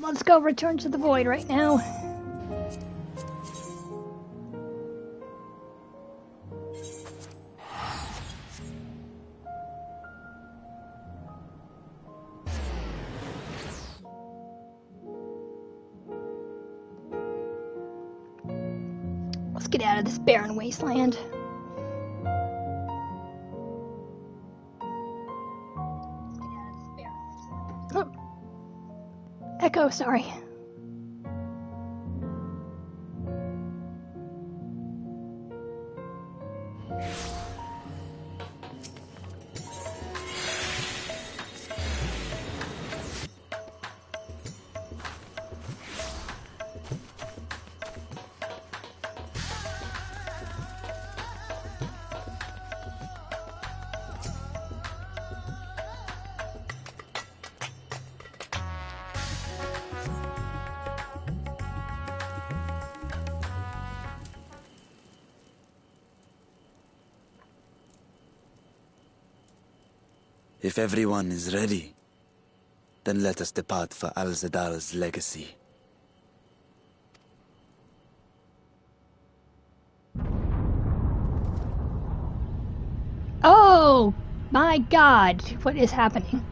let's go return to the void right now. Let's get out of this barren wasteland. Oh. Echo, sorry. If everyone is ready, then let us depart for Al-Zadal's legacy. Oh my god, what is happening?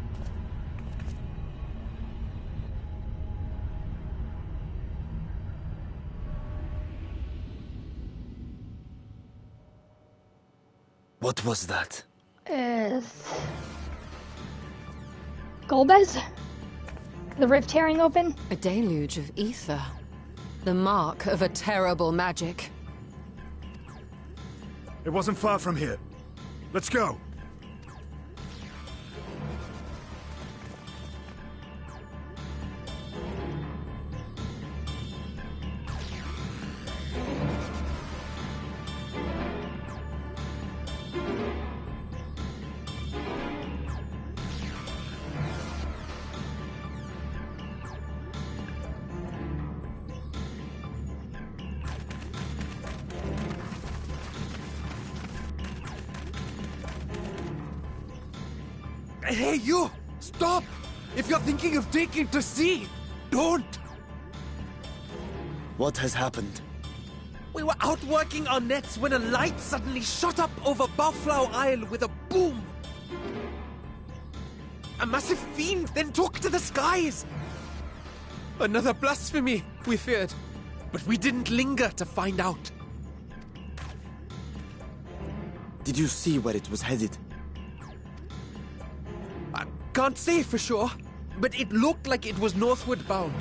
What was that? Golbez? The rift tearing open? A deluge of ether. The mark of a terrible magic. It wasn't far from here. Let's go. Hey, you! Stop! If you're thinking of taking to sea, don't! What has happened? We were out working our nets when a light suddenly shot up over Buffalo Isle with a boom! A massive fiend then took to the skies! Another blasphemy, we feared, but we didn't linger to find out. Did you see where it was headed? Can't say for sure, but it looked like it was northward bound.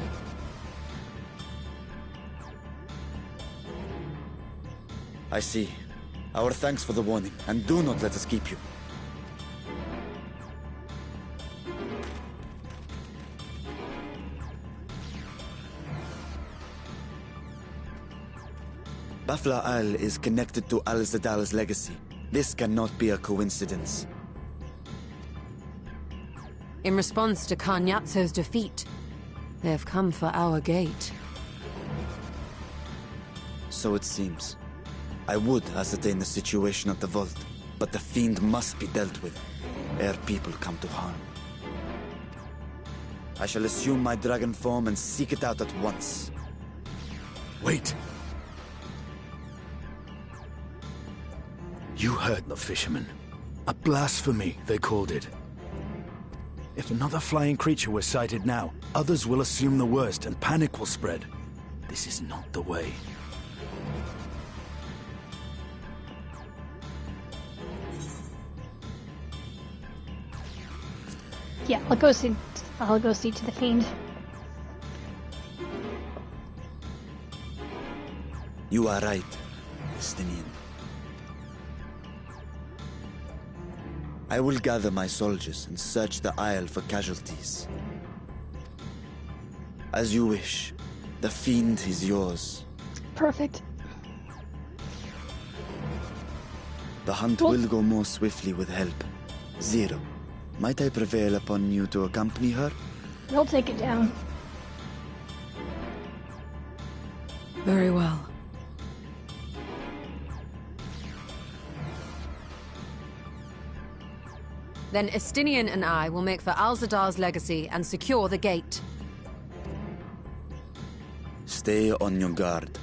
I see. Our thanks for the warning, and do not let us keep you. Bafla Isle is connected to Al-Zadal's legacy. This cannot be a coincidence. In response to Karnyatso's defeat, they have come for our gate. So it seems. I would ascertain the situation at the vault, but the fiend must be dealt with, ere people come to harm. I shall assume my dragon form and seek it out at once. Wait. You heard the fisherman. A blasphemy, they called it. If another flying creature was sighted now, others will assume the worst and panic will spread. This is not the way. Yeah, I'll go see to the fiend. You are right, Estinian. I will gather my soldiers and search the Isle for casualties. As you wish. The fiend is yours. Perfect. The hunt will go more swiftly with help. Zero, might I prevail upon you to accompany her? We'll take it down. Very well. Then Estinian and I will make for Al-Zadar's legacy and secure the gate. Stay on your guard.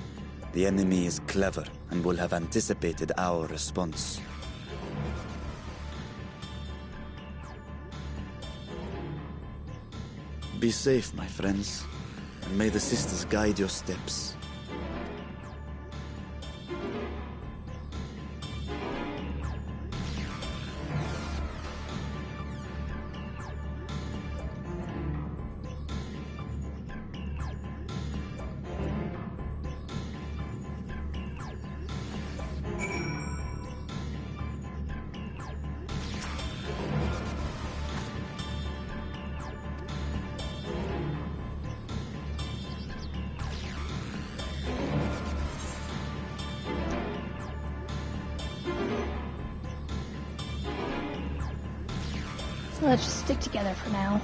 The enemy is clever and will have anticipated our response. Be safe, my friends, and may the sisters guide your steps. So let's just stick together for now.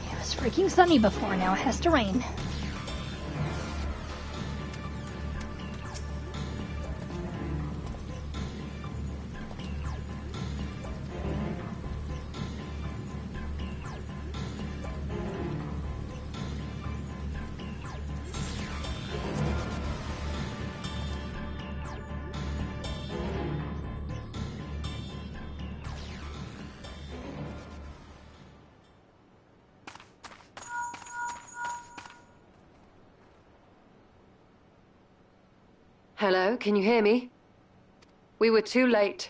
It was freaking sunny before, now it has to rain. Hello, can you hear me? We were too late.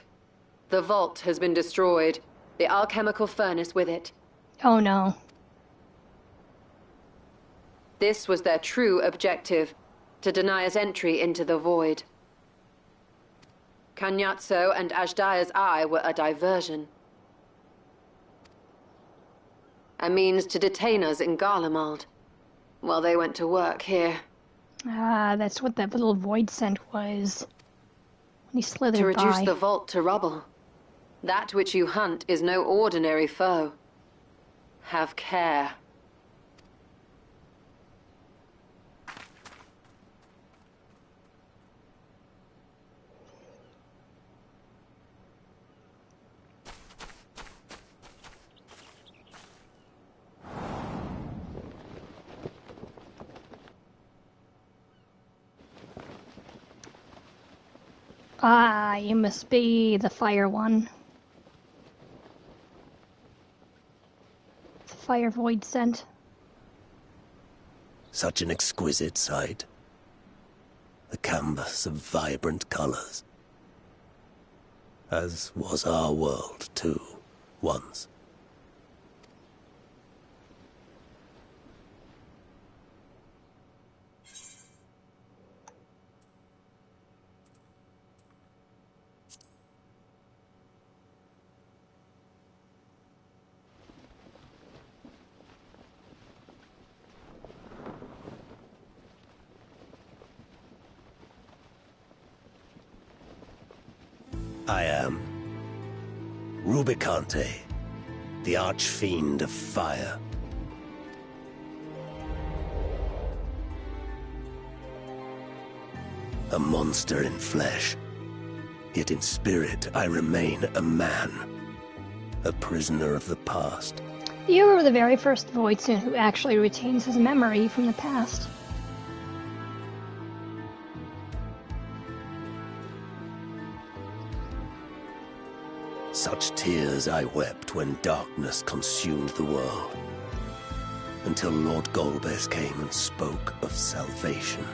The vault has been destroyed. The alchemical furnace with it. Oh no. This was their true objective, to deny us entry into the void. Kanyatso and Ajdaya's eye were a diversion. A means to detain us in Garlemald, while they went to work here. Ah, that's what that little void scent was. When he slithered To reduce by. the vault to rubble. That which you hunt is no ordinary foe. Have care. Ah, you must be the fire one. The fire void scent. Such an exquisite sight. A canvas of vibrant colors. As was our world, too, once. I am Rubicante, the archfiend of fire. A monster in flesh, yet in spirit I remain a man, a prisoner of the past. You were the very first Voidson who actually retains his memory from the past. Such tears I wept when darkness consumed the world, until Lord Golbez came and spoke of salvation.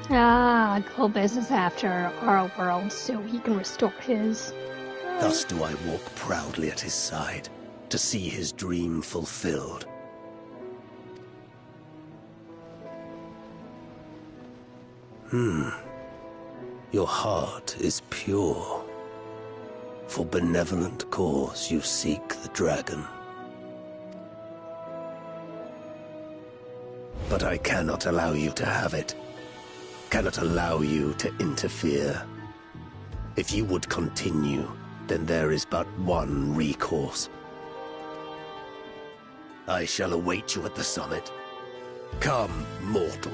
Ah, Golbez is after our world so he can restore his. Thus do I walk proudly at his side, to see his dream fulfilled. Your heart is pure. For benevolent cause you seek the dragon. But I cannot allow you to have it. Cannot allow you to interfere. If you would continue, then there is but one recourse. I shall await you at the summit. Come, mortal.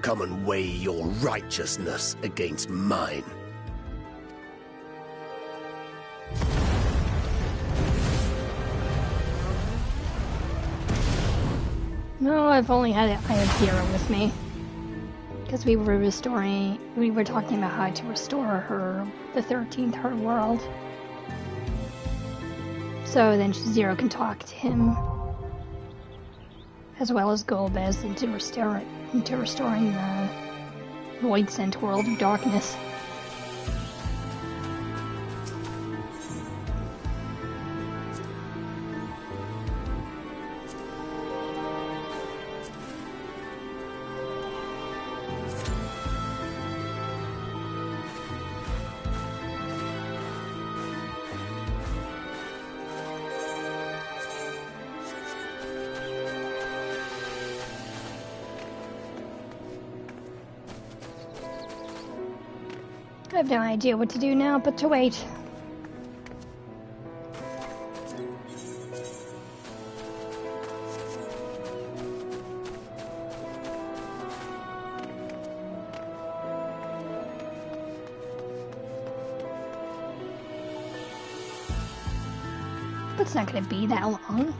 Come and weigh your righteousness against mine. No, I've only had I have Hero with me. Because we were talking about how to restore her, the 13th, her world. So then Zero can talk to him. As well as Golbez into restoring the Void Sent world of darkness. I have no idea what to do now but to wait. But it's not going to be that long.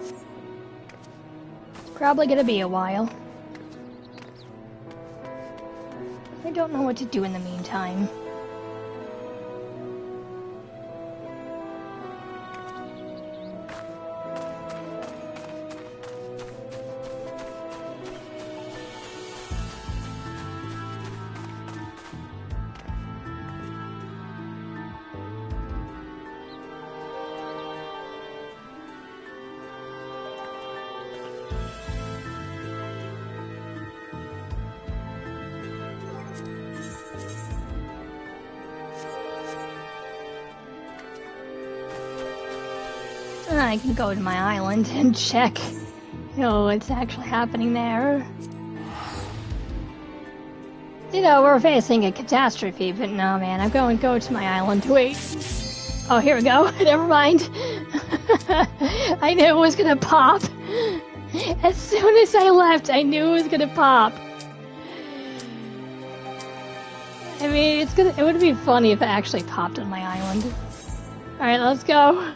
It's probably gonna be a while. I don't know what to do in the meantime. I can go to my island and check, what's actually happening there. We're facing a catastrophe, but no, man, I'm going to go to my island to wait. Oh, here we go. Never mind. I knew it was gonna pop. As soon as I left, I knew it was gonna pop. I mean, it would be funny if it actually popped on my island. Alright, let's go.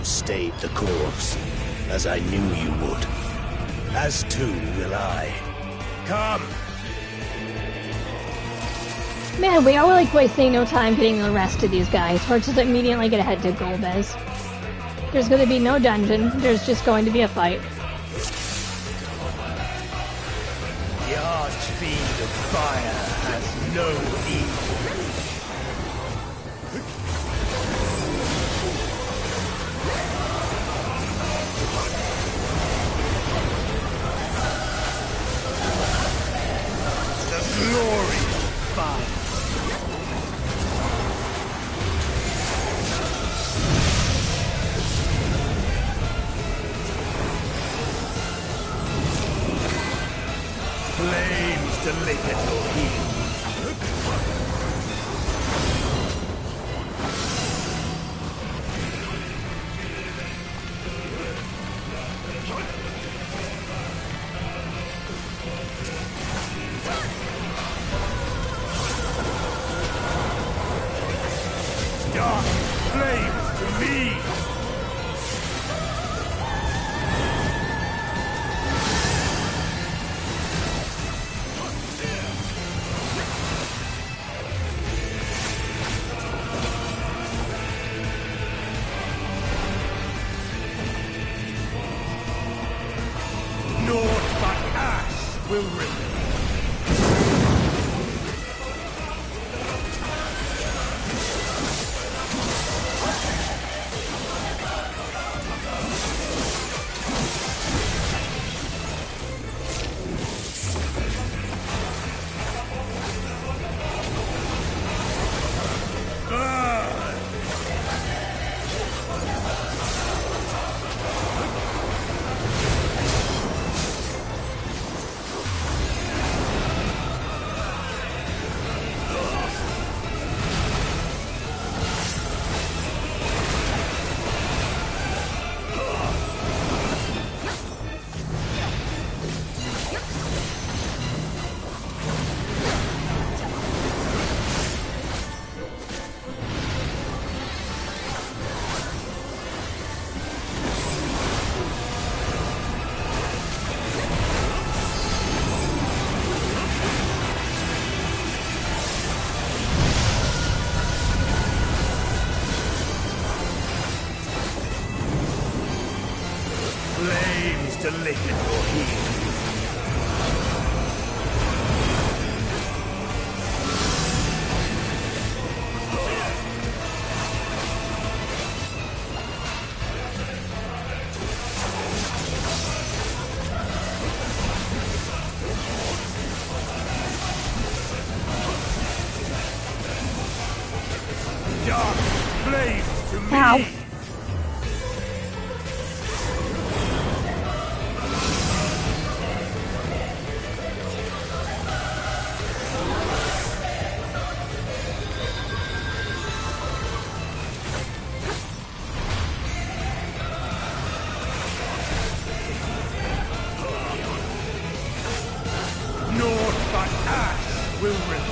Stayed the course, as I knew you would. As too will I. Come! Man, we are wasting no time getting the rest of these guys. We're just immediately gonna head to Golbez. There's gonna be no dungeon, there's just going to be a fight. The Archfiend of Fire has no evil. Glory of fire. Flames to lick at your heels. Dark flames to me! Naught but ash will remain. Flames to lick at your heels. Dark flames to me! Ow. Naught but ash will remain.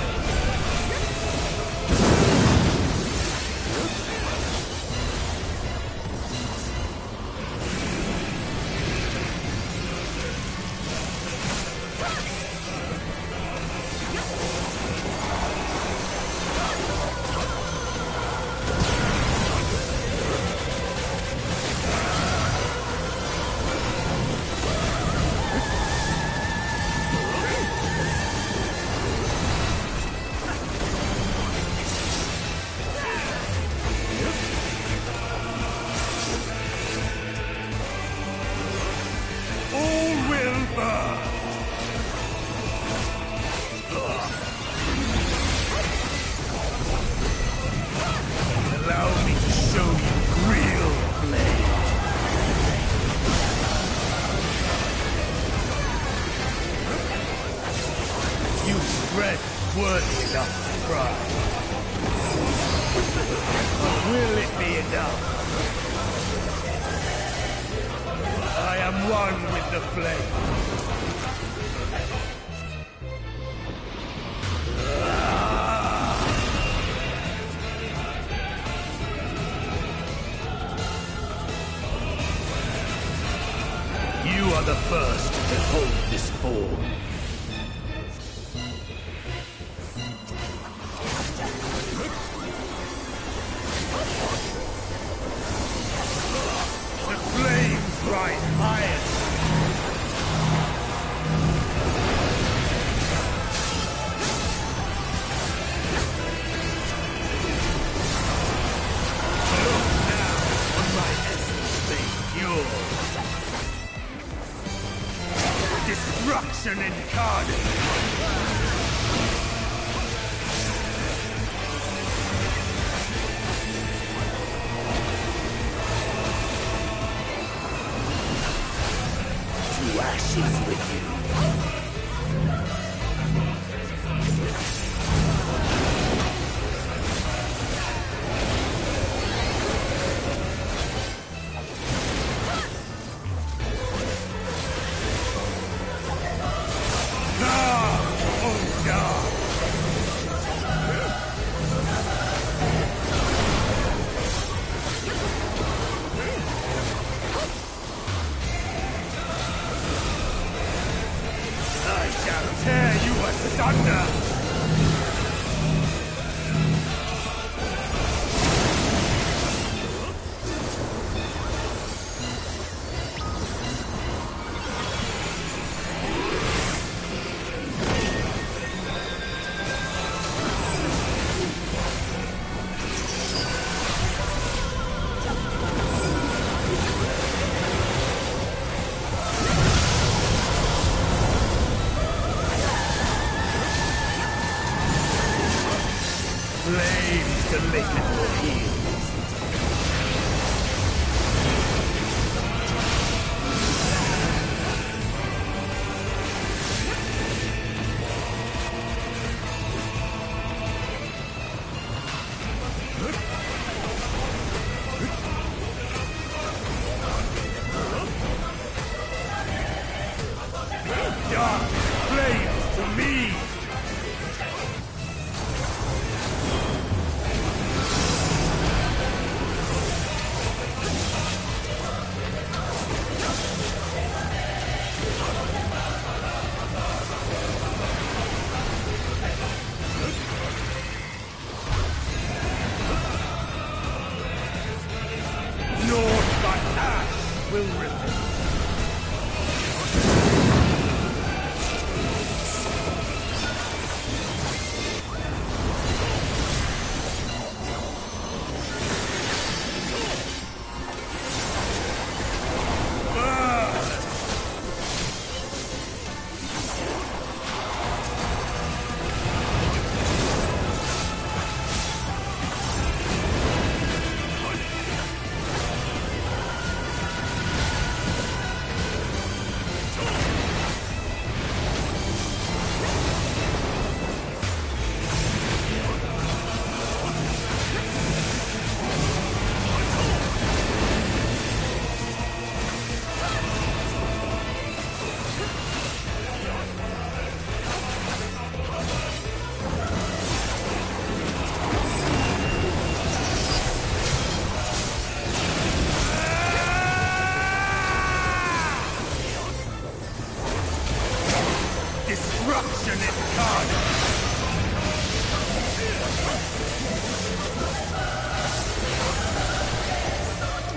Worthy enough to try. Will it be enough? I am one with the flame. You are the first to hold this form. Rise higher. Look now on my essence being pure. Destruction incarnate. Ashes with you. Tear you asunder! Flames to make it more heal. Dark flames to me!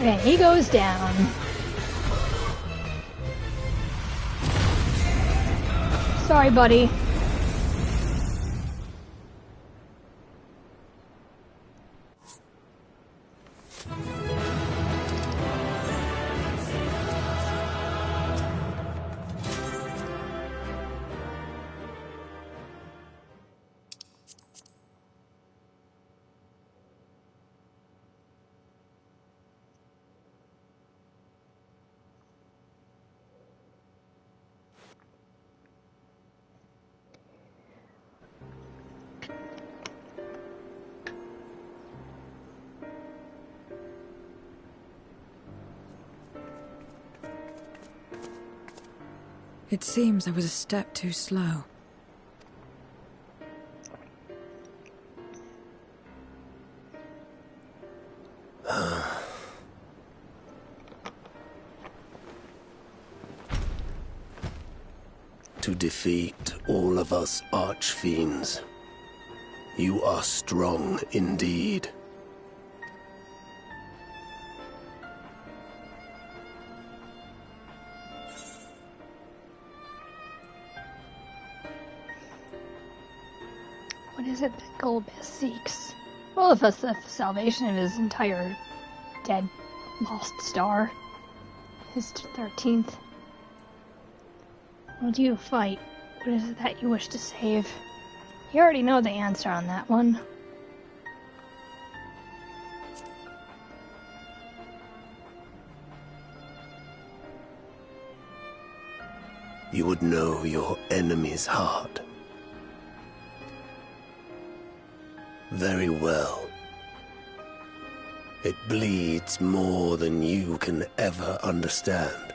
Okay, he goes down. Sorry, buddy. It seems I was a step too slow. To defeat all of us archfiends, you are strong indeed. What is it that Golbez seeks? Well, if it's the salvation of his entire dead, lost star. His 13th. What do you fight? What is it that you wish to save? You already know the answer on that one. You would know your enemy's heart. Very well. It bleeds more than you can ever understand.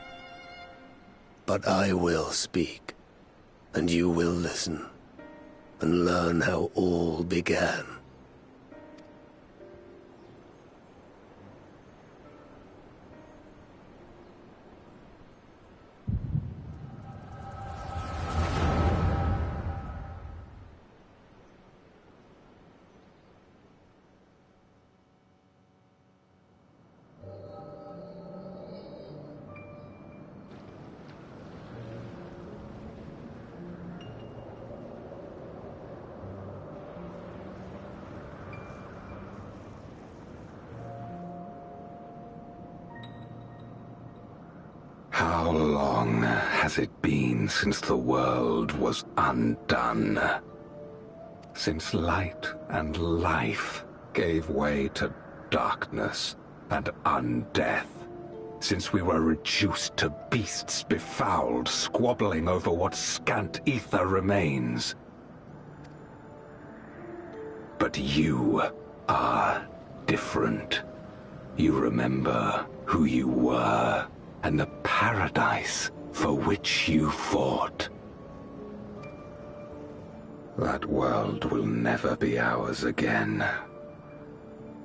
But I will speak, and you will listen, and learn how all began. How long has it been since the world was undone? Since light and life gave way to darkness and undeath? Since we were reduced to beasts befouled, squabbling over what scant ether remains? But you are different. You remember who you were, and the paradise for which you fought. That world will never be ours again.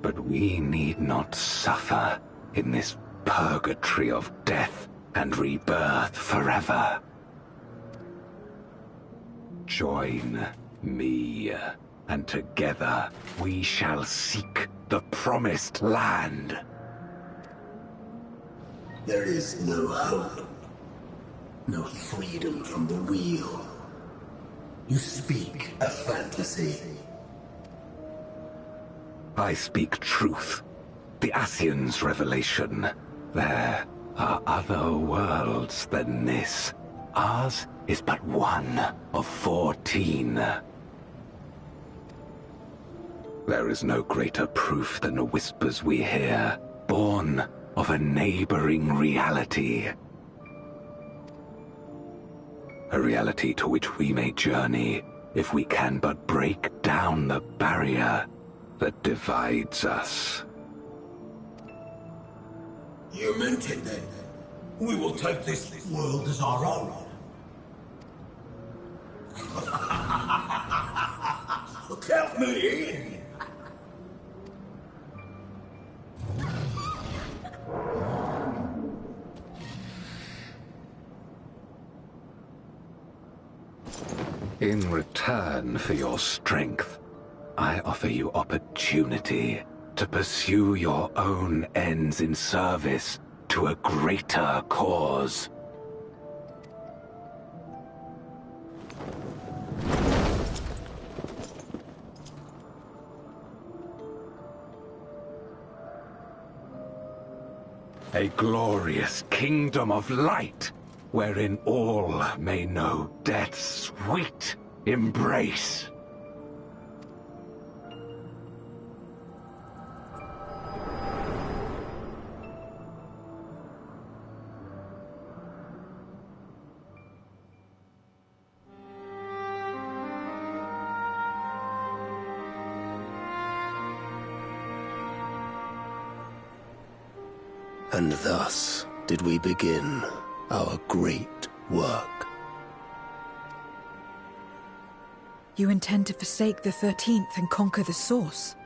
But we need not suffer in this purgatory of death and rebirth forever. Join me, and together we shall seek the promised land. There is no hope, no freedom from the wheel. You speak a fantasy. I speak truth, the Ascian's revelation. There are other worlds than this. Ours is but one of 14. There is no greater proof than the whispers we hear, born of a neighboring reality. A reality to which we may journey if we can but break down the barrier that divides us. You meant it then. We will take this world as our own. Count me in. In return for your strength, I offer you opportunity to pursue your own ends in service to a greater cause. A glorious kingdom of light, wherein all may know death's sweet embrace. And thus did we begin our great work. You intend to forsake the 13th and conquer the Source?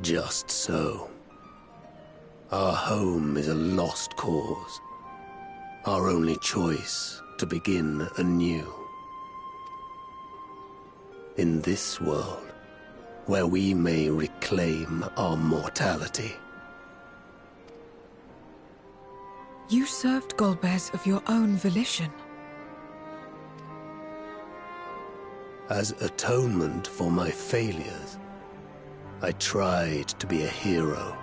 Just so. Our home is a lost cause. Our only choice to begin anew. In this world, where we may reclaim our mortality. You served Golbez of your own volition. As atonement for my failures, I tried to be a hero.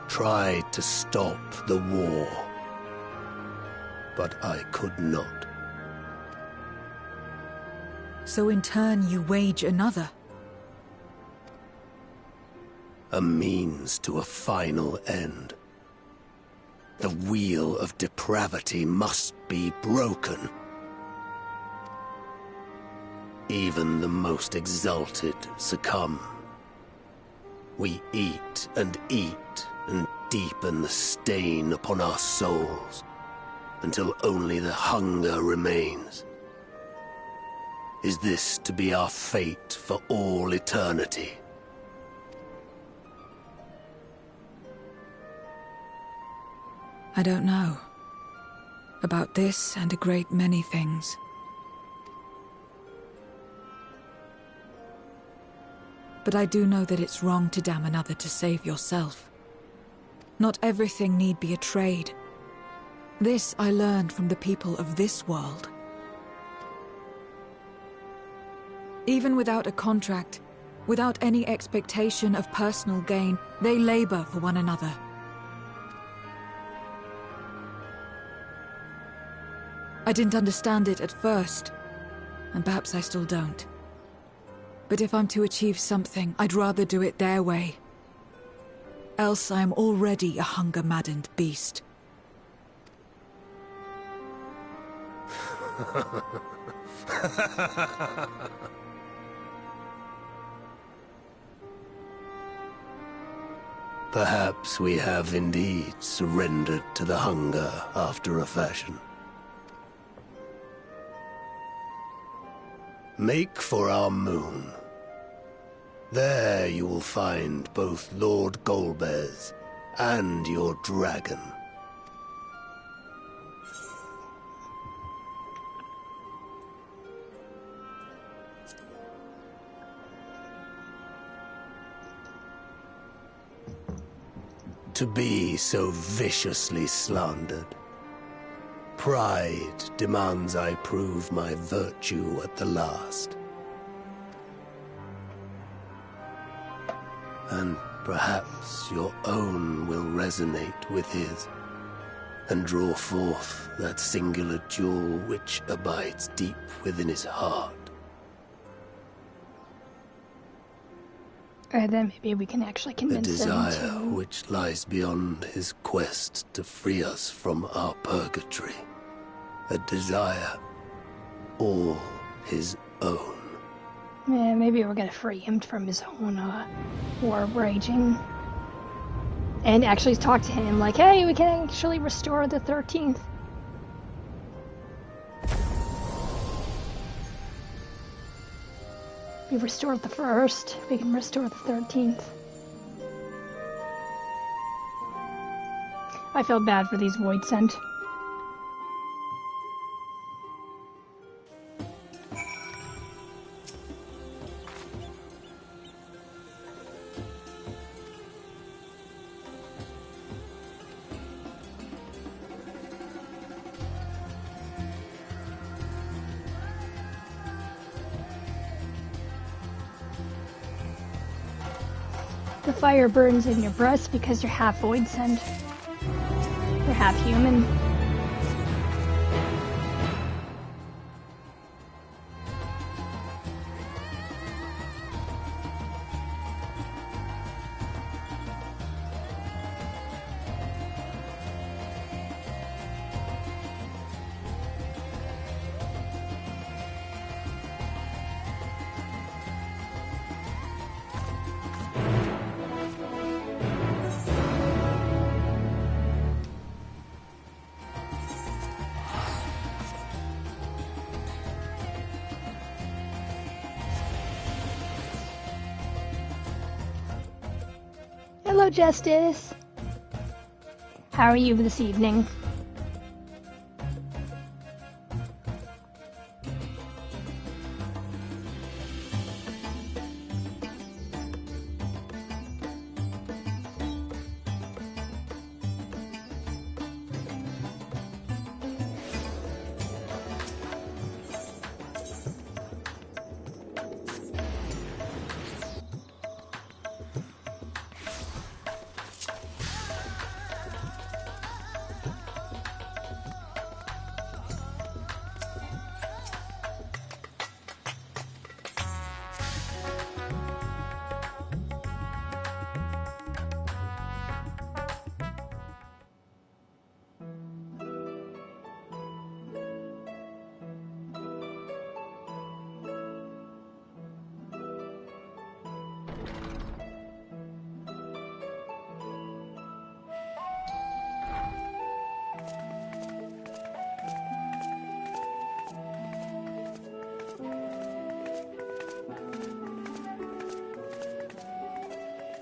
Tried to stop the war. But I could not. So in turn you wage another. A means to a final end. The wheel of depravity must be broken. Even the most exalted succumb. We eat and deepen the stain upon our souls, until only the hunger remains. Is this to be our fate for all eternity? I don't know. About this and a great many things. But I do know that it's wrong to damn another to save yourself. Not everything need be a trade. This I learned from the people of this world. Even without a contract, without any expectation of personal gain, they labor for one another. I didn't understand it at first, and perhaps I still don't. But if I'm to achieve something, I'd rather do it their way. Else I am already a hunger-maddened beast. Perhaps we have indeed surrendered to the hunger after a fashion. Make for our moon. There you will find both Lord Golbez and your dragon. To be so viciously slandered. Pride demands I prove my virtue at the last. And perhaps your own will resonate with his, and draw forth that singular jewel which abides deep within his heart. Or then maybe we can actually A convince him desire to... which lies beyond his quest to free us from our purgatory. A desire all his own. Yeah, maybe we're gonna free him from his own war raging. And actually talk to him like, hey, we can actually restore the 13th. We restored the 1st, we can restore the 13th. I feel bad for these Void Sent. The fire burns in your breast because you're half void sent. You're half human. Hello, Justice. How are you this evening?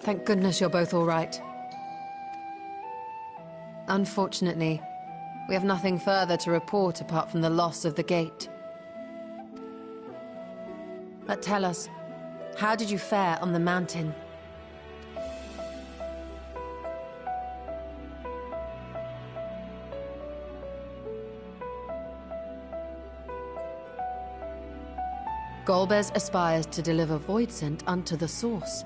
Thank goodness you're both all right. Unfortunately, we have nothing further to report apart from the loss of the gate. But tell us, how did you fare on the mountain? Golbez aspires to deliver Voidsent unto the Source,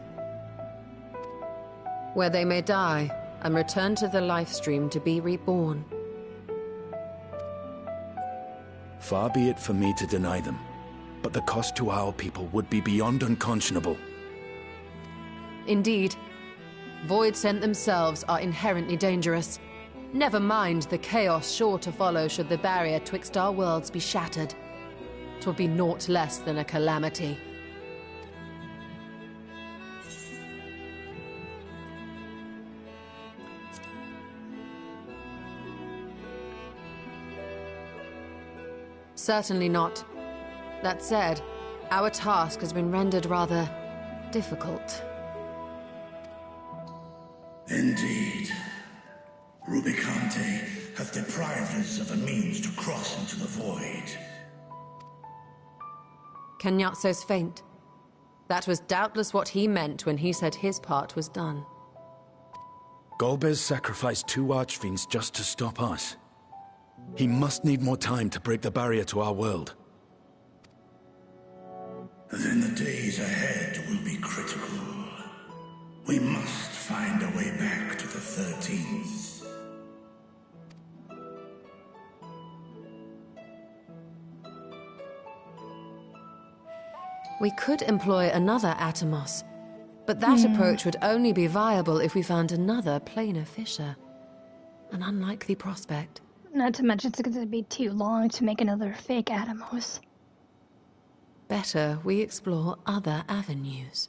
where they may die and return to the Lifestream to be reborn. Far be it for me to deny them, but the cost to our people would be beyond unconscionable. Indeed. Voidsent themselves are inherently dangerous. Never mind the chaos sure to follow should the barrier twixt our worlds be shattered. 'Twould be naught less than a calamity. Certainly not. That said, our task has been rendered rather difficult. Indeed. Rubicante hath deprived us of a means to cross into the void. Kenyatso's faint. That was doubtless what he meant when he said his part was done. Golbez sacrificed 2 archfiends just to stop us. He must need more time to break the barrier to our world. Then the days ahead will be critical. We must find a way back to the 13th. We could employ another Atomos, but that approach would only be viable if we found another planar fissure. An unlikely prospect. Not to mention it's going to be too long to make another fake Atomos. Better we explore other avenues.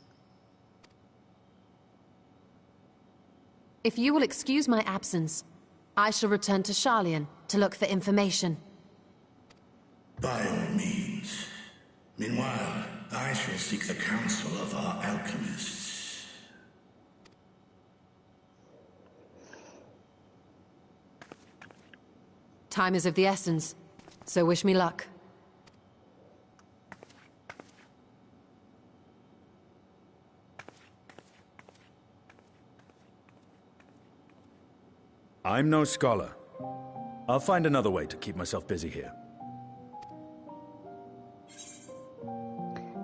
If you will excuse my absence, I shall return to Sharlayan to look for information. By all means. Meanwhile, I shall seek the counsel of our alchemists. Time is of the essence, so wish me luck. I'm no scholar. I'll find another way to keep myself busy here.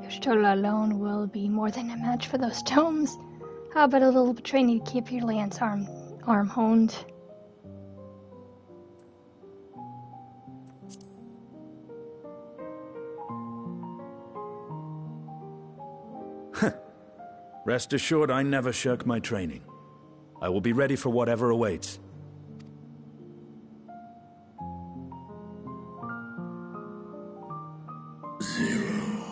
Stola alone will be more than a match for those tomes. How about a little training to keep your lance arm honed? Rest assured, I never shirk my training. I will be ready for whatever awaits. Zero.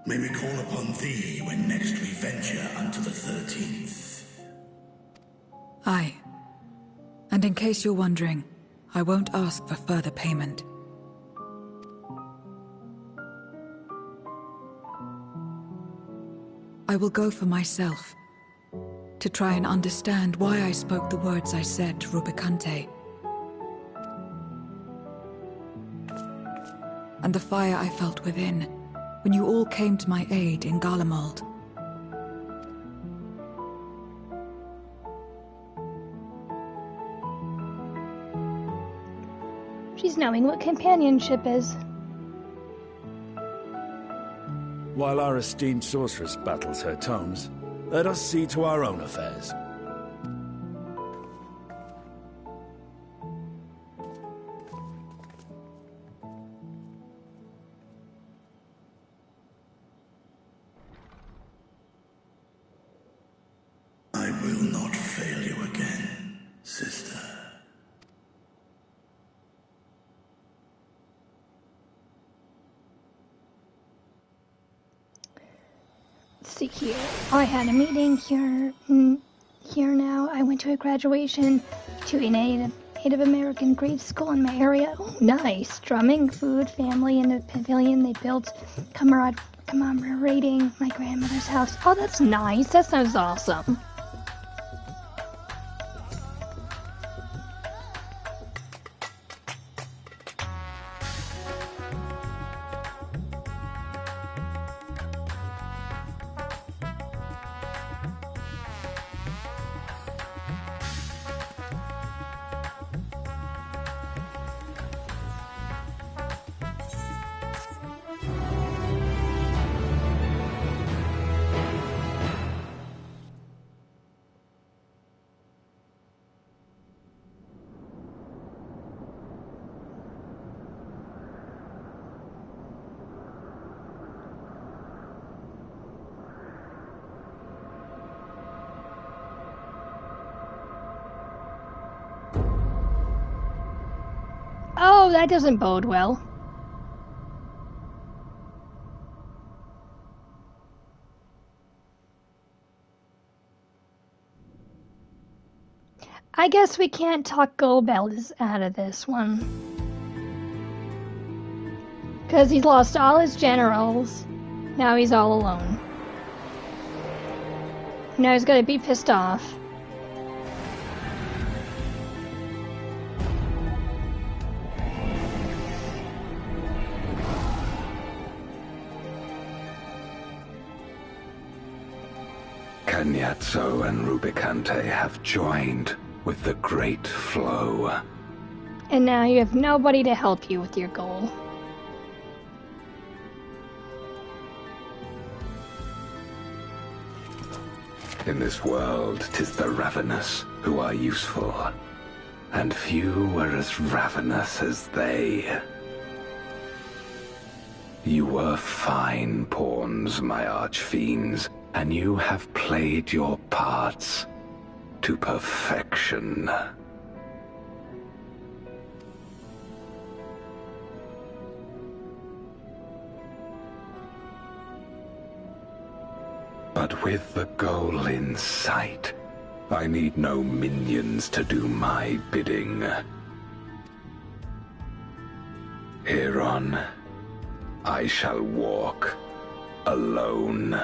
May we call upon thee when next we venture unto the 13th? Aye. And in case you're wondering, I won't ask for further payment. I will go for myself, to try and understand why I spoke the words I said to Rubicante. And the fire I felt within, when you all came to my aid in Garlemald. She's knowing what companionship is. While our esteemed sorceress battles her tomes, let us see to our own affairs. I will not fail you again, sister. Let's see here. I had a meeting here. Here now. I went to a graduation to a Native American grade school in my area. Oh, nice. Drumming, food, family in a pavilion they built, commemorating my grandmother's house. Oh, that's nice. That sounds awesome. Oh, that doesn't bode well. I guess we can't talk Goldbells out of this one. Because he's lost all his generals. Now he's all alone. Now he's gonna be pissed off. Cagnazzo and Rubicante have joined with the Great Flow. And now you have nobody to help you with your goal. In this world, 'tis the ravenous who are useful, and few were as ravenous as they. You were fine pawns, my archfiends, and you have played your parts to perfection. But with the goal in sight, I need no minions to do my bidding. Hereon, I shall walk alone.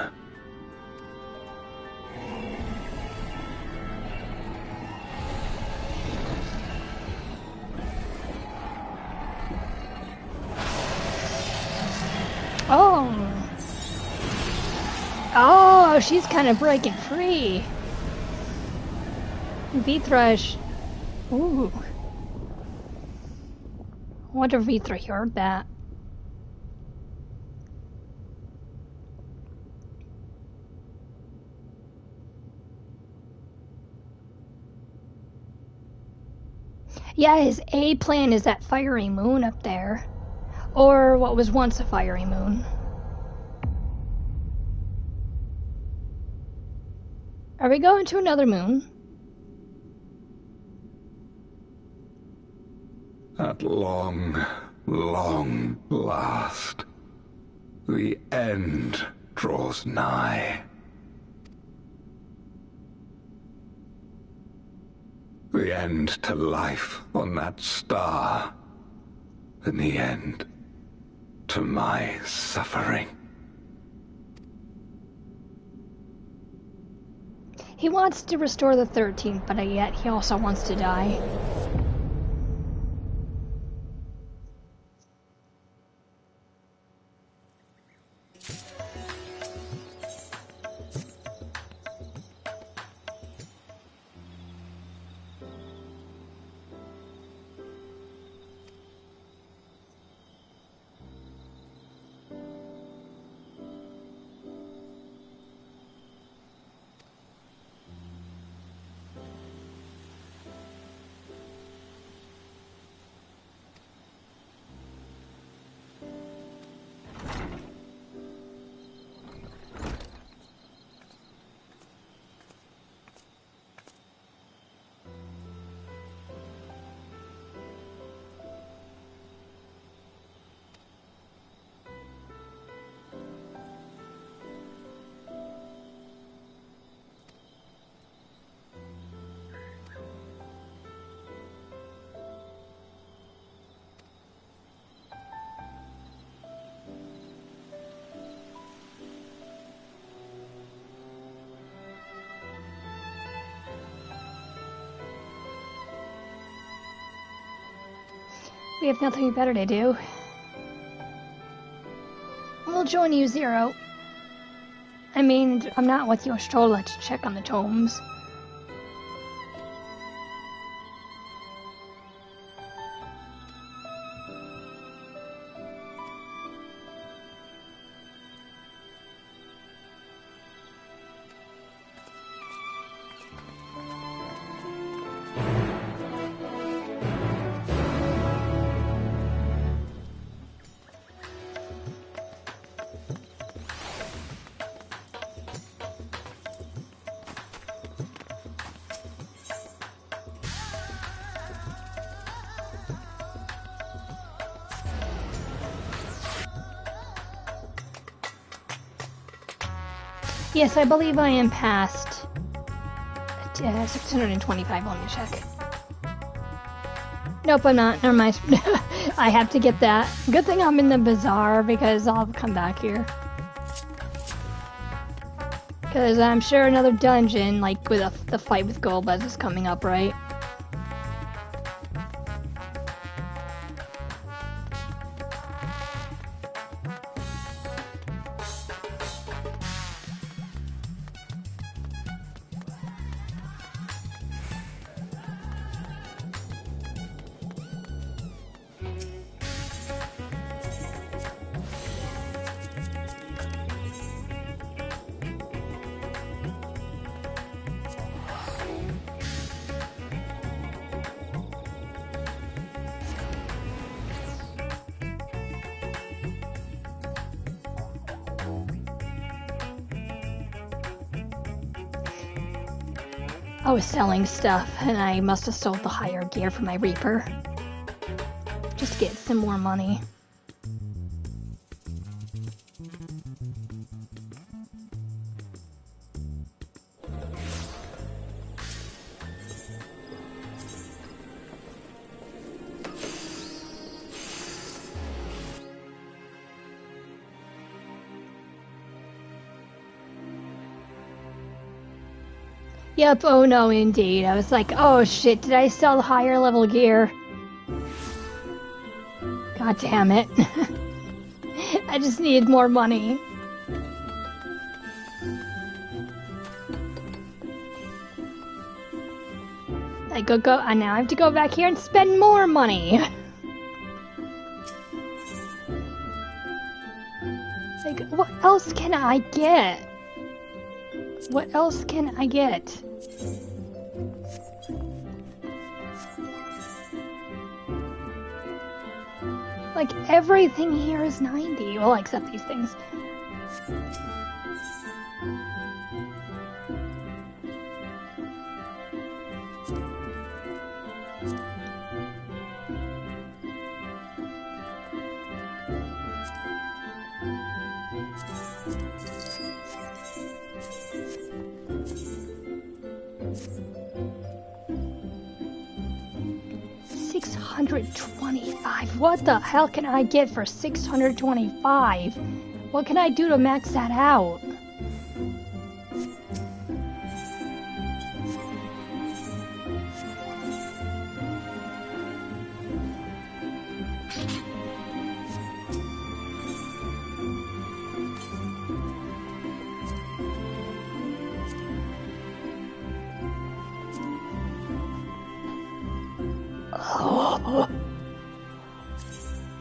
Oh. Oh, she's kind of breaking free. V-Thrush. Ooh. I wonder if V-Thrush heard that. Yeah, his A plan is that fiery moon up there. Or what was once a fiery moon. Are we going to another moon? At long, long last, the end draws nigh. The end to life on that star, and the end to my suffering. He wants to restore the 13th, but yet he also wants to die. We have nothing better to do. We'll join you, Zero. I mean, I'm not with Yostrola to check on the tomes. Yes, I believe I am past 625. Let me check. Nope, I'm not. Never mind. I have to get that. Good thing I'm in the bazaar because I'll come back here. Because I'm sure another dungeon, like with the fight with Golbez, is coming up, right? I was selling stuff, and I must have sold the higher gear for my Reaper. Just to get some more money. Yep, oh no, indeed. I was like, oh shit, did I sell the higher level gear? God damn it. I just needed more money. And now I have to go back here and spend more money. Like, what else can I get? What else can I get? Like, everything here is 90. Well, except these things. $625. What the hell can I get for $625? What can I do to max that out?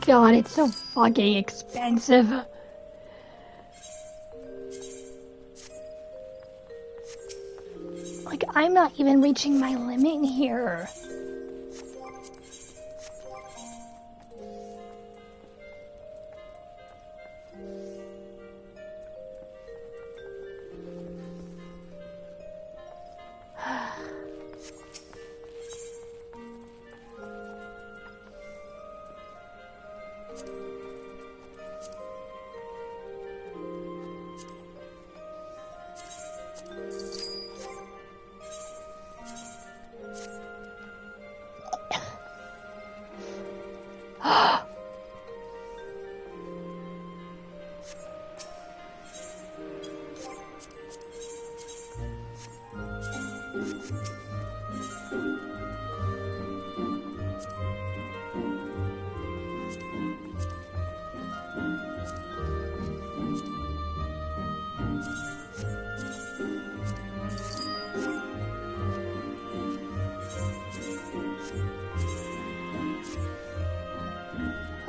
God, it's so fucking expensive. Like, I'm not even reaching my limit here.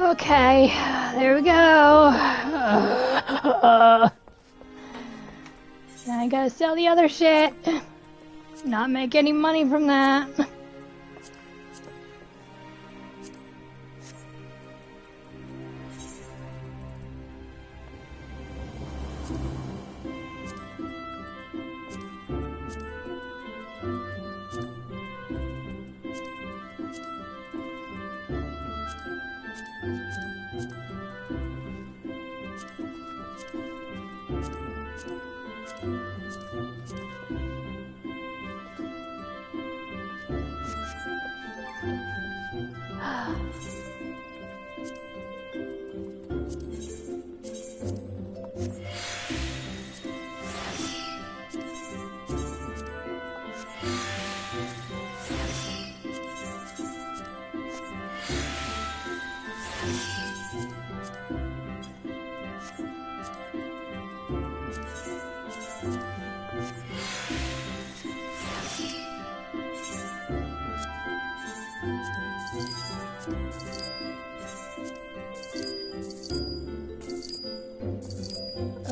Okay, there we go. I gotta sell the other shit. Not make any money from that.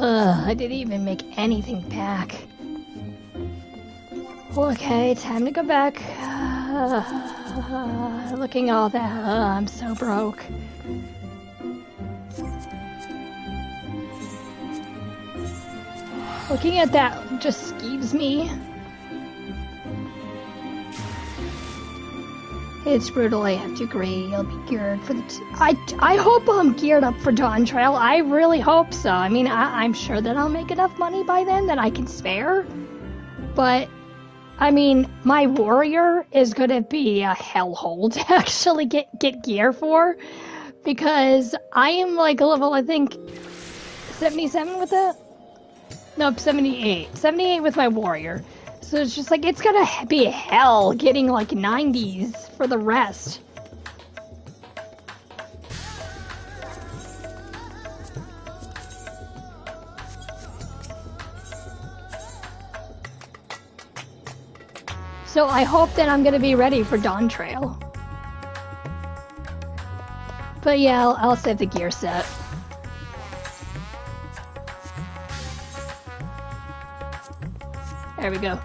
I didn't even make anything back. Okay, time to go back. Looking all that. I'm so broke. Looking at that just skeeves me. It's brutal, I have to agree. I'll be geared for the... I hope I'm geared up for Dawn Trail. I really hope so. I mean, I'm sure that I'll make enough money by then that I can spare. But, I mean, my warrior is going to be a hellhole to actually get gear for. Because I am like level, I think, 77 with it? Nope, 78. 78 with my warrior. So it's just like, it's gonna be hell getting like 90s for the rest. So I hope that I'm gonna be ready for Dawn Trail. But yeah, I'll save the gear set. There we go.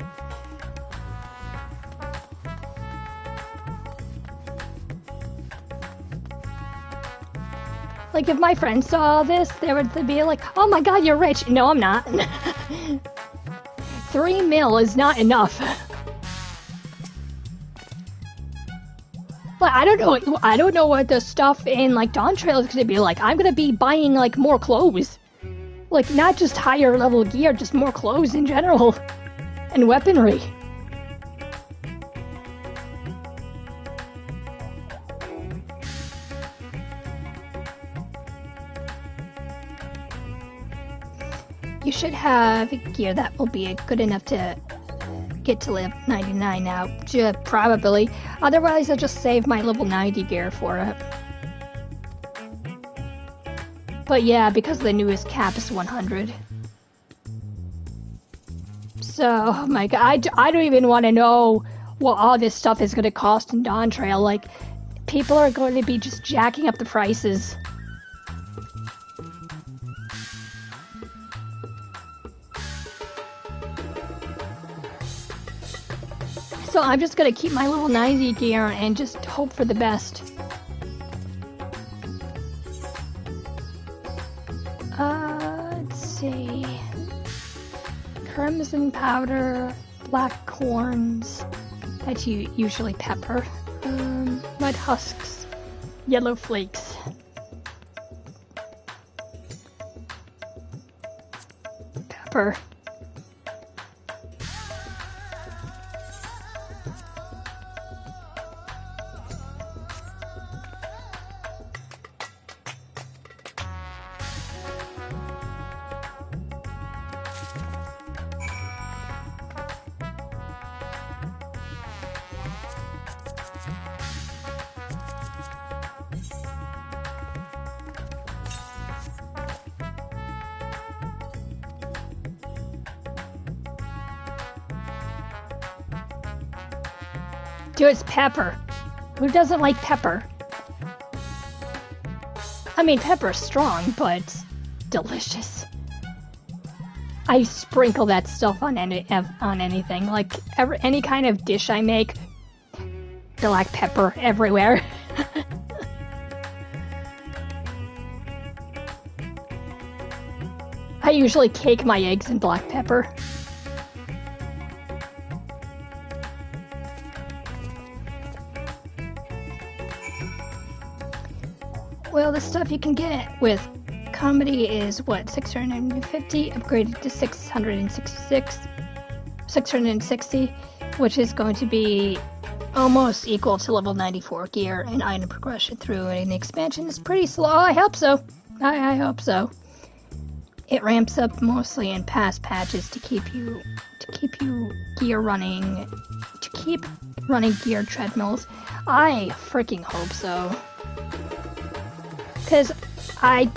Like, if my friends saw this, they would be like, oh my god, you're rich. No, I'm not. 3 mil is not enough. Like, I don't know what the stuff in, like, Dawn Trail is gonna be like. I'm gonna be buying, like, more clothes. Like, not just higher level gear, just more clothes in general. And weaponry. You should have gear that will be good enough to get to level 99 now. Probably. Otherwise, I'll just save my level 90 gear for it. But yeah, because the newest cap is 100. So, oh my god, I don't even want to know what all this stuff is going to cost in Dawn Trail. Like, people are going to be just jacking up the prices. So I'm just gonna keep my level 90 gear and just hope for the best. Let's see. Crimson powder, black corns, that's usually pepper, mud husks, yellow flakes. Pepper. Dude, it's pepper. Who doesn't like pepper? I mean, pepper's strong, but it's delicious. I sprinkle that stuff on anything. Like, any kind of dish I make, black pepper everywhere. I usually cake my eggs in black pepper. Well, the stuff you can get with comedy is what, 650 upgraded to 660, which is going to be almost equal to level 94 gear, and item progression through an expansion is pretty slow. I hope so. I hope so. It ramps up mostly in past patches to keep you gear running, to keep running gear treadmills. I freaking hope so. Because I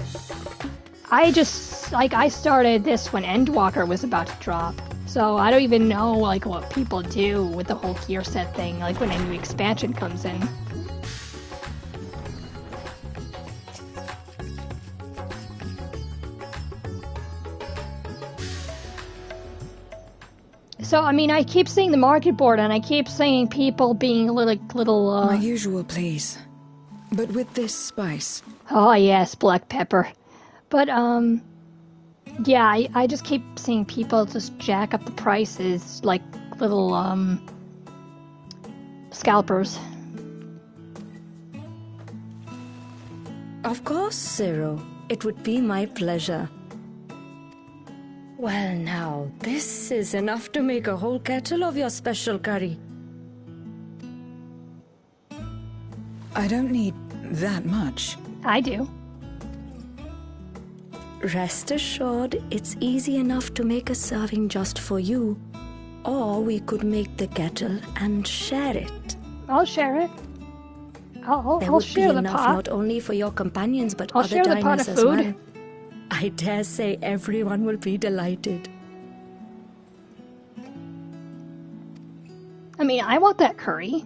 just, like, I started this when Endwalker was about to drop. So I don't even know, like, what people do with the whole gear set thing, like, when a new expansion comes in. So, I mean, I keep seeing the market board, and I keep seeing people being little My usual, please. But with this spice. Oh, yes, black pepper. But, yeah, I just keep seeing people just jack up the prices like little, scalpers. Of course, Zero. It would be my pleasure. Well, now, this is enough to make a whole kettle of your special curry. I don't need that much. I do. Rest assured, it's easy enough to make a serving just for you. Or we could make the kettle and share it. I'll share it. I'll share the pot. There would be enough not only for your companions, but I'll other share the pot diners of as food. well. I dare say everyone will be delighted. I mean, I want that curry.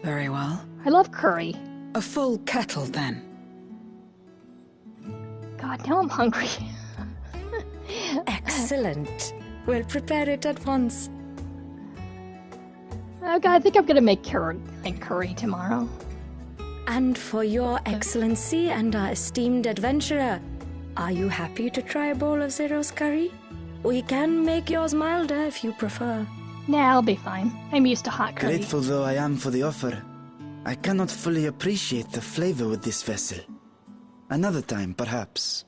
Very well. I love curry. A full kettle, then. God, now I'm hungry. Excellent. We'll prepare it at once. Oh God, I think I'm gonna make curry tomorrow. And for your excellency and our esteemed adventurer, are you happy to try a bowl of Zero's curry? We can make yours milder if you prefer. Nah, I'll be fine. I'm used to hot curry. Grateful though I am for the offer, I cannot fully appreciate the flavor with this vessel. Another time, perhaps.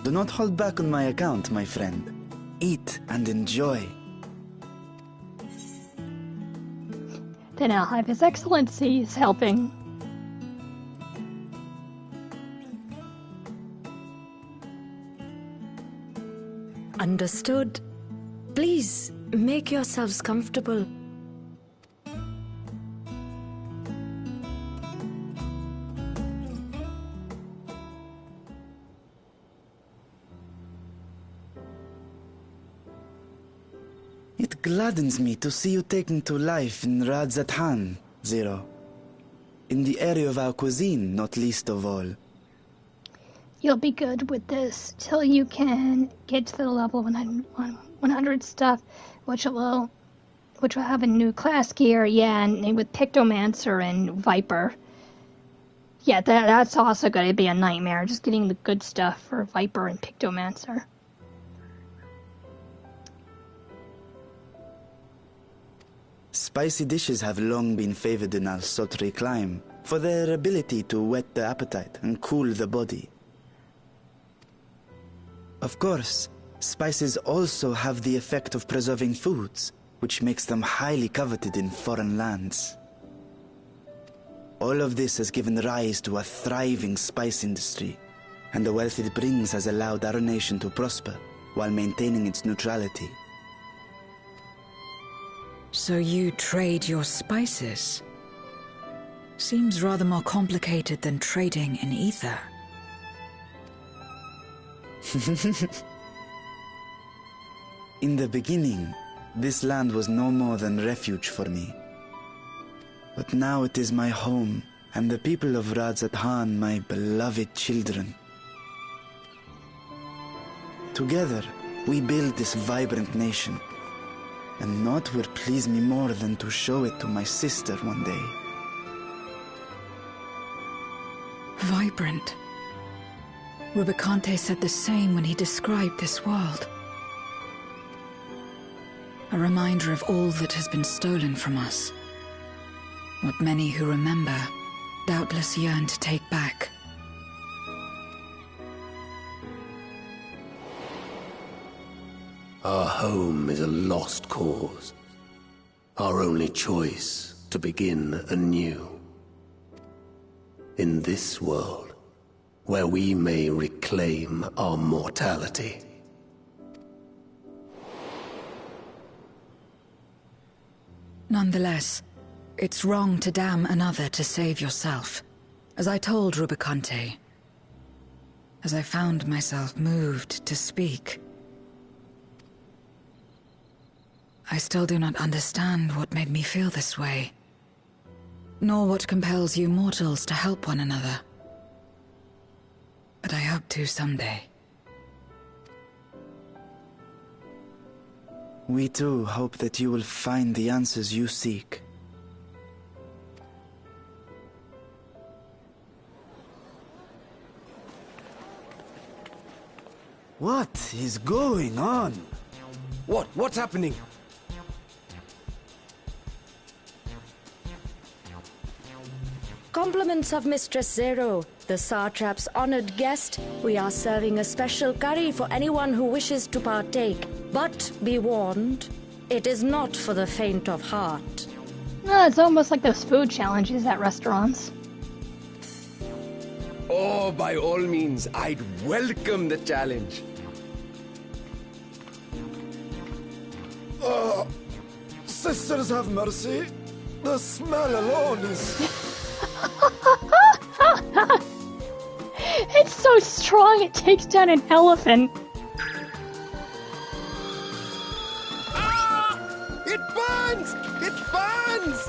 Do not hold back on my account, my friend. Eat and enjoy. Then I'll have His Excellency's helping. Understood. Please, make yourselves comfortable. It gladdens me to see you taking to life in Radzatan, Zero. In the area of our cuisine, not least of all. You'll be good with this till you can get to the level 100 stuff, which will have a new class gear, yeah, and with Pictomancer and Viper. Yeah, that's also going to be a nightmare, just getting the good stuff for Viper and Pictomancer. Spicy dishes have long been favored in our sultry clime for their ability to whet the appetite and cool the body. Of course, spices also have the effect of preserving foods, which makes them highly coveted in foreign lands. All of this has given rise to a thriving spice industry, and the wealth it brings has allowed our nation to prosper while maintaining its neutrality. So you trade your spices? Seems rather more complicated than trading in ether. In the beginning, this land was no more than refuge for me. But now it is my home, and the people of Radzatan my beloved children. Together, we build this vibrant nation, and naught would please me more than to show it to my sister one day. Vibrant. Rubicante said the same when he described this world. A reminder of all that has been stolen from us. What many who remember doubtless yearn to take back. Our home is a lost cause. Our only choice to begin anew. In this world, where we may reclaim our mortality. Nonetheless, it's wrong to damn another to save yourself. As I told Rubicante, as I found myself moved to speak, I still do not understand what made me feel this way, nor what compels you mortals to help one another. But I hope to someday. We too hope that you will find the answers you seek. What is going on? What's happening? Compliments of Mistress Zero, the Satrap's honored guest. We are serving a special curry for anyone who wishes to partake. But be warned, it is not for the faint of heart. Oh, it's almost like those food challenges at restaurants. Oh, by all means, I'd welcome the challenge. Sisters have mercy. The smell alone is... It's so strong it takes down an elephant. Ah! It burns! It burns!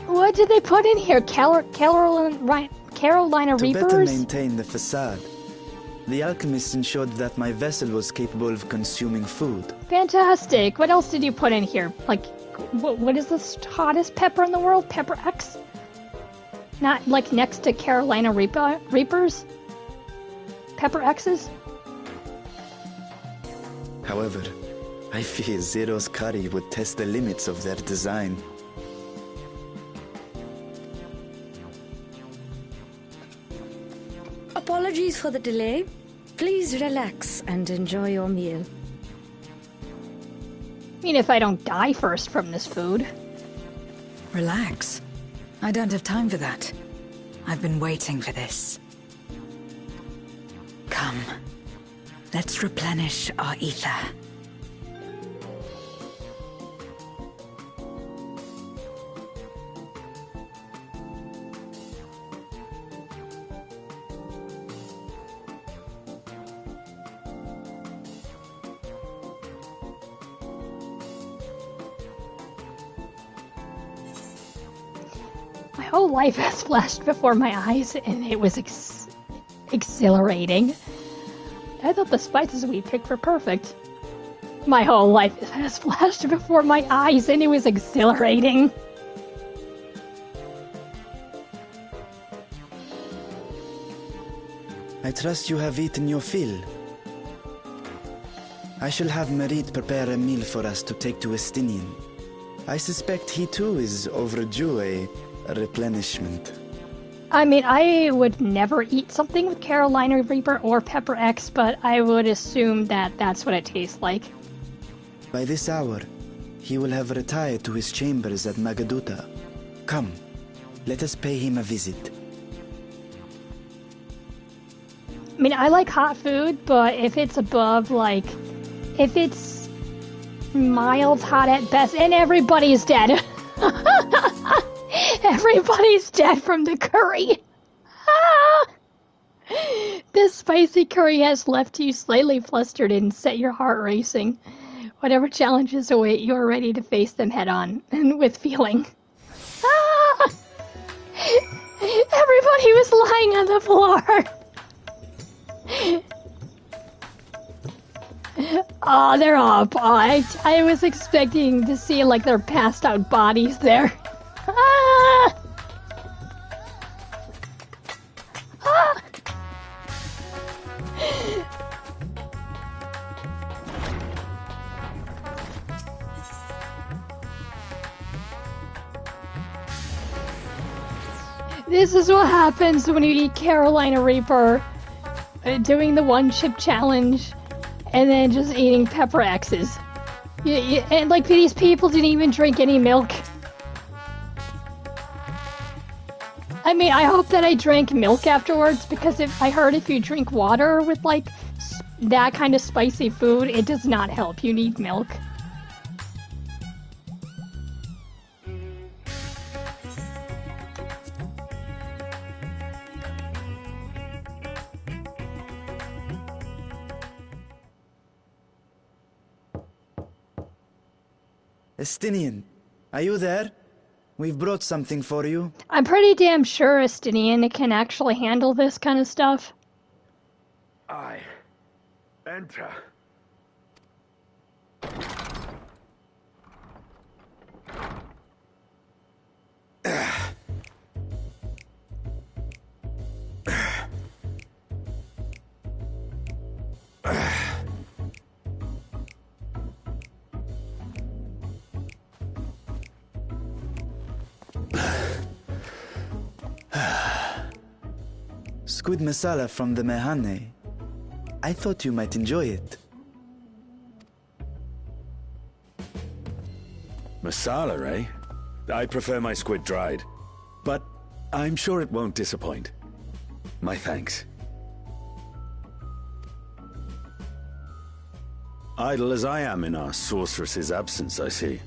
What did they put in here? Carolina To better Reapers? maintain the facade, The alchemists ensured that my vessel was capable of consuming food. Fantastic. What else did you put in here? Like, what is the hottest pepper in the world? Pepper X? Not like next to Carolina Reapers? Pepper X's? However, I fear Zero's curry would test the limits of their design. Apologies for the delay. Please relax and enjoy your meal. I mean, if I don't die first from this food. Relax. I don't have time for that. I've been waiting for this. Come. Let's replenish our ether. My whole life has flashed before my eyes, and it was exhilarating. I thought the spices we picked were perfect. My whole life has flashed before my eyes, and it was exhilarating. I trust you have eaten your fill. I shall have Merit prepare a meal for us to take to Estinian. I suspect he too is overdue a replenishment. I mean, I would never eat something with Carolina Reaper or Pepper X, but I would assume that that's what it tastes like. By this hour, he will have retired to his chambers at Magaduta. Come, let us pay him a visit. I mean, I like hot food, but if it's above, like, if it's mild hot at best, and everybody's dead. Everybody's dead from the curry. This spicy curry has left you slightly flustered and set your heart racing. Whatever challenges await, you are ready to face them head on, and with feeling. Everybody was lying on the floor. Oh, they're up. Oh, I was expecting to see, like, their passed out bodies there. Ah! Ah! This is what happens when you eat Carolina Reaper, doing the one chip challenge, and then just eating Pepper X's. And like, these people didn't even drink any milk. I mean, I hope that I drank milk afterwards, because I heard if you drink water with, like, that kind of spicy food, it does not help. You need milk. Estinian, are you there? We've brought something for you. I'm pretty damn sure Estinian can actually handle this kind of stuff. I enter. Squid masala from the Mehane. I thought you might enjoy it. Masala, eh? I prefer my squid dried. But I'm sure it won't disappoint. My thanks. Idle as I am in our sorceress's absence, I see.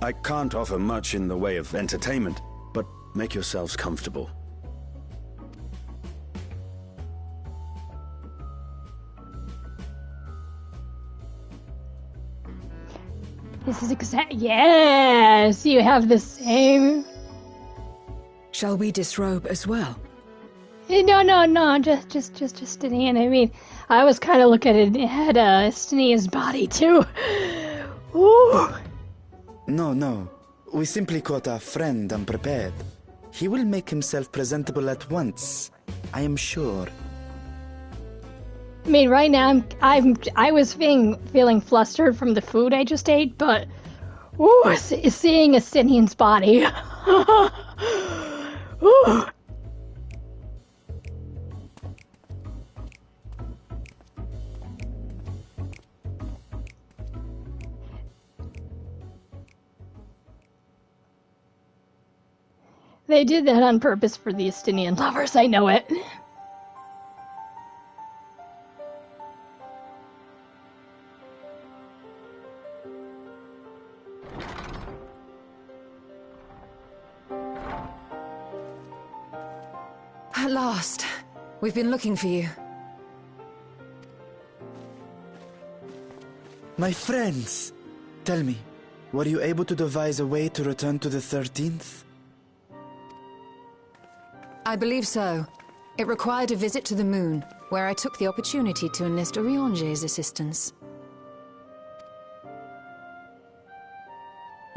I can't offer much in the way of entertainment, but make yourselves comfortable. This is yes, you have the same. Shall we disrobe as well? No, just Justinian. I mean, I was kind of looking at Justinian's body, too. Ooh. No. We simply caught our friend unprepared. He will make himself presentable at once, I am sure. I mean, right now, I was feeling flustered from the food I just ate, but ooh, seeing Justinian's body. Ooh. They did that on purpose for the Justinian lovers, I know it. At last. We've been looking for you. My friends! Tell me, were you able to devise a way to return to the 13th? I believe so. It required a visit to the moon, where I took the opportunity to enlist Urianger's assistance.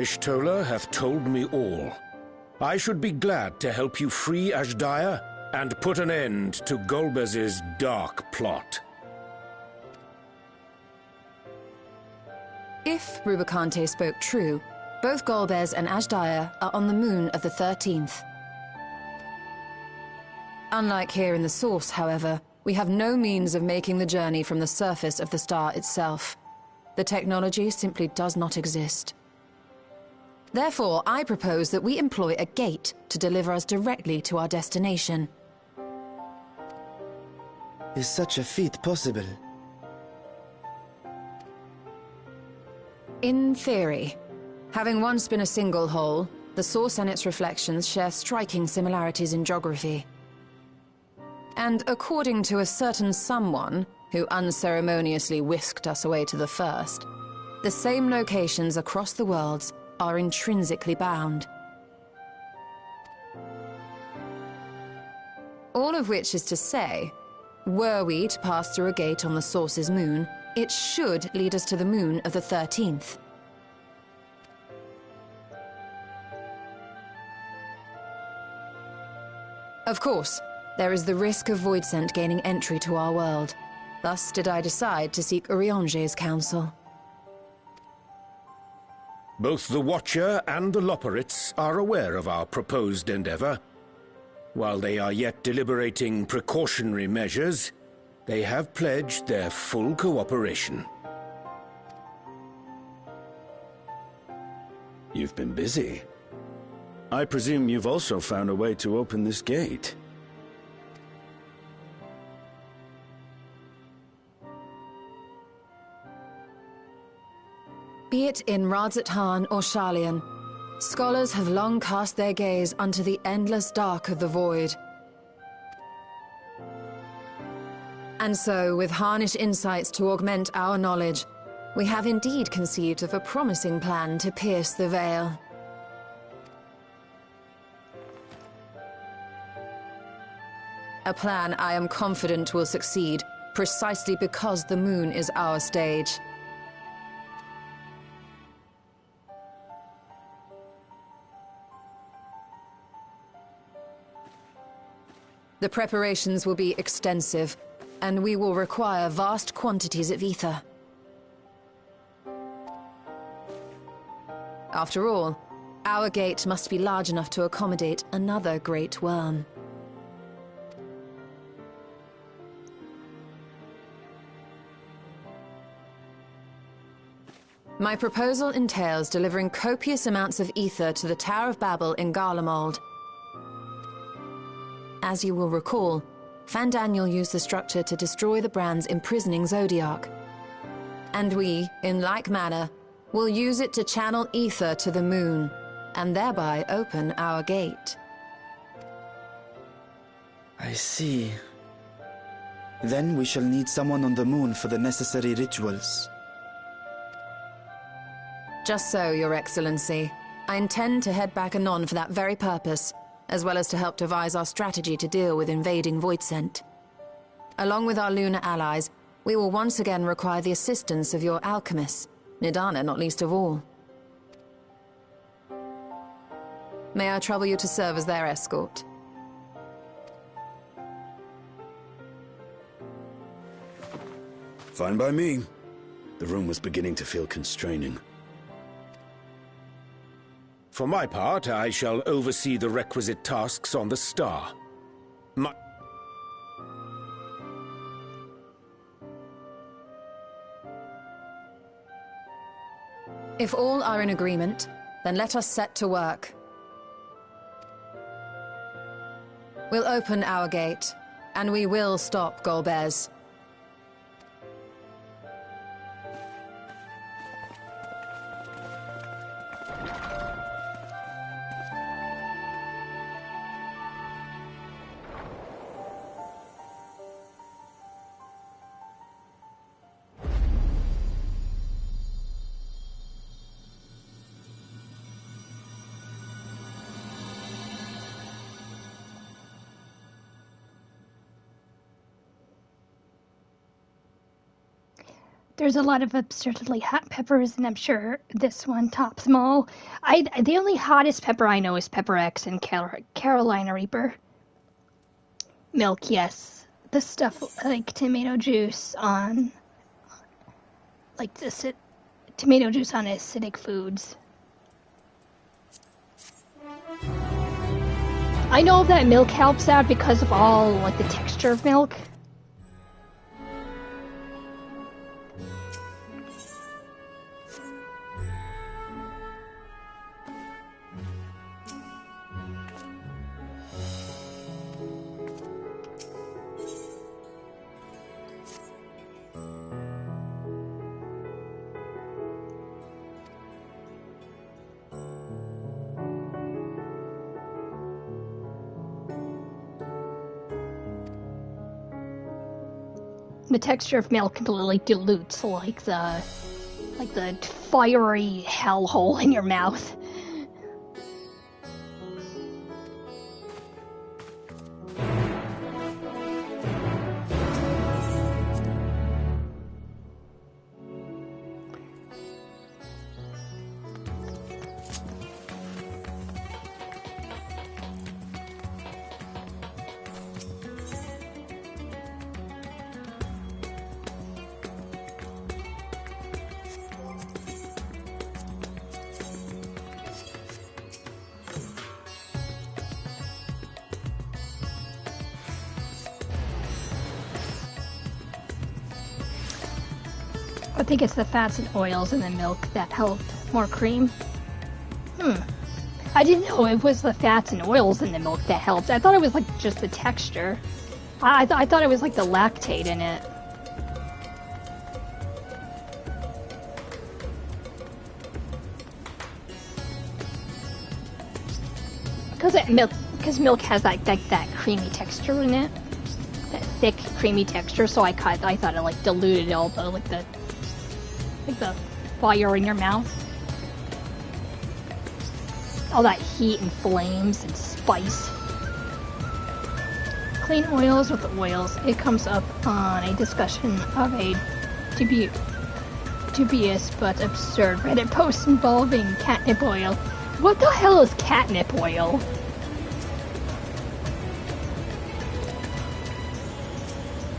Ishtola hath told me all. I should be glad to help you free Azhdaya and put an end to Golbez's dark plot. If Rubicante spoke true, both Golbez and Azhdaya are on the moon of the 13th. Unlike here in the Source, however, we have no means of making the journey from the surface of the star itself. The technology simply does not exist. Therefore, I propose that we employ a gate to deliver us directly to our destination. Is such a feat possible? In theory. Having once been a single hole, the Source and its reflections share striking similarities in geography. And according to a certain someone who unceremoniously whisked us away to the first, the same locations across the worlds are intrinsically bound. All of which is to say, were we to pass through a gate on the Source's moon, it should lead us to the moon of the 13th. Of course, there is the risk of Voidsent gaining entry to our world. Thus did I decide to seek Urianger's counsel. Both the Watcher and the Loporrits are aware of our proposed endeavor. While they are yet deliberating precautionary measures, they have pledged their full cooperation. You've been busy. I presume you've also found a way to open this gate. Be it in Radzat-Han or Sharlayan, scholars have long cast their gaze unto the endless dark of the void. And so, with harnish insights to augment our knowledge, we have indeed conceived of a promising plan to pierce the veil. A plan I am confident will succeed, precisely because the moon is our stage. The preparations will be extensive, and we will require vast quantities of ether. After all, our gate must be large enough to accommodate another great worm. My proposal entails delivering copious amounts of ether to the Tower of Babel in Garlemald. As you will recall, Fandaniel used the structure to destroy the Brand's imprisoning Zodiac. And we, in like manner, will use it to channel ether to the moon, and thereby open our gate. I see. Then we shall need someone on the moon for the necessary rituals. Just so, Your Excellency. I intend to head back anon for that very purpose, as well as to help devise our strategy to deal with invading Voidsent. Along with our lunar allies, we will once again require the assistance of your alchemists, Nidana not least of all. May I trouble you to serve as their escort? Fine by me. The room was beginning to feel constraining. For my part, I shall oversee the requisite tasks on the star. If all are in agreement, then let us set to work. We'll open our gate, and we will stop Golbez. There's a lot of absurdly hot peppers, and I'm sure this one tops them all. The only hottest pepper I know is Pepper X and Carolina Reaper. Milk, yes. The stuff like tomato juice on... like tomato juice on acidic foods. I know that milk helps out because of all, like, the texture of milk. The texture of milk completely dilutes like the fiery hellhole in your mouth. I think it's the fats and oils in the milk that help more cream. I didn't know it was the fats and oils in the milk that helped. I thought it was like just the texture. I thought it was like the lactate in it. Because milk has that creamy texture in it, that thick creamy texture. So I thought it like diluted all the fire in your mouth, all that heat and flames and spice. Clean oils with oils. It comes up on a discussion of a dubious but absurd Reddit post involving catnip oil. What the hell is catnip oil?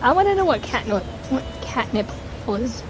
I want to know what catnip oil is.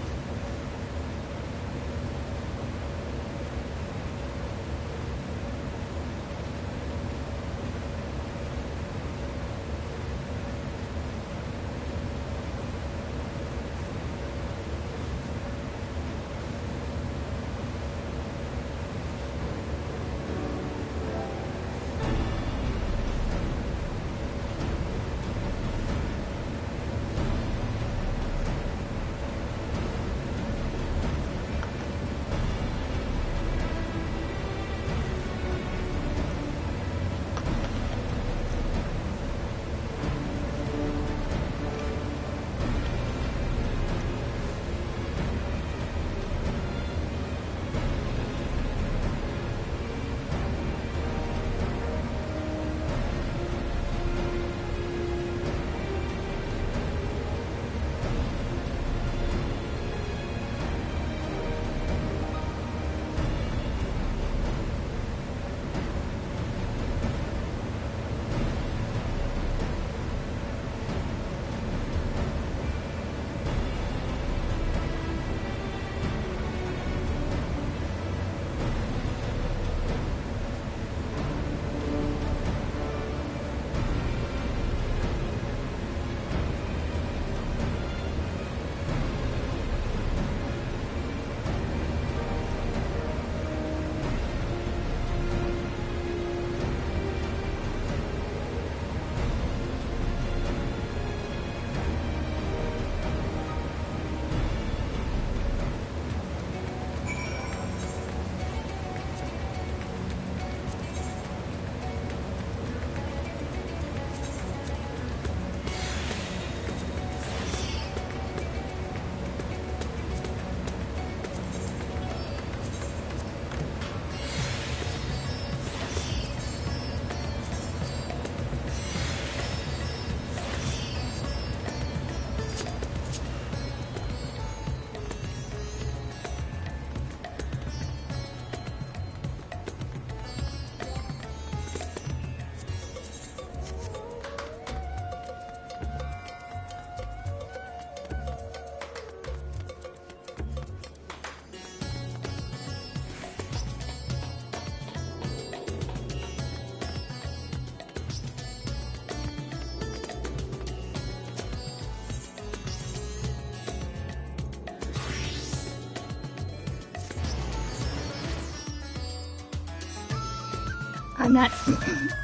I'm not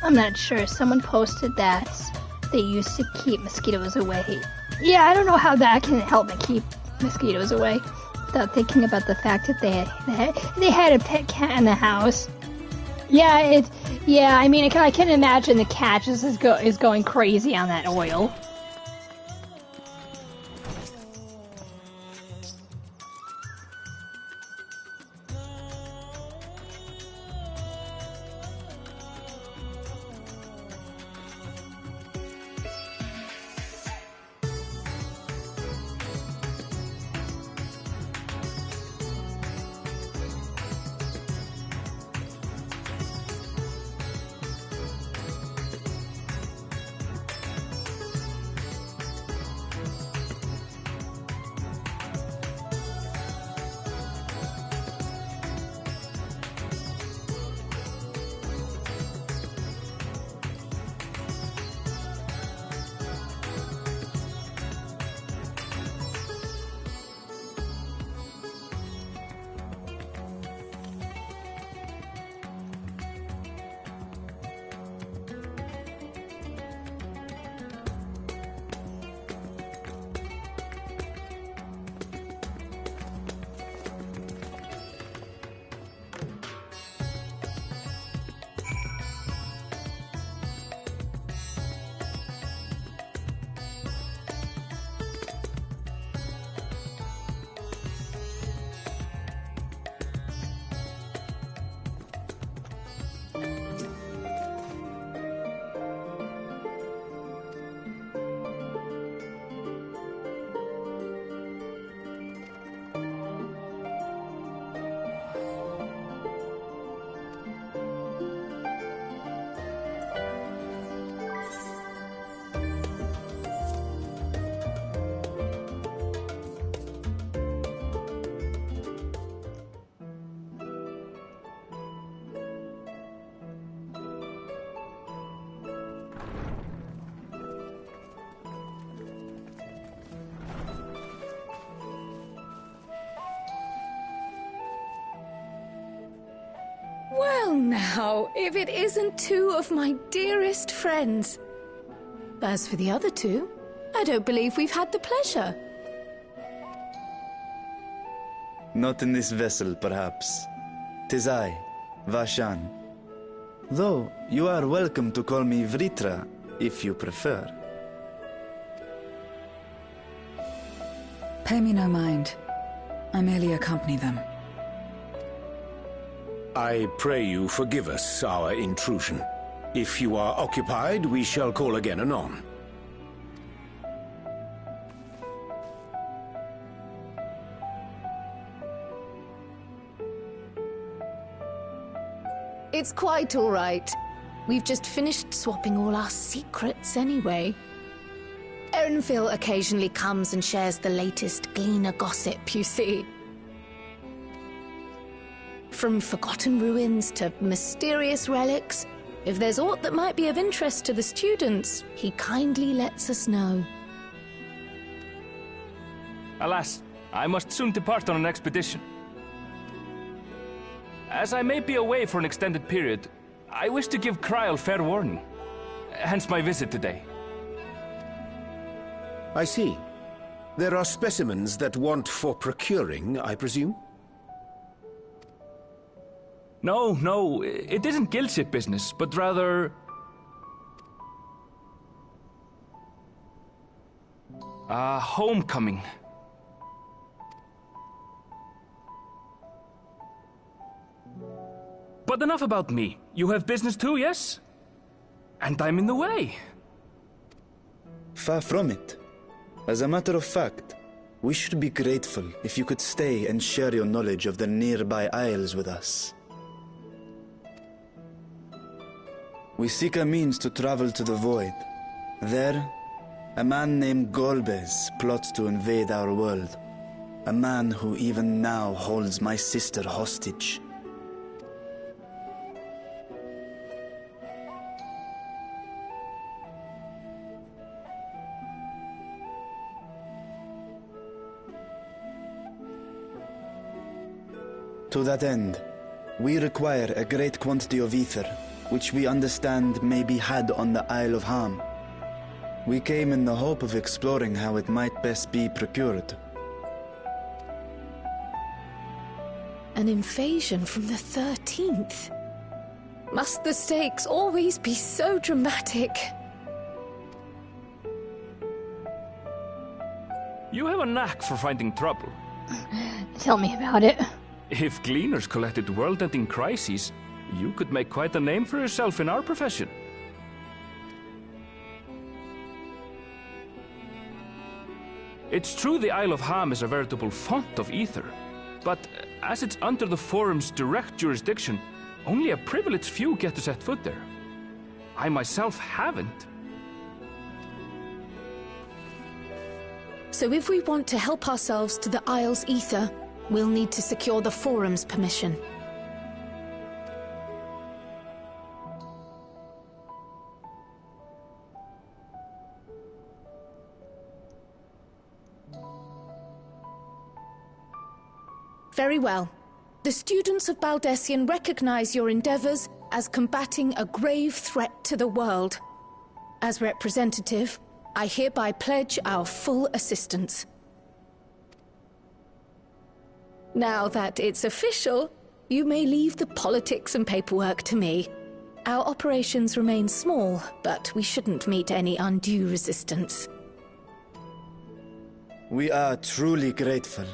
I'm not sure. Someone posted that they used to keep mosquitoes away. Yeah, I don't know how that can help me keep mosquitoes away. Without thinking about the fact that they had a pet cat in the house. Yeah, I mean, I can imagine the cat just is going crazy on that oil. Well now, if it isn't two of my dearest friends. As for the other two, I don't believe we've had the pleasure. Not in this vessel, perhaps. 'Tis I, Vashan. Though, you are welcome to call me Vritra, if you prefer. Pay me no mind. I merely accompany them. I pray you forgive us our intrusion. If you are occupied, we shall call again anon. It's quite all right. We've just finished swapping all our secrets anyway. Erenville occasionally comes and shares the latest Gleaner gossip, you see. From forgotten ruins to mysterious relics, if there's aught that might be of interest to the students, he kindly lets us know. Alas, I must soon depart on an expedition. As I may be away for an extended period, I wish to give Kryl fair warning. Hence my visit today. I see. There are specimens that want for procuring, I presume? No, it isn't guildship business, but rather... homecoming. But enough about me. You have business too, yes? And I'm in the way. Far from it. As a matter of fact, we should be grateful if you could stay and share your knowledge of the nearby isles with us. We seek a means to travel to the Void. There, a man named Golbez plots to invade our world. A man who even now holds my sister hostage. To that end, we require a great quantity of ether, which we understand may be had on the Isle of Ham. We came in the hope of exploring how it might best be procured. An invasion from the 13th? Must the stakes always be so dramatic? You have a knack for finding trouble. Tell me about it. If gleaners collected world-ending crises, you could make quite a name for yourself in our profession. It's true the Isle of Ham is a veritable font of ether, but as it's under the Forum's direct jurisdiction, only a privileged few get to set foot there. I myself haven't. So if we want to help ourselves to the Isle's ether, we'll need to secure the Forum's permission. Very well. The students of Baldessian recognize your endeavors as combating a grave threat to the world. As representative, I hereby pledge our full assistance. Now that it's official, you may leave the politics and paperwork to me. Our operations remain small, but we shouldn't meet any undue resistance. We are truly grateful.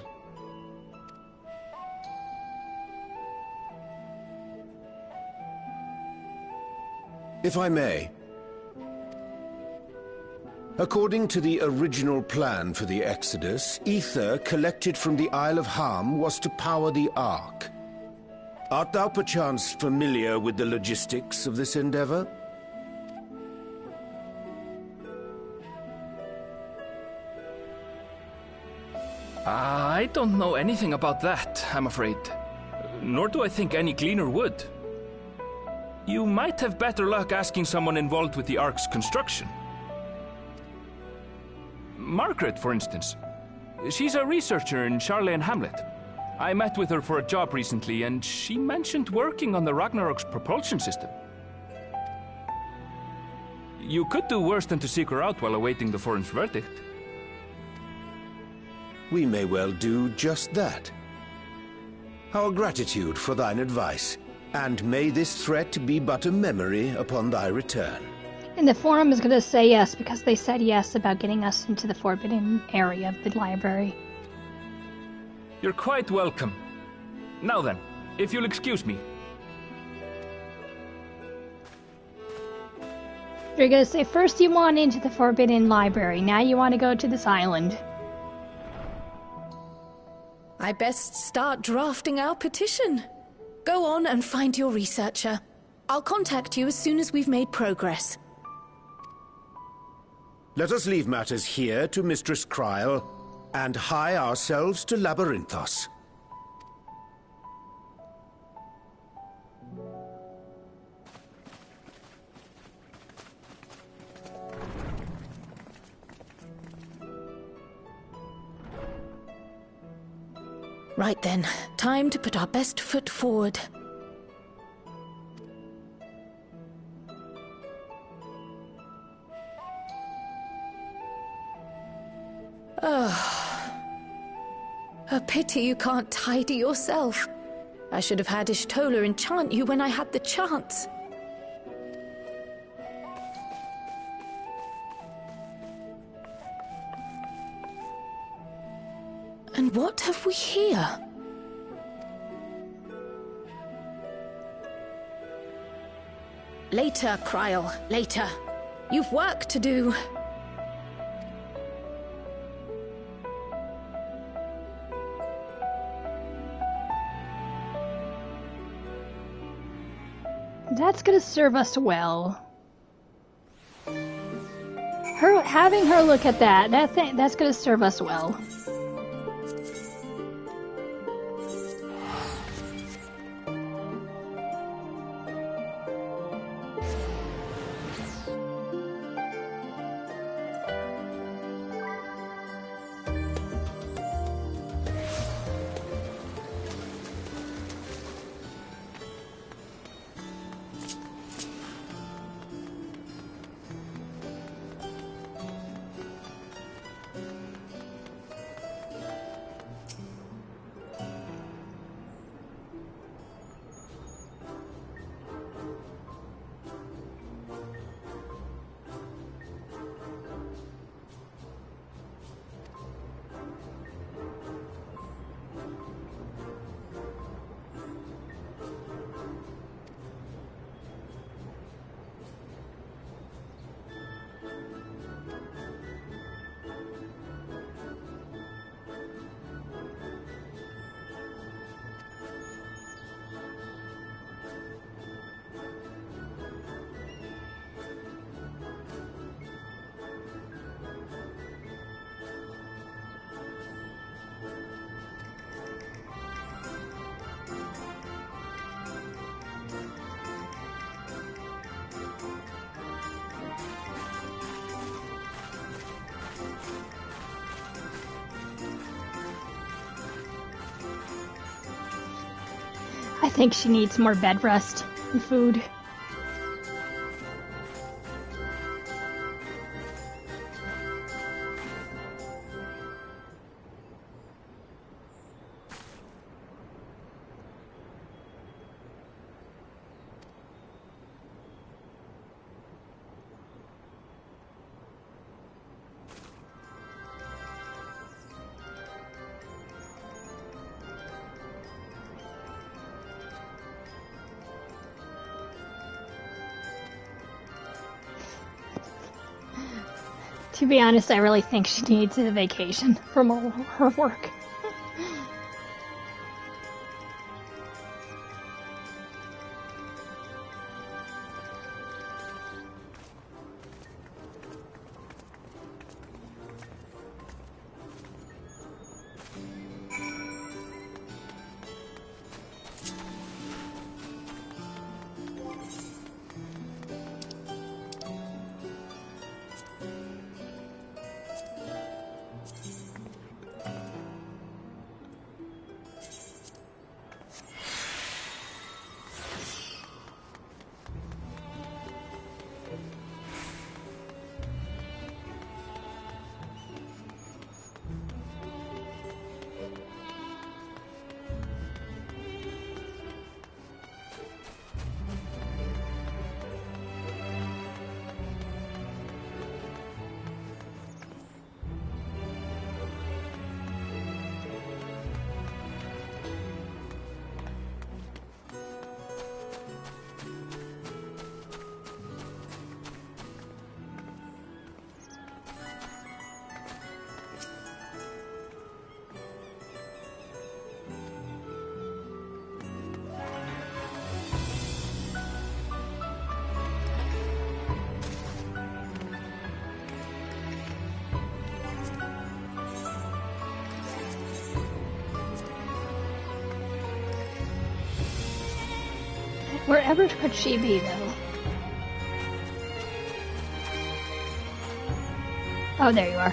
If I may. According to the original plan for the Exodus, ether collected from the Isle of Ham was to power the Ark. Art thou perchance familiar with the logistics of this endeavor? I don't know anything about that, I'm afraid. Nor do I think any gleaner would. You might have better luck asking someone involved with the Ark's construction. Margaret, for instance. She's a researcher in Charley and Hamlet. I met with her for a job recently, and she mentioned working on the Ragnarok's propulsion system. You could do worse than to seek her out while awaiting the Forum's verdict. We may well do just that. Our gratitude for thine advice. And may this threat be but a memory upon thy return. And the Forum is going to say yes, because they said yes about getting us into the forbidden area of the library. You're quite welcome. Now then, if you'll excuse me. You're going to say first you want into the forbidden library, now you want to go to this island. I best start drafting our petition. Go on and find your researcher. I'll contact you as soon as we've made progress. Let us leave matters here to Mistress Kryl, and hie ourselves to Labyrinthos. Right then, time to put our best foot forward. Oh. A pity you can't tidy yourself. I should have had Ishtola enchant you when I had the chance. And what have we here? Later, Kryl, later. You've work to do. That's gonna serve us well. Having her look at that's gonna serve us well. I think she needs more bed rest and food. To be honest, I really think she needs a vacation from all her work. Wherever could she be, though? Oh, there you are.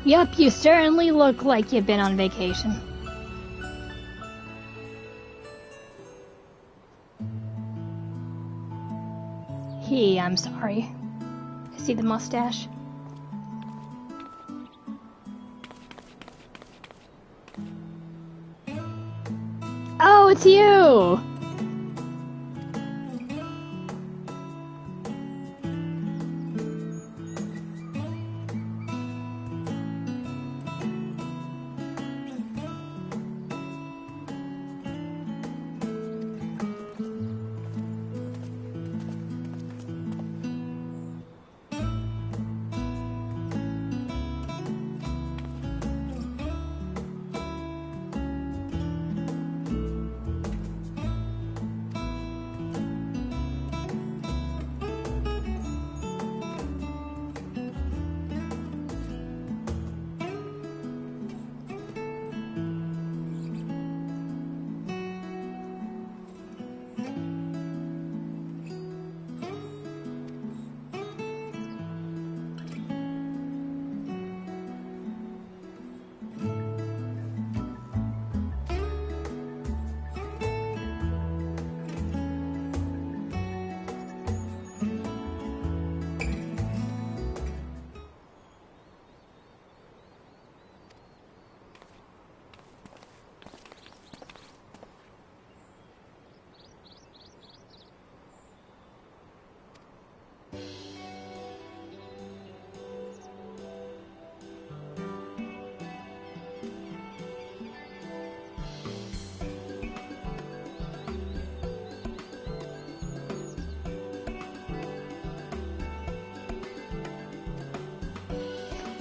Yup, you certainly look like you've been on vacation. I'm sorry. I see the mustache. Oh, it's you!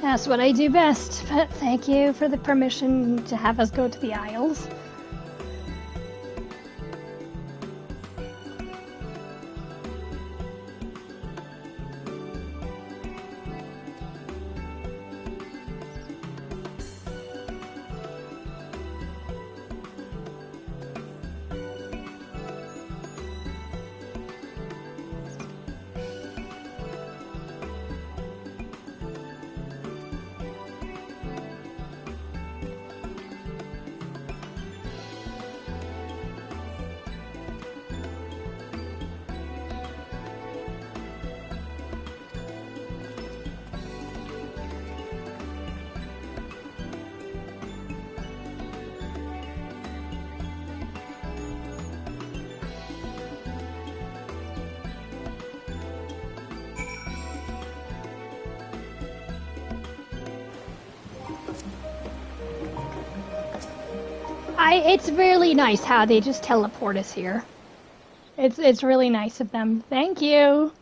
That's what I do best, but thank you for the permission to have us go to the Isles. It's really nice how they just teleport us here. It's really nice of them. Thank you.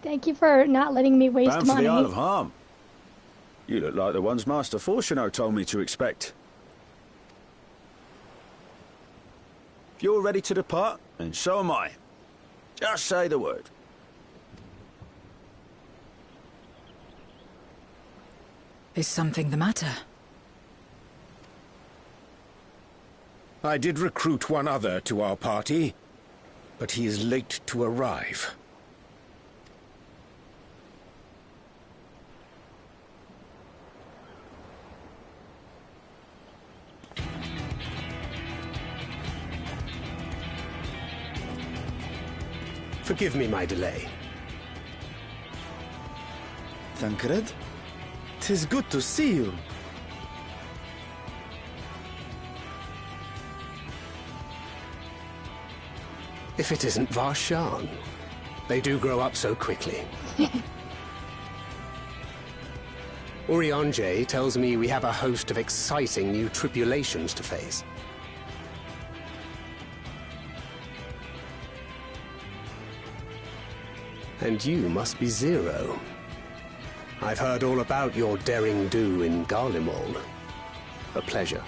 Thank you for not letting me waste Bound money. for the Isle of Harm. You look like the ones Master Fortuno told me to expect. If you're ready to depart, then so am I. Just say the word. Is something the matter? I did recruit one other to our party, but he is late to arrive. Forgive me my delay. Thancred? 'Tis good to see you. If it isn't Varshan. They do grow up so quickly. Urianger tells me we have a host of exciting new tribulations to face. And you must be Zero. I've heard all about your daring do in Garlemald. A pleasure.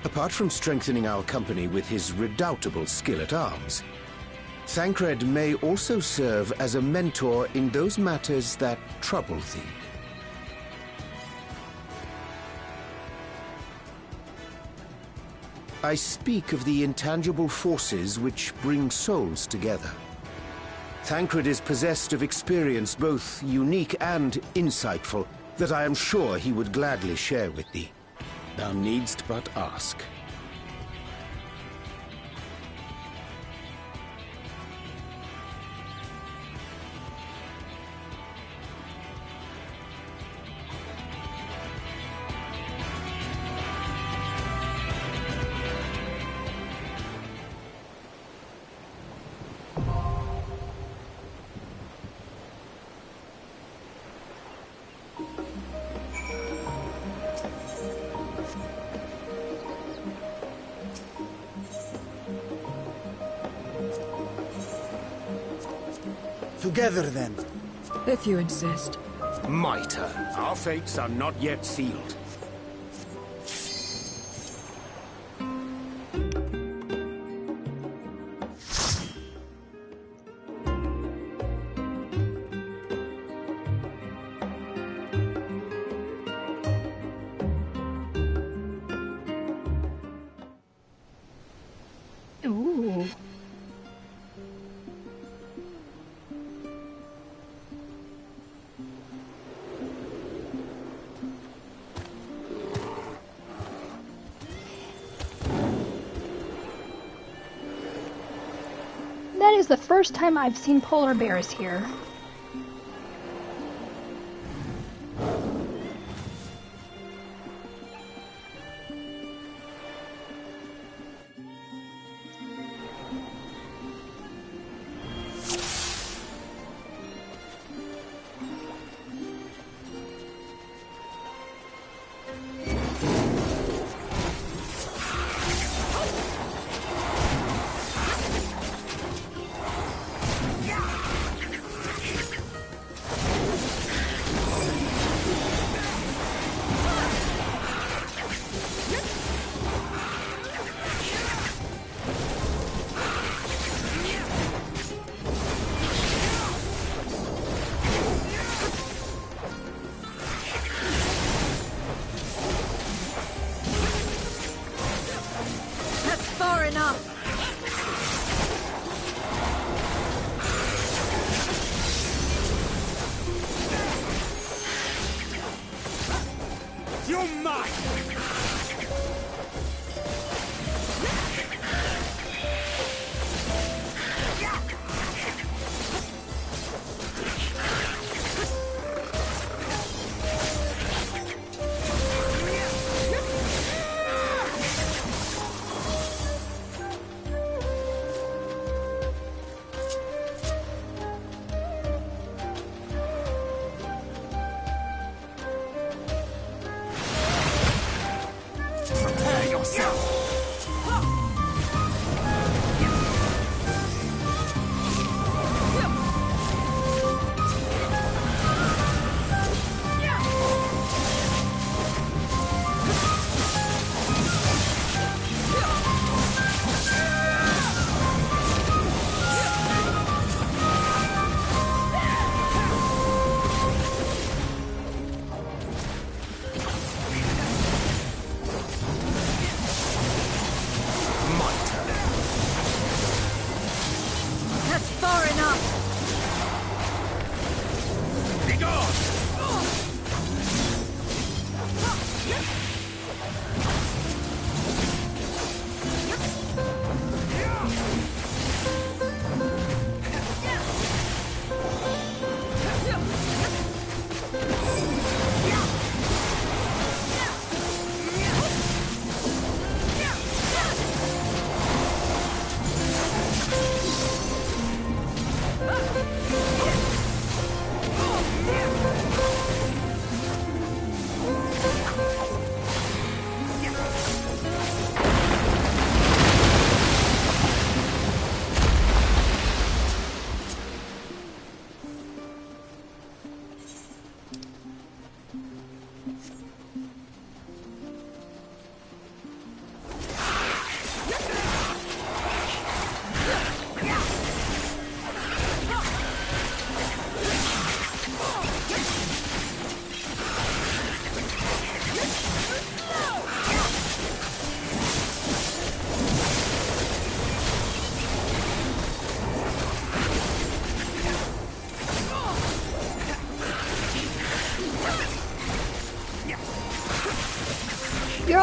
Apart from strengthening our company with his redoubtable skill at arms, Thancred may also serve as a mentor in those matters that trouble thee. I speak of the intangible forces which bring souls together. Thancred is possessed of experience both unique and insightful that I am sure he would gladly share with thee. Thou needst but ask. Together, then. If you insist. My turn. Our fates are not yet sealed. Ooh. That is the first time I've seen polar bears here.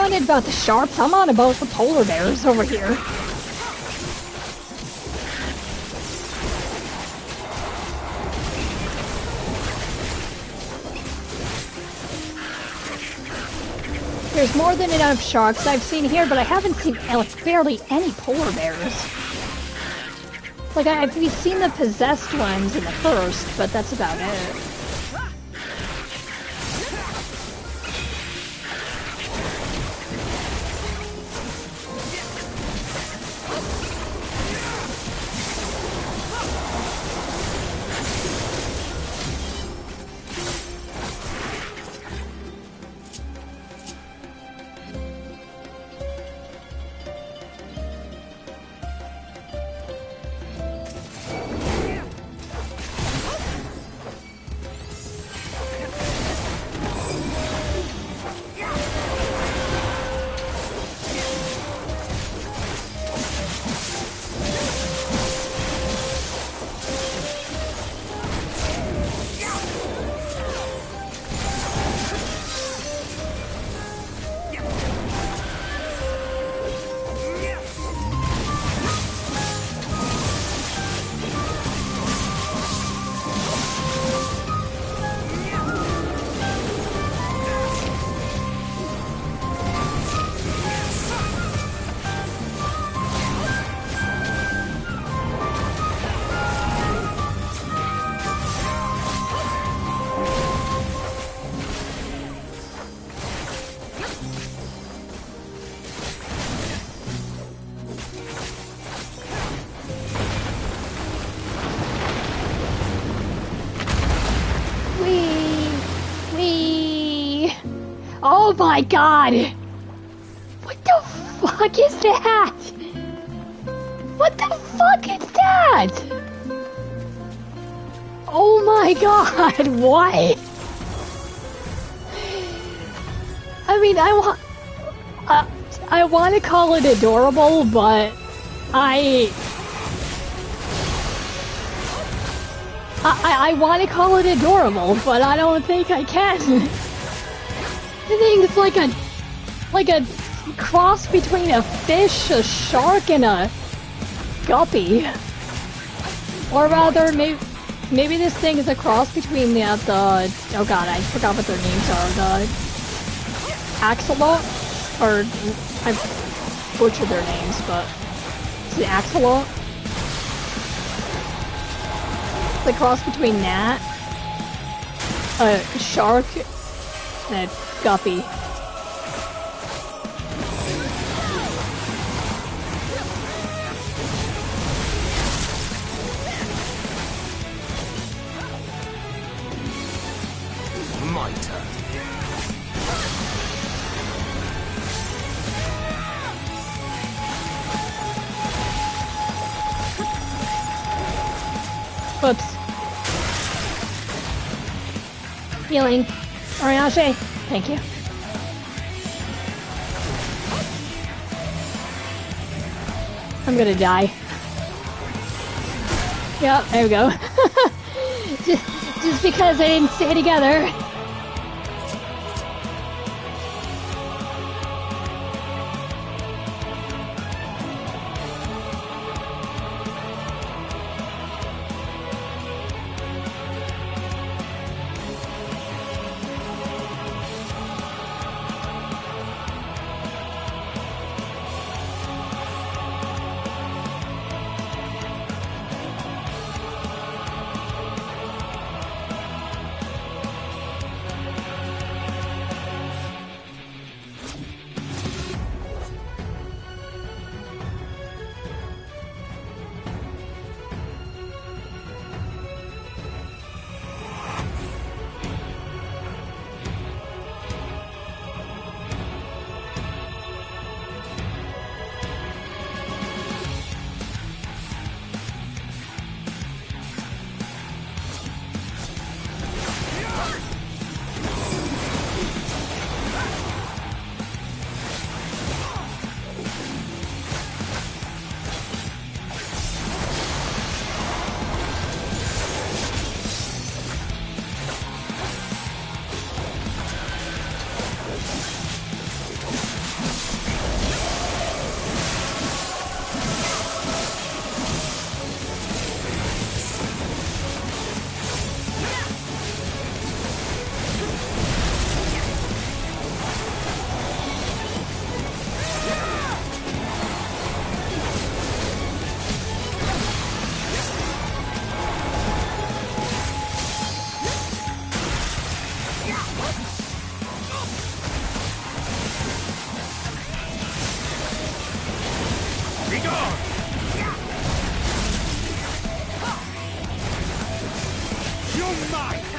on it about the sharks, I'm on about the polar bears over here. There's more than enough sharks I've seen here, but I haven't seen like barely any polar bears. Like we've seen the possessed ones in the first, but that's about it. Oh my god! What the fuck is that? What the fuck is that? Oh my god, what? I mean, I want to call it adorable, but I want to call it adorable, but I don't think I can. I think it's like a cross between a fish, a shark, and a guppy. Or rather, maybe this thing is a cross between the oh god, I forgot what their names are. The axolot, or I butchered their names, but it's the axolot. It's a cross between that, a shark, and a guppy. My turn. Whoops. Healing. Oriache, thank you. I'm gonna die. Yep, there we go. just because they didn't stay together. mine!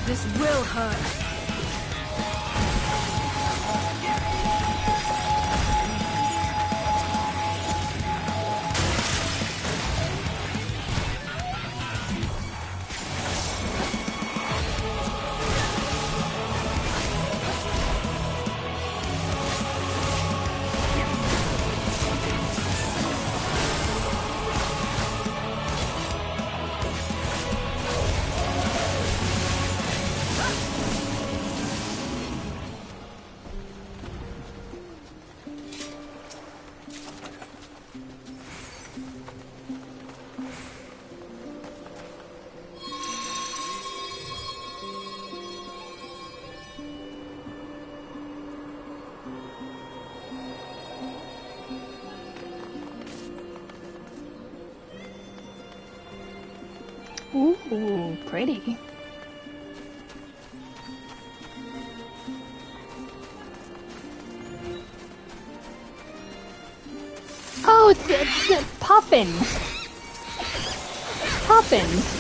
This will hurt. Ooh, pretty. Oh, the puffins. Puffins.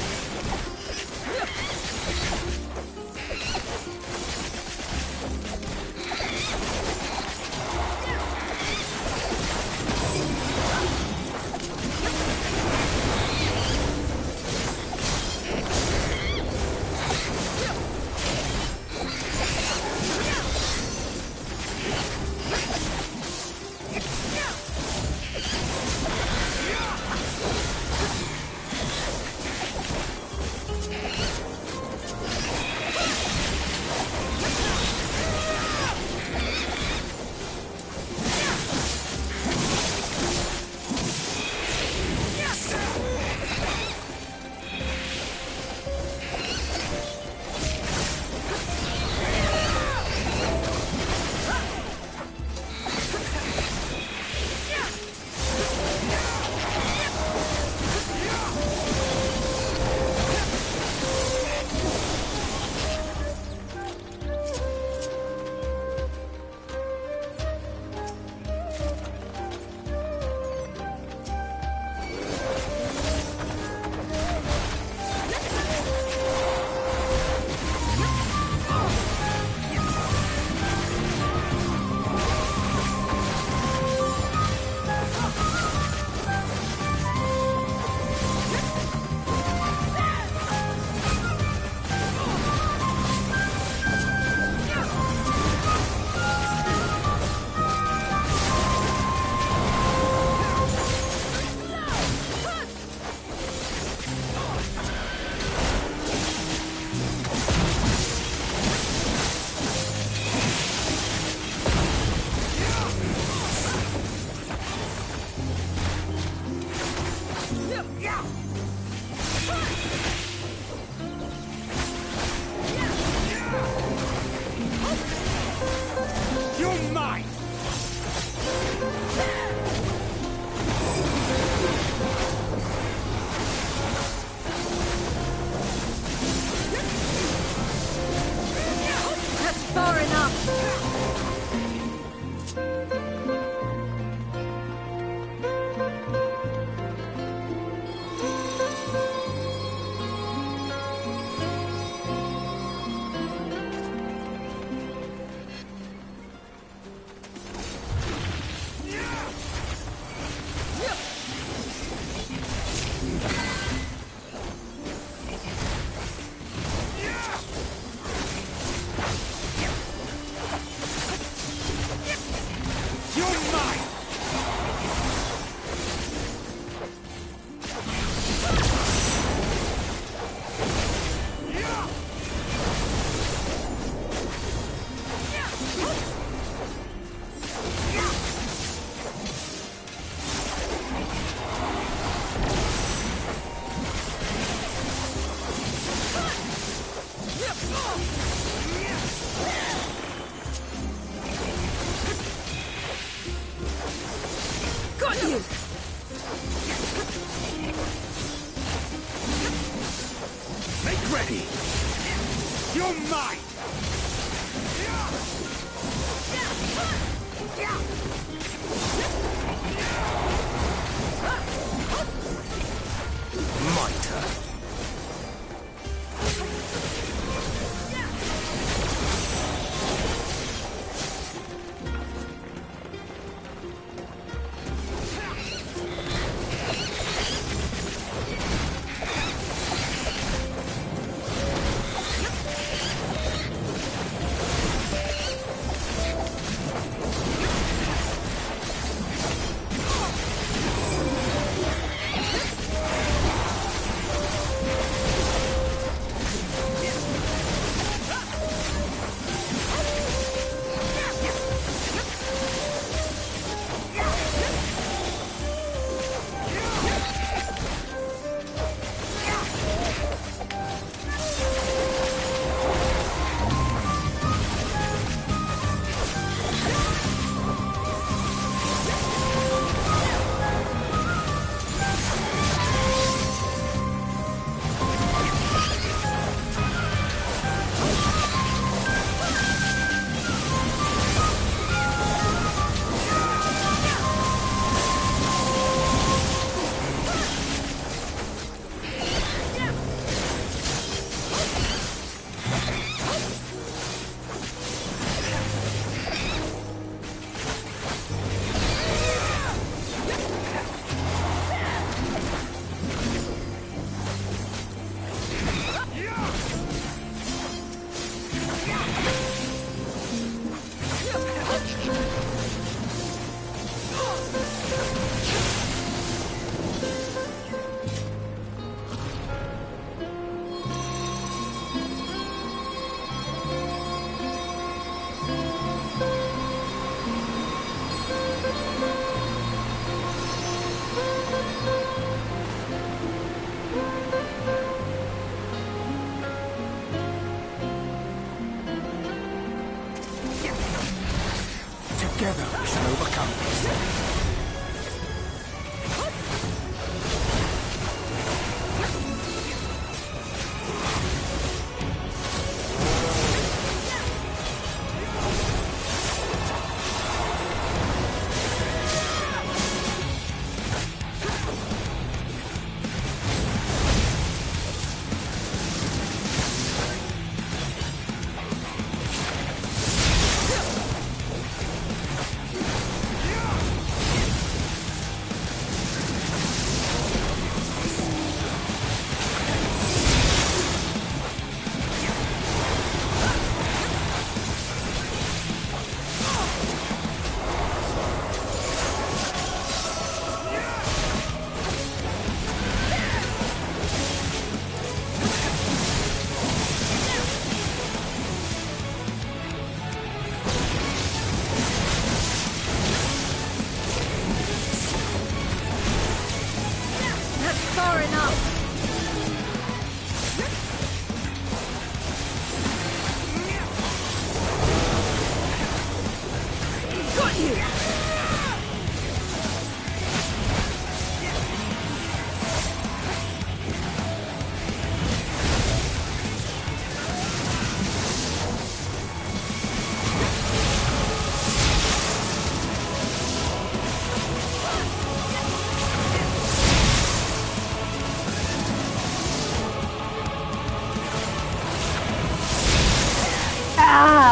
Together we shall overcome this.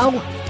go!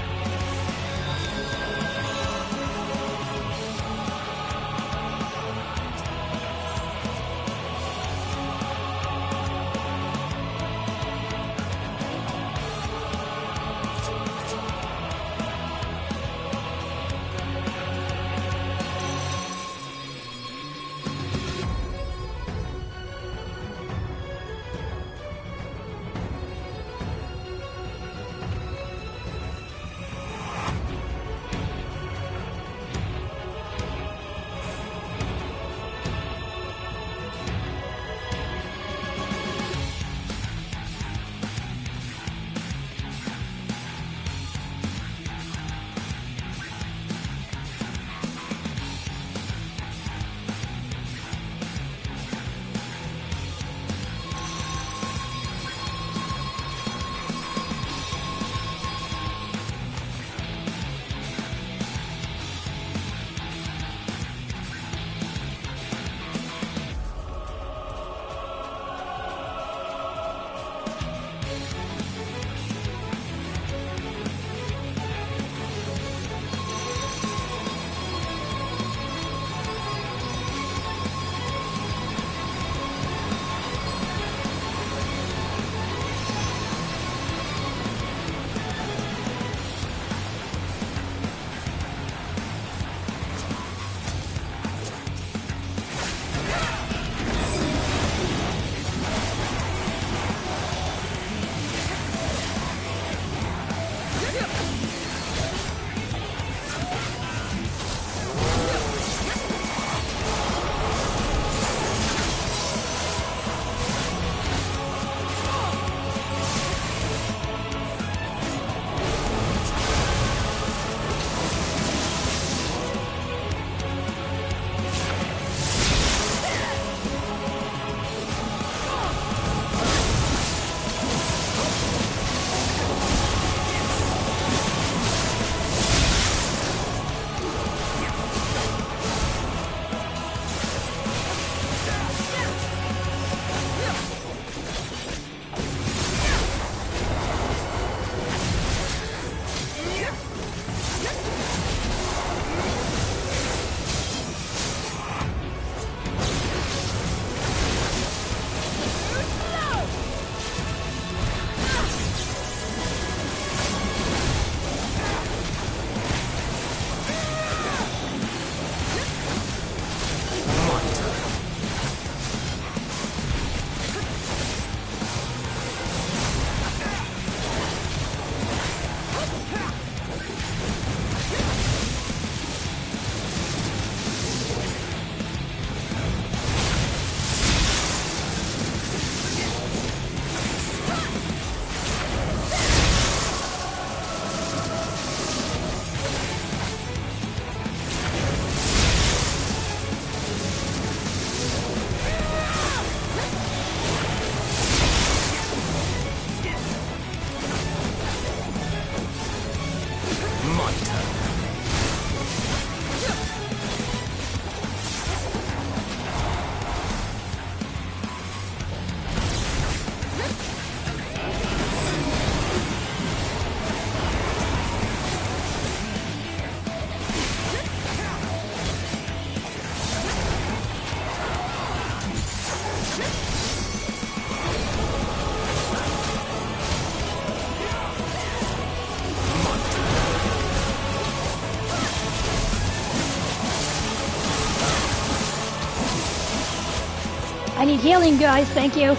I need healing, guys, thank you.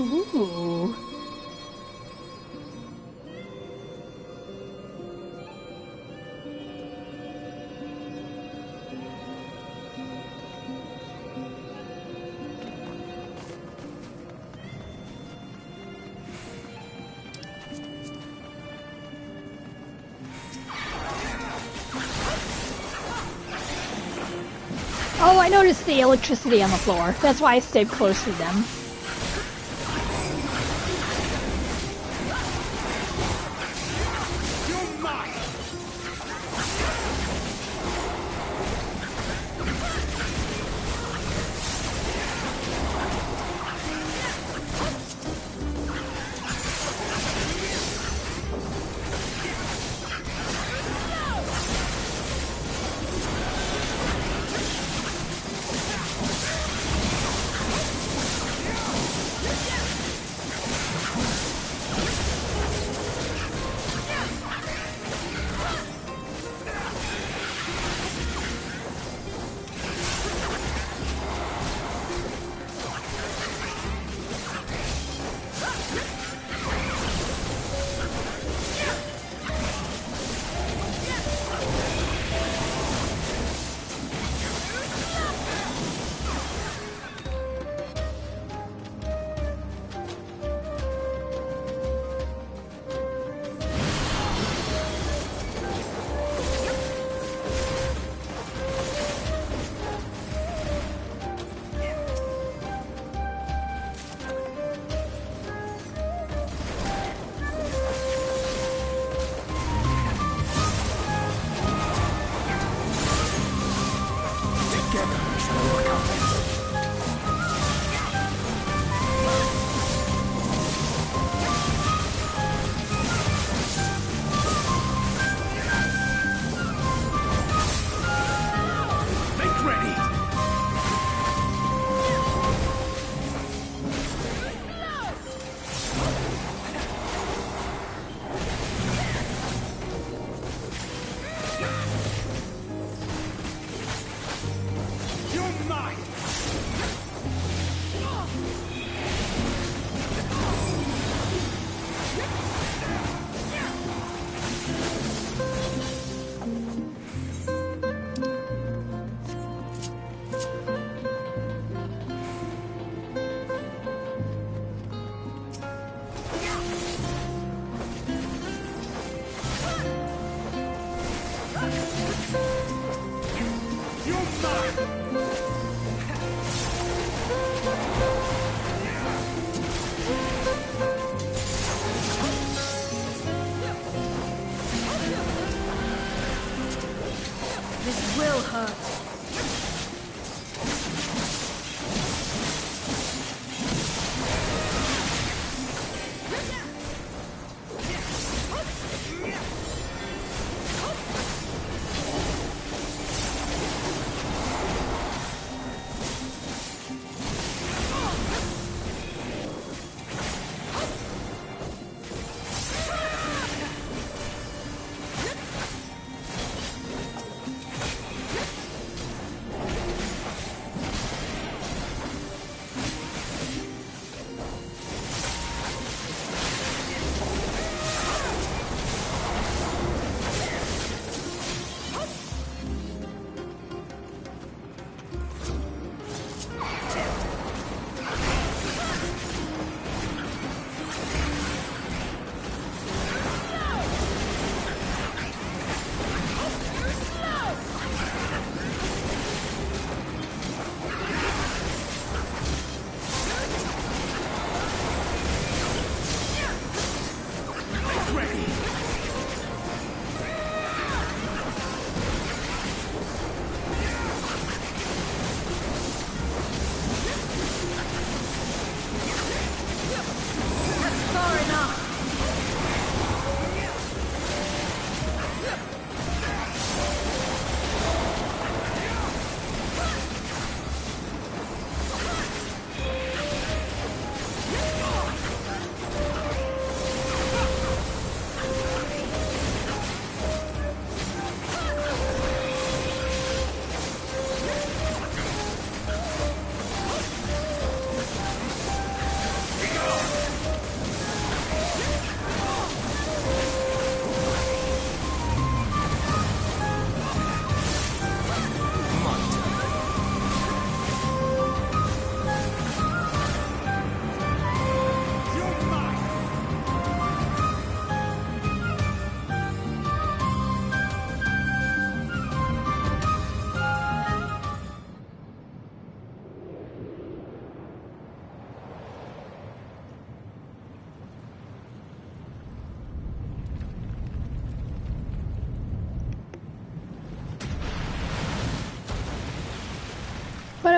Ooh. Oh, I noticed the electricity on the floor. That's why I stayed close to them.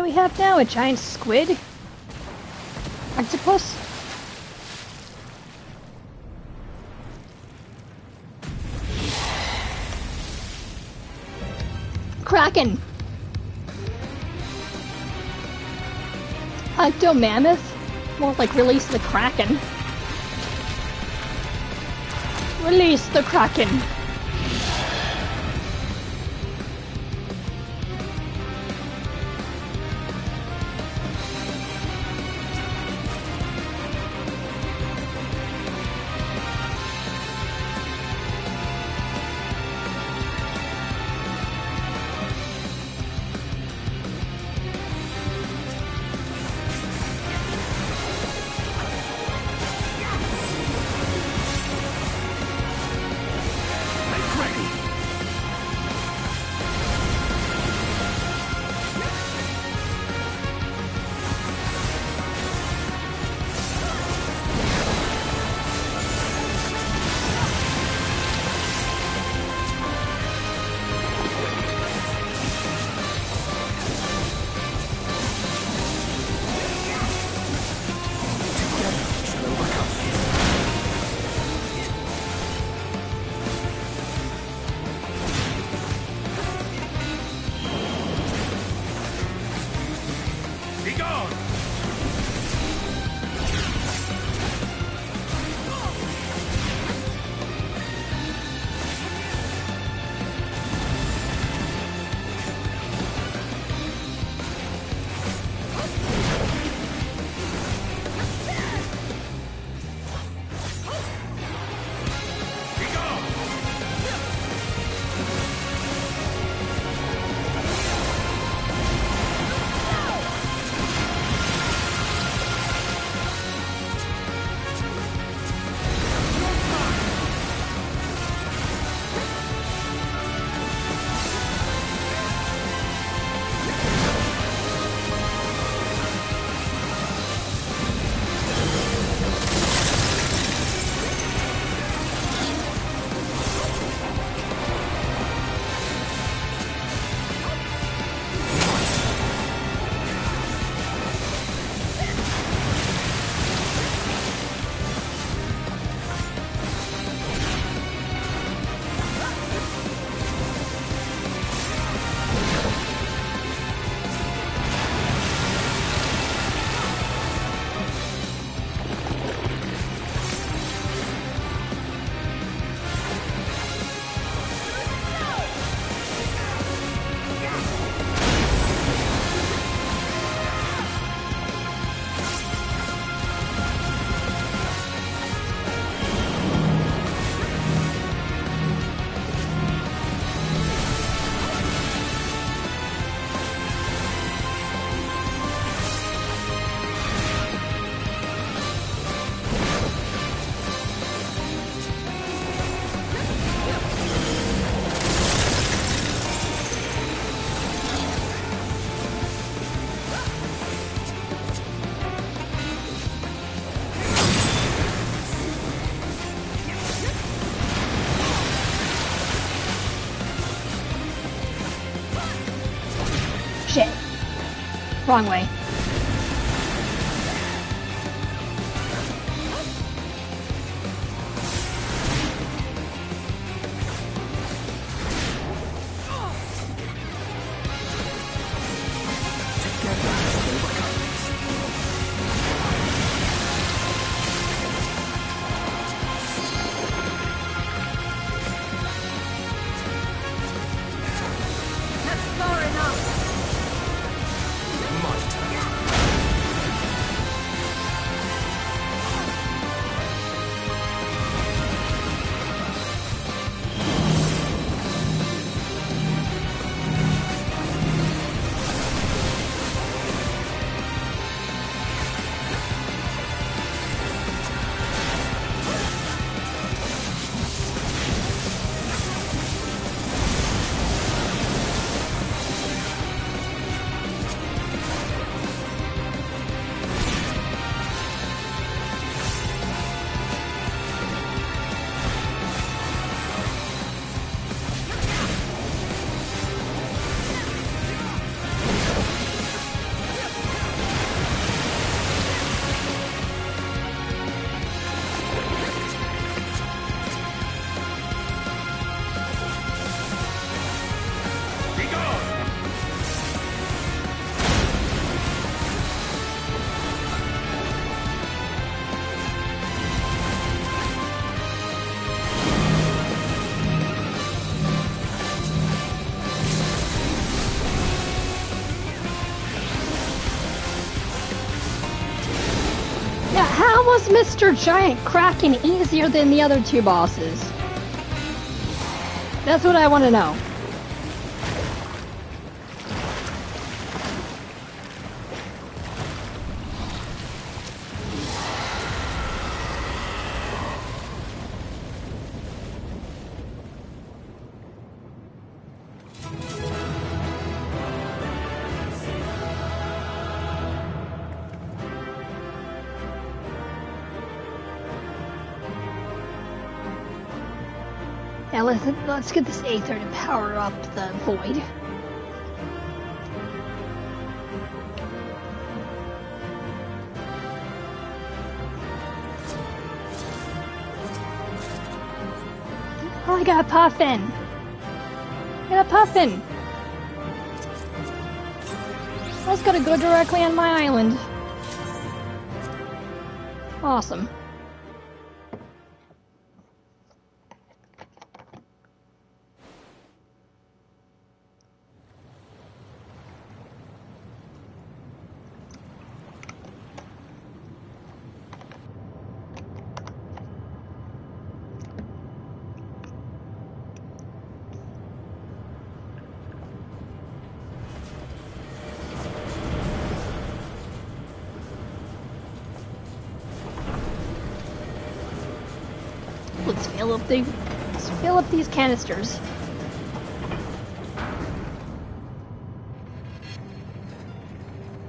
we have now? A giant squid? Octopus? Kraken! Mammoth? More like release the Kraken. Release the Kraken! Wrong way. That's far enough! Might. Yeah, how was Mr. Giant Kraken easier than the other two bosses? That's what I want to know. Yeah, let's get this Aether to power up the Void. Oh, I got a Puffin! I got a Puffin! That's gotta go directly on my island. Awesome. Let's fill up these canisters.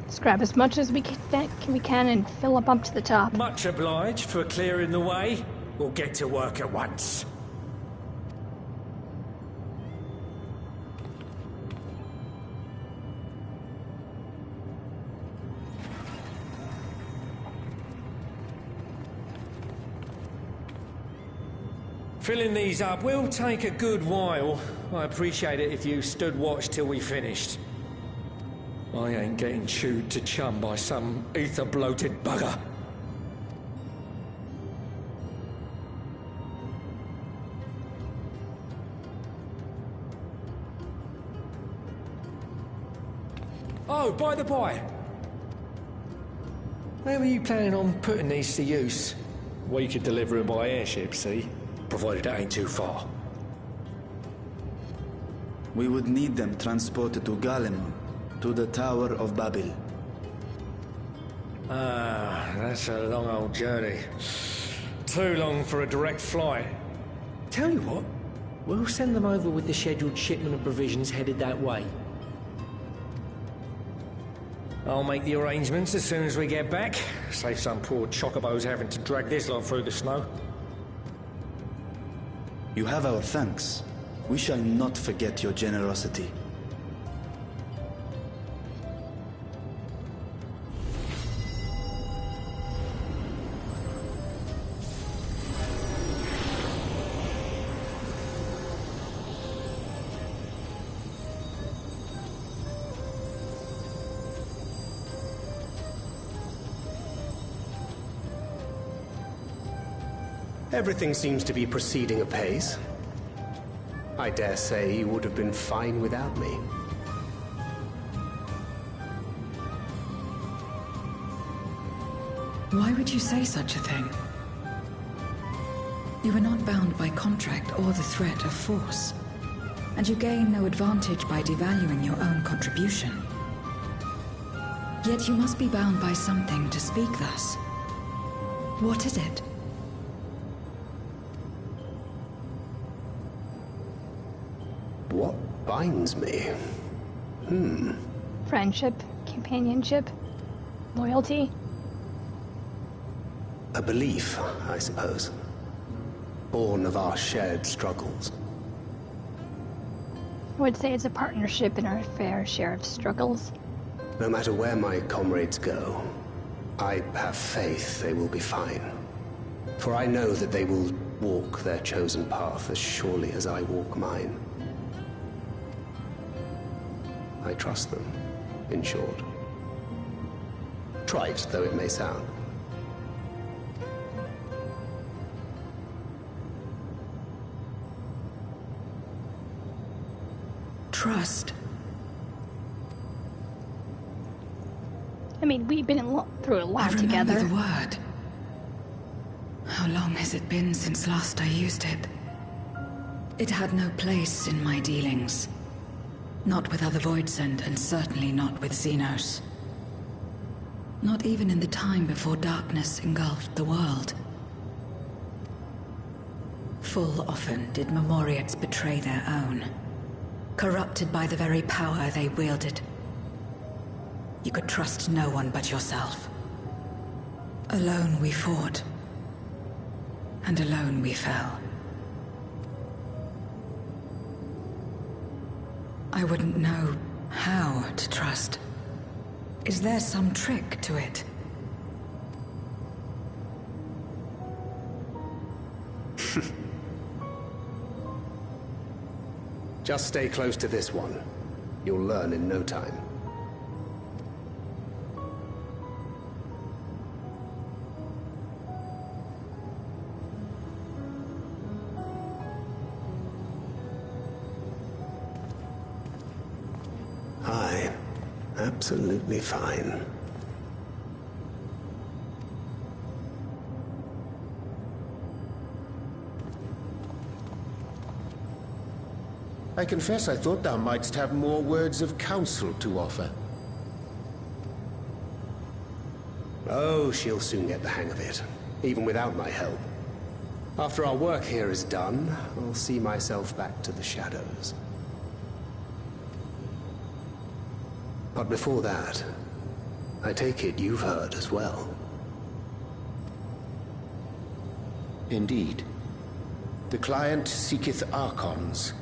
Let's grab as much as we can and fill up to the top. Much obliged for clearing the way. We'll get to work at once. Filling these up will take a good while. I appreciate it if you stood watch till we finished. I ain't getting chewed to chum by some ether-bloated bugger. Oh, by the by. Where were you planning on putting these to use? We could deliver them by airship, see? Provided it ain't too far. We would need them transported to Galemon, to the Tower of Babel. Ah, that's a long old journey. Too long for a direct flight. Tell you what, we'll send them over with the scheduled shipment of provisions headed that way. I'll make the arrangements as soon as we get back. Save some poor chocobos having to drag this lot through the snow. You have our thanks. We shall not forget your generosity. Everything seems to be proceeding apace. I dare say you would have been fine without me. Why would you say such a thing? You are not bound by contract or the threat of force, and you gain no advantage by devaluing your own contribution. Yet you must be bound by something to speak thus. What is it? What binds me? Friendship, companionship, loyalty. A belief, I suppose. Born of our shared struggles. I would say it's a partnership in our fair share of struggles. No matter where my comrades go, I have faith they will be fine. For I know that they will walk their chosen path as surely as I walk mine. I trust them, in short. Trite though it may sound. Trust. I mean, we've been through a lot I remember together. The word. How long has it been since last I used it? It had no place in my dealings. Not with other Voidsend, and certainly not with Xenos. Not even in the time before darkness engulfed the world. Full often did Memoriates betray their own, corrupted by the very power they wielded. You could trust no one but yourself. Alone we fought, and alone we fell. I wouldn't know how to trust. Is there some trick to it? Just stay close to this one. You'll learn in no time. Hi. Absolutely fine. I confess I thought thou mightst have more words of counsel to offer. Oh, she'll soon get the hang of it, even without my help. After our work here is done, I'll see myself back to the shadows. But before that, I take it you've heard as well. Indeed. The client seeketh Archons,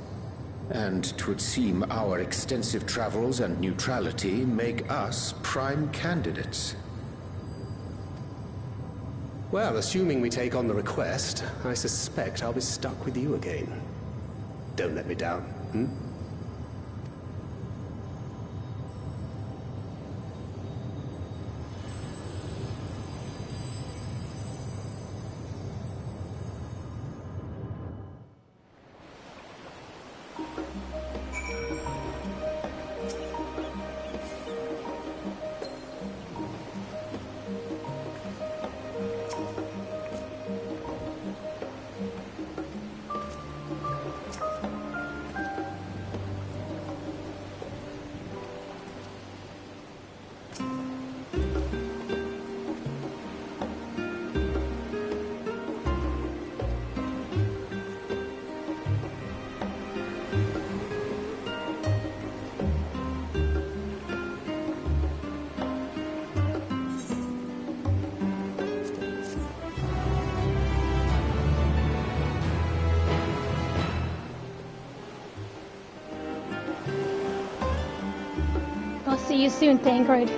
and 'twould seem our extensive travels and neutrality make us prime candidates. Well, assuming we take on the request, I suspect I'll be stuck with you again. Don't let me down, hmm? I'll see you soon, Thancred.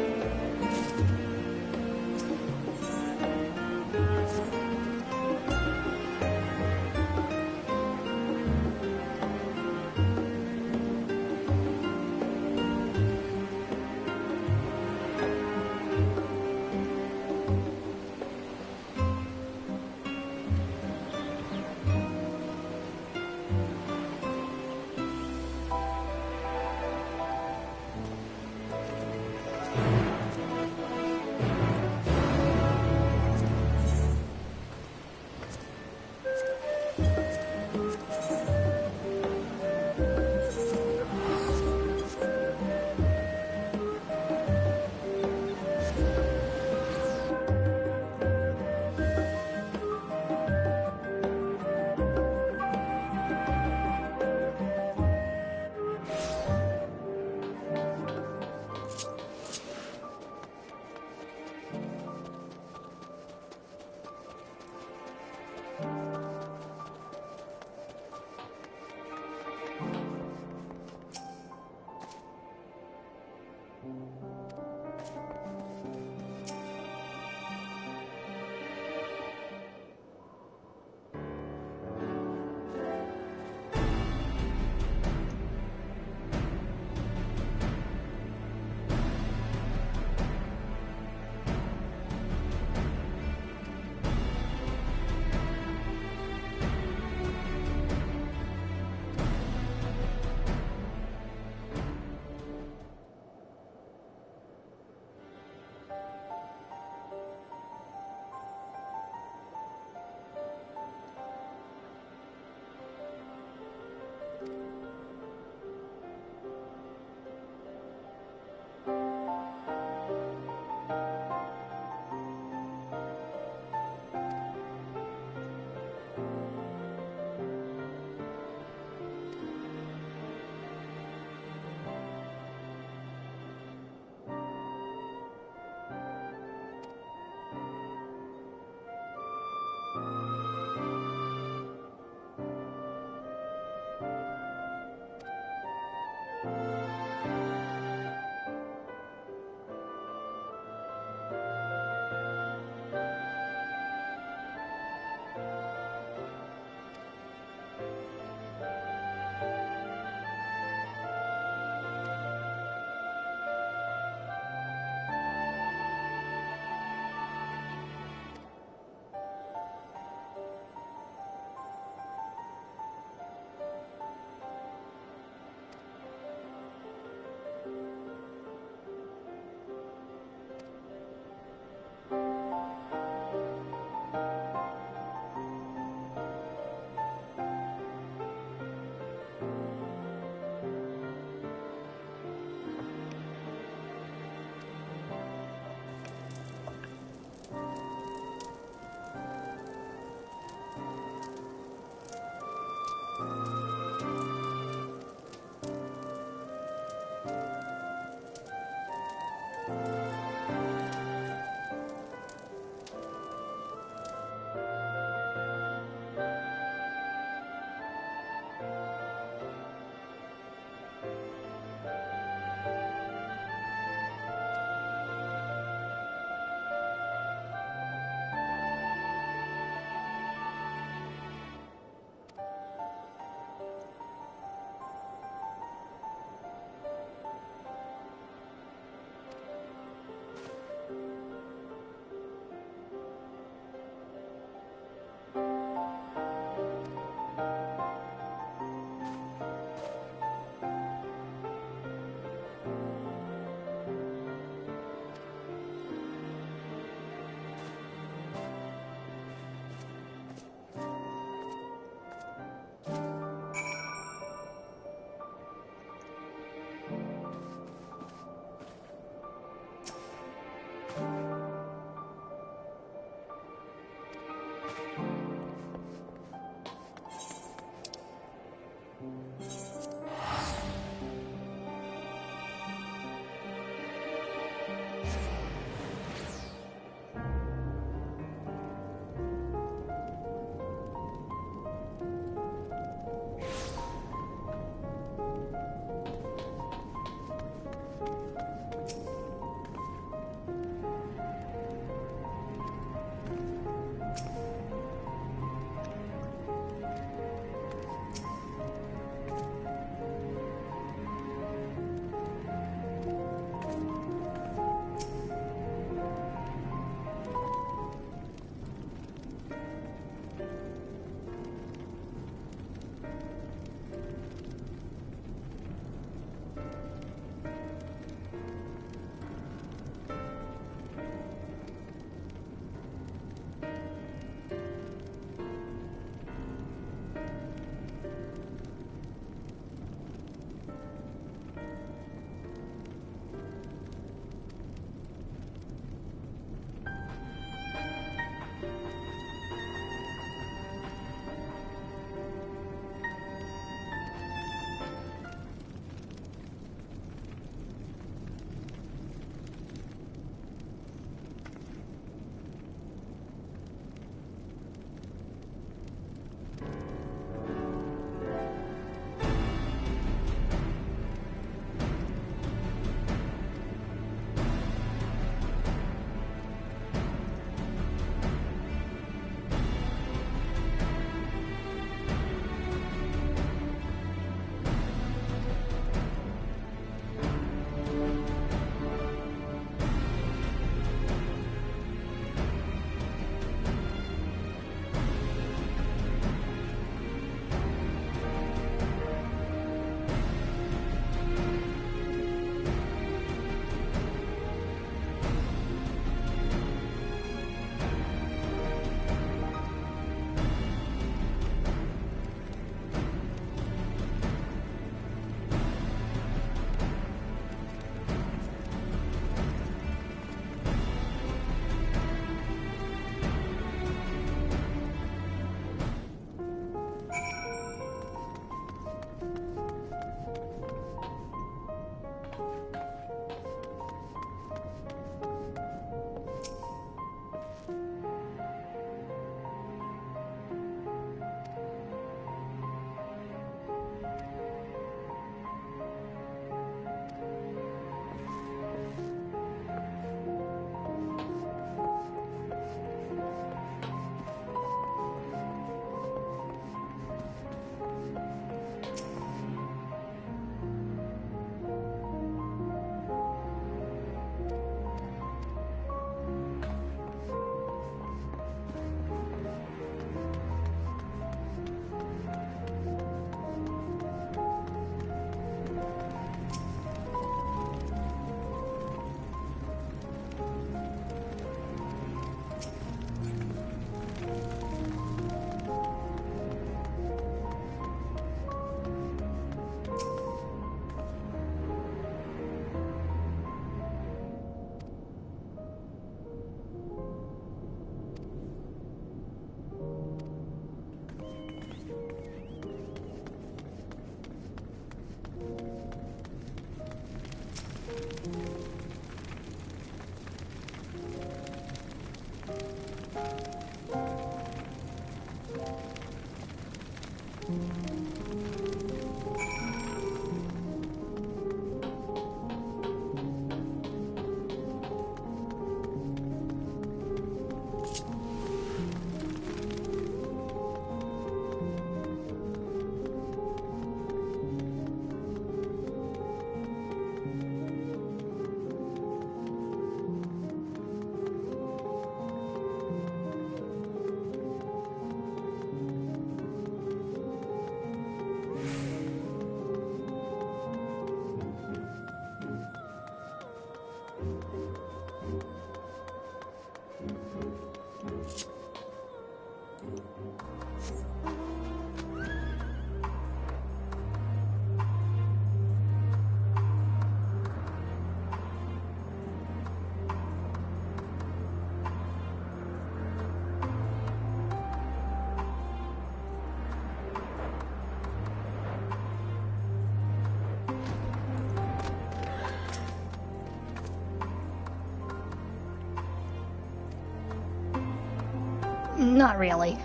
Not really.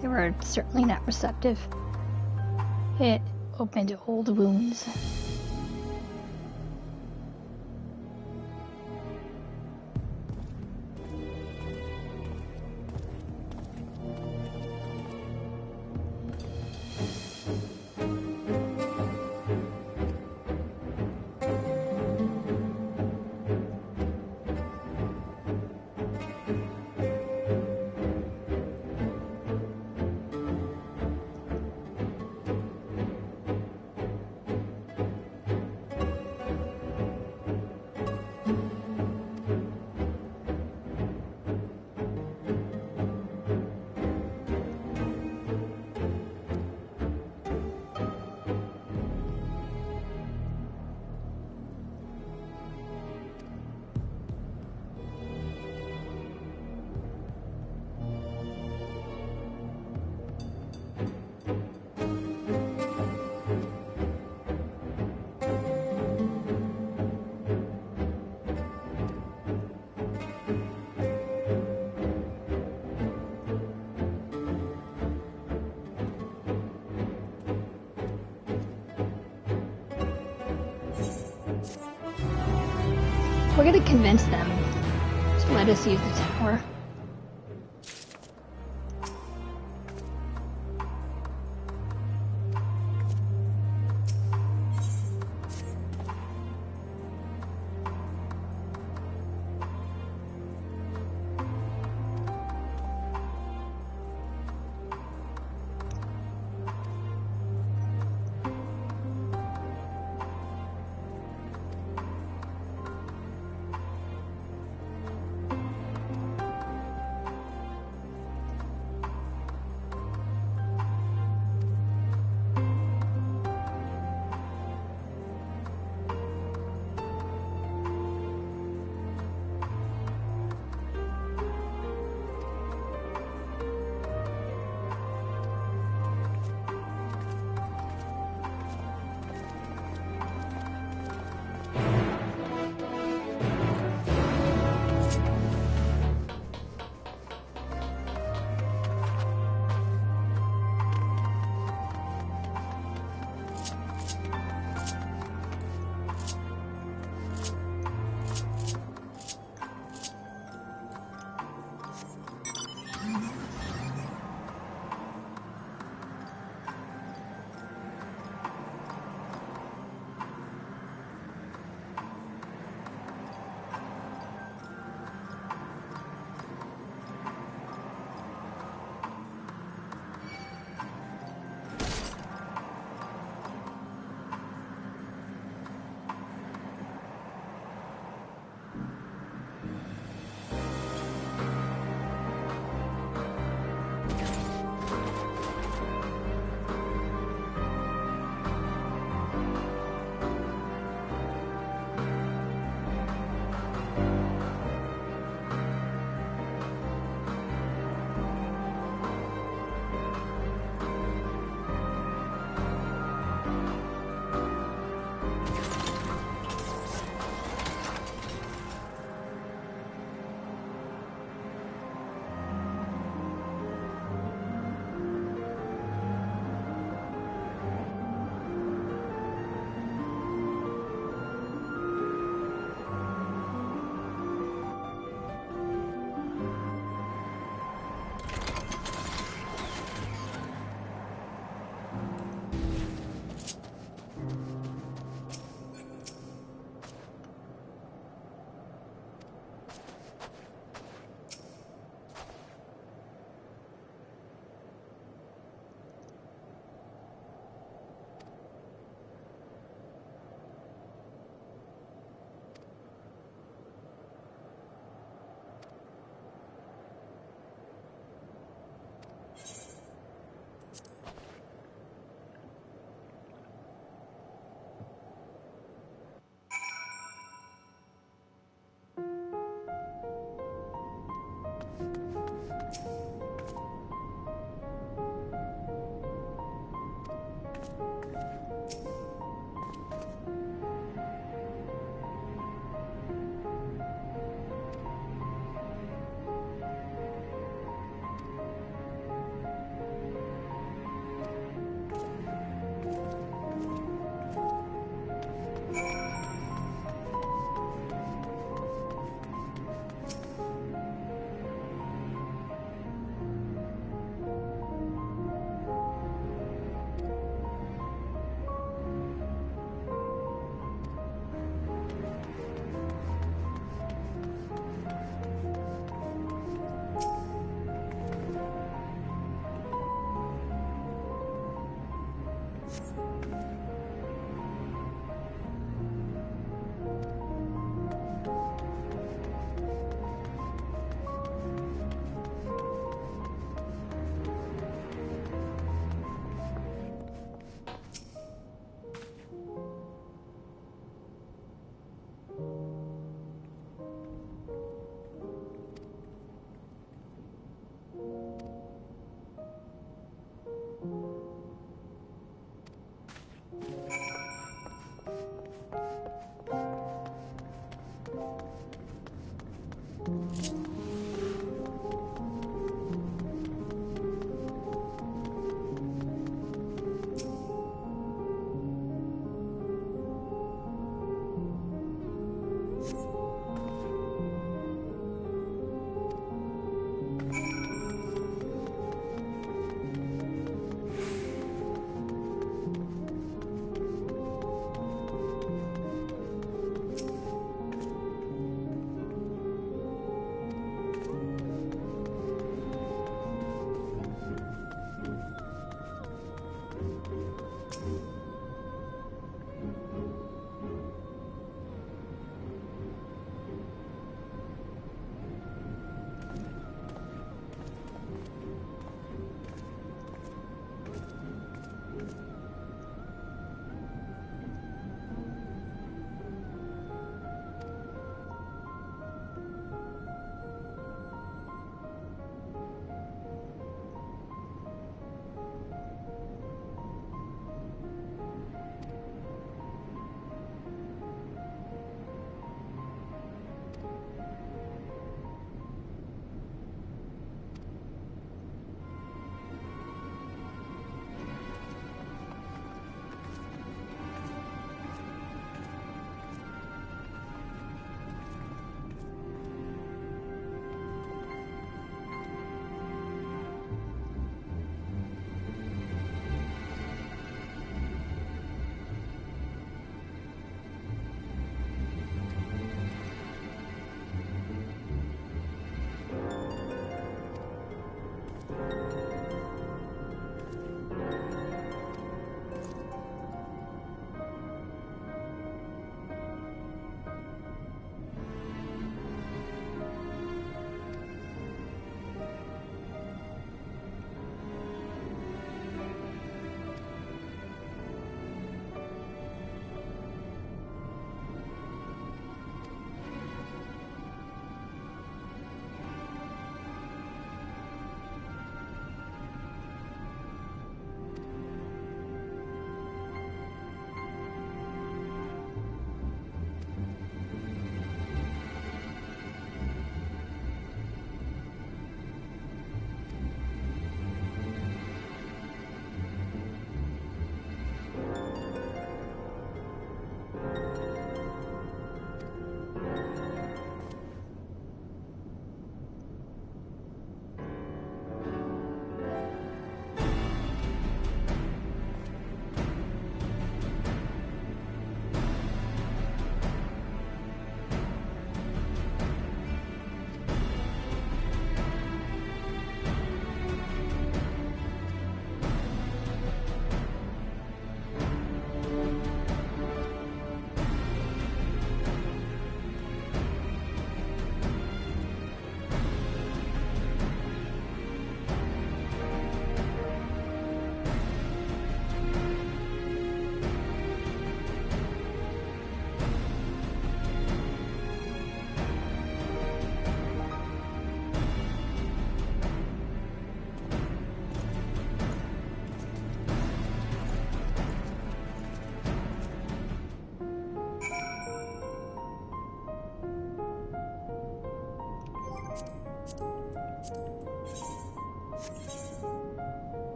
They were certainly not receptive. It opened old wounds. We're gonna convince them to let us use the tower.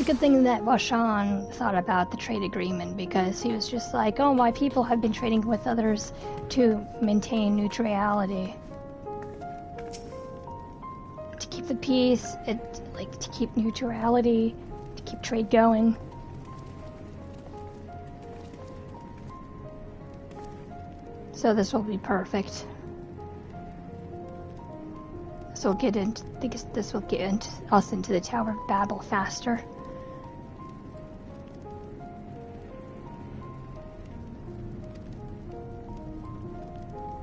good thing that Washan thought about the trade agreement, because he was just like, oh, my people have been trading with others to maintain neutrality. To keep the peace, to keep neutrality, to keep trade going. So this will be perfect. This will get us into the Tower of Babel faster.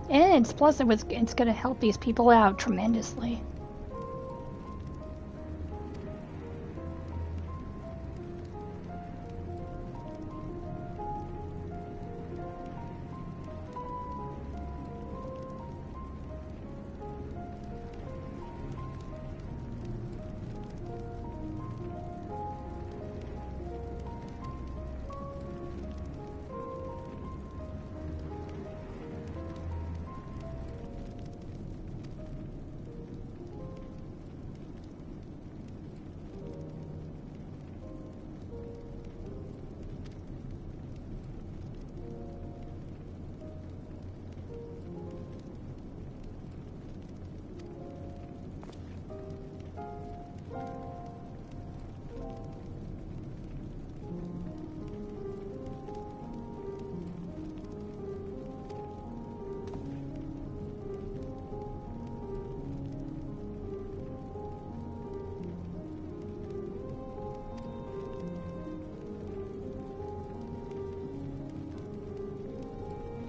And plus it's going to help these people out tremendously.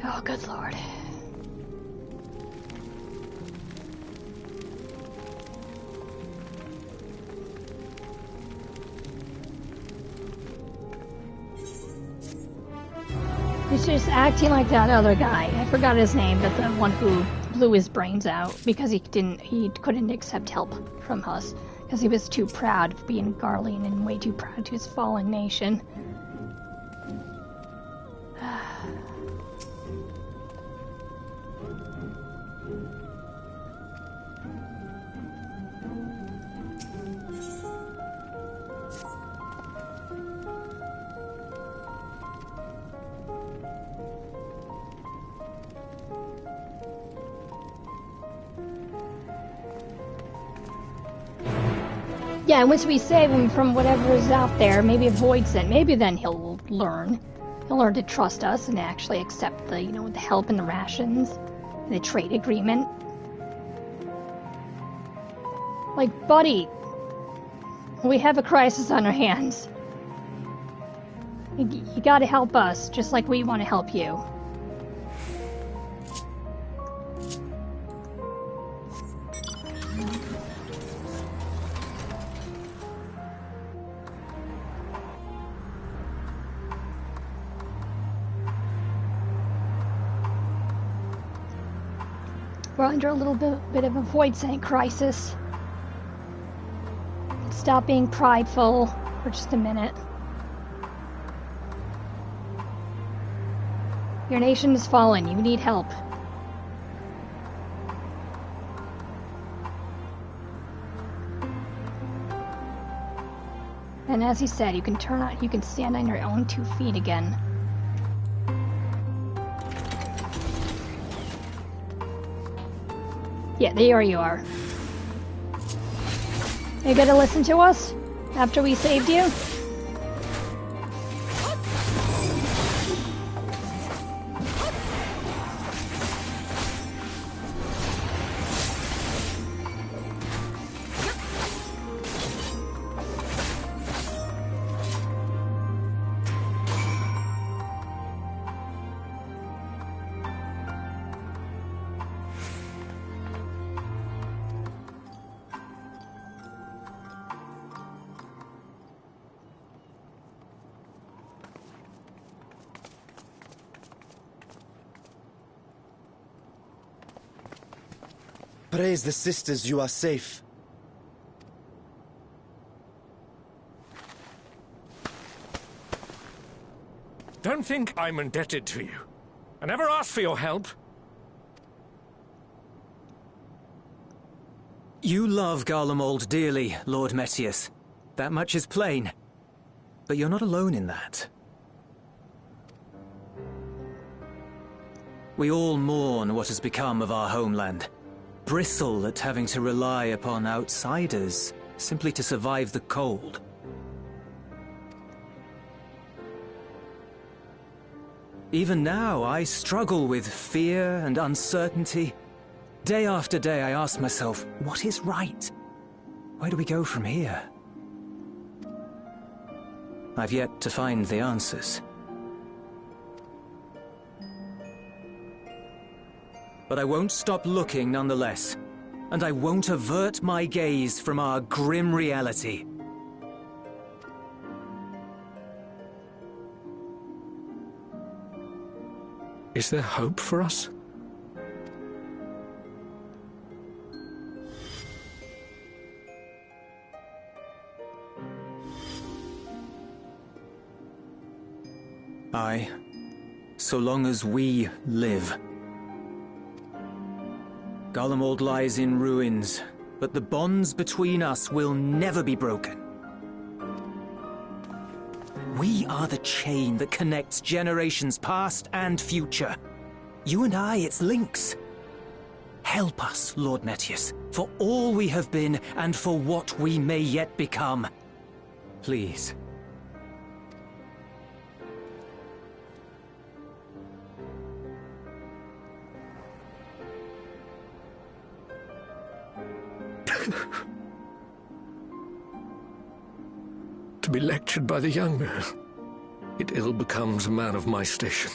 Oh, good lord. He's just acting like that other guy. I forgot his name, but the one who blew his brains out because he couldn't accept help from us because he was too proud of being Garlean and way too proud to his fallen nation. Yeah, and once we save him from whatever is out there, maybe a void sent, maybe then he'll learn. He'll learn to trust us and actually accept the, the help and the rations, and the trade agreement. Like, buddy, we have a crisis on our hands. You gotta help us, just like we want to help you. We're under a little bit of a void sent crisis. Stop being prideful for just a minute. Your nation has fallen. You need help. And as he said, you can stand on your own 2 feet again. Yeah, there you are. You gonna listen to us after we saved you? Praise the sisters, you are safe. Don't think I'm indebted to you. I never asked for your help. You love Garlemald dearly, Lord Metius. That much is plain. But you're not alone in that. We all mourn what has become of our homeland, bristle at having to rely upon outsiders simply to survive the cold. Even now, I struggle with fear and uncertainty. Day after day, I ask myself, what is right? Where do we go from here? I've yet to find the answers. But I won't stop looking nonetheless, and I won't avert my gaze from our grim reality. Is there hope for us? Aye, so long as we live. Garlemald lies in ruins, but the bonds between us will never be broken. We are the chain that connects generations past and future. You and I, it's links. Help us, Lord Metius, for all we have been and for what we may yet become. Please. To be lectured by the young man, it ill becomes a man of my station.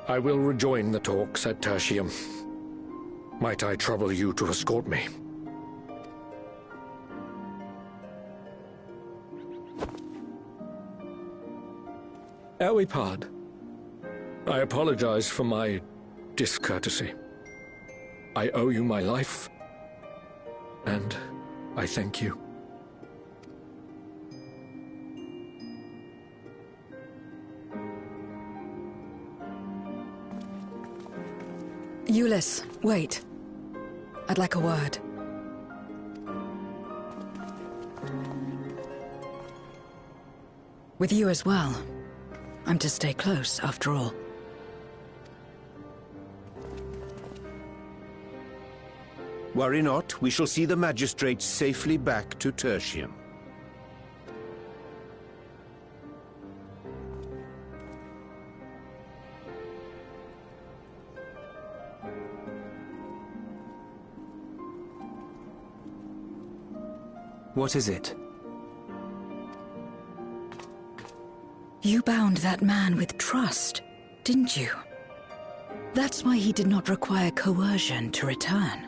I will rejoin the talks at Tertium. Might I trouble you to escort me? Ere we part, I apologize for my discourtesy. I owe you my life, and I thank you. Euless, wait. I'd like a word. With you as well. I'm to stay close, after all. Worry not, we shall see the magistrate safely back to Tertium. What is it? You bound that man with trust, didn't you? That's why he did not require coercion to return.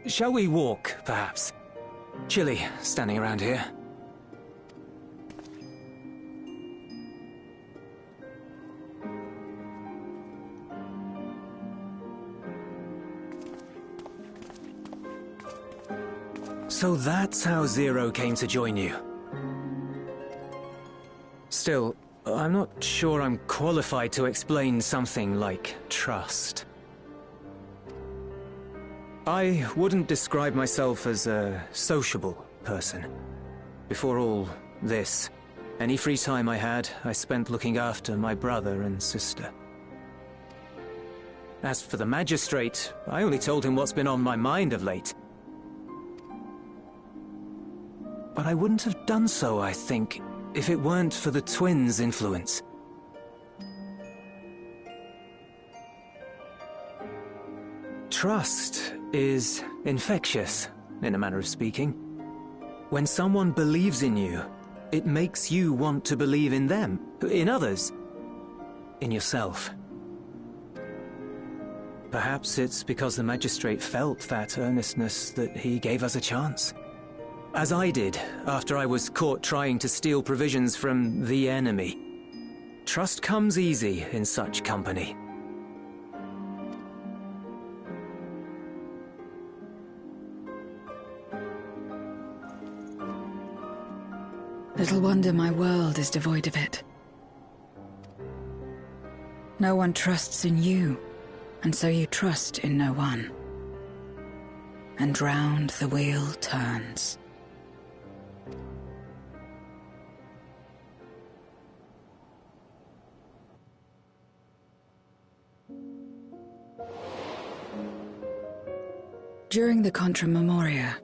Shall we walk, perhaps? Chilly, standing around here. So that's how Zero came to join you. Still, I'm not sure I'm qualified to explain something like trust. I wouldn't describe myself as a sociable person. Before all this, any free time I had, I spent looking after my brother and sister. As for the magistrate, I only told him what's been on my mind of late. But I wouldn't have done so, I think, if it weren't for the twins' influence. Trust is infectious, in a manner of speaking. When someone believes in you, it makes you want to believe in them, in others, in yourself. Perhaps it's because the magistrate felt that earnestness that he gave us a chance. As I did, after I was caught trying to steal provisions from the enemy. Trust comes easy in such company. Little wonder my world is devoid of it. No one trusts in you, and so you trust in no one. And round the wheel turns. During the Contra Memoria,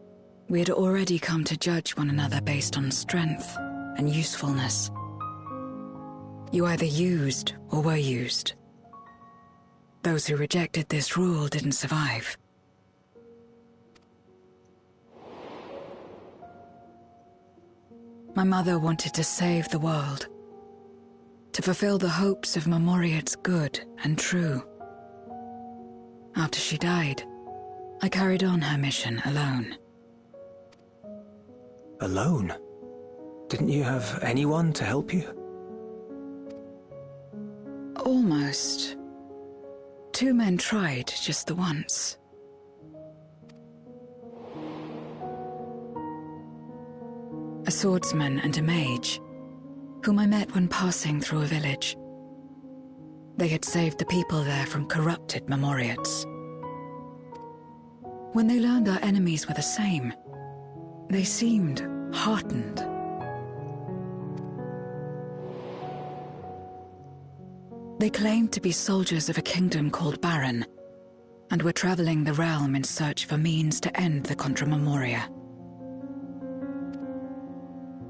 we had already come to judge one another based on strength and usefulness. You either used or were used. Those who rejected this rule didn't survive. My mother wanted to save the world, to fulfill the hopes of Memoria's good and true. After she died, I carried on her mission alone. Alone? Didn't you have anyone to help you? Almost. 2 men tried just the once. A swordsman and a mage, whom I met when passing through a village. They had saved the people there from corrupted Memoriates. When they learned our enemies were the same, they seemed heartened. They claimed to be soldiers of a kingdom called Baron, and were traveling the realm in search for means to end the Contra Memoria.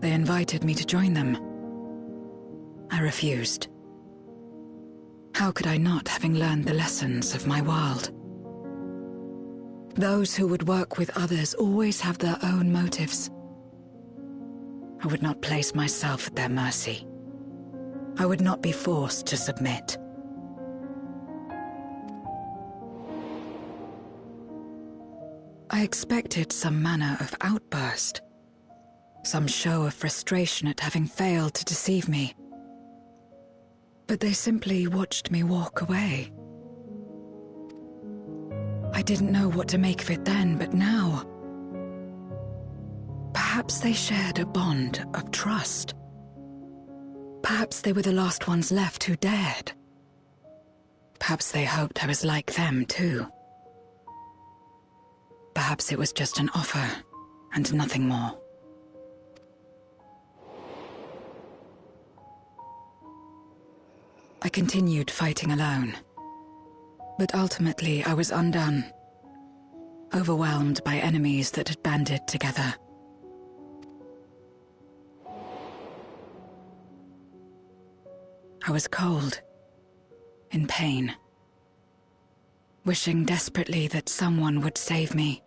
They invited me to join them. I refused. How could I not, having learned the lessons of my world? Those who would work with others always have their own motives. I would not place myself at their mercy. I would not be forced to submit. I expected some manner of outburst, some show of frustration at having failed to deceive me. But they simply watched me walk away. I didn't know what to make of it then, but now, perhaps they shared a bond of trust. Perhaps they were the last ones left who dared. Perhaps they hoped I was like them too. Perhaps it was just an offer, and nothing more. I continued fighting alone. But ultimately I was undone, overwhelmed by enemies that had banded together. I was cold, in pain, wishing desperately that someone would save me.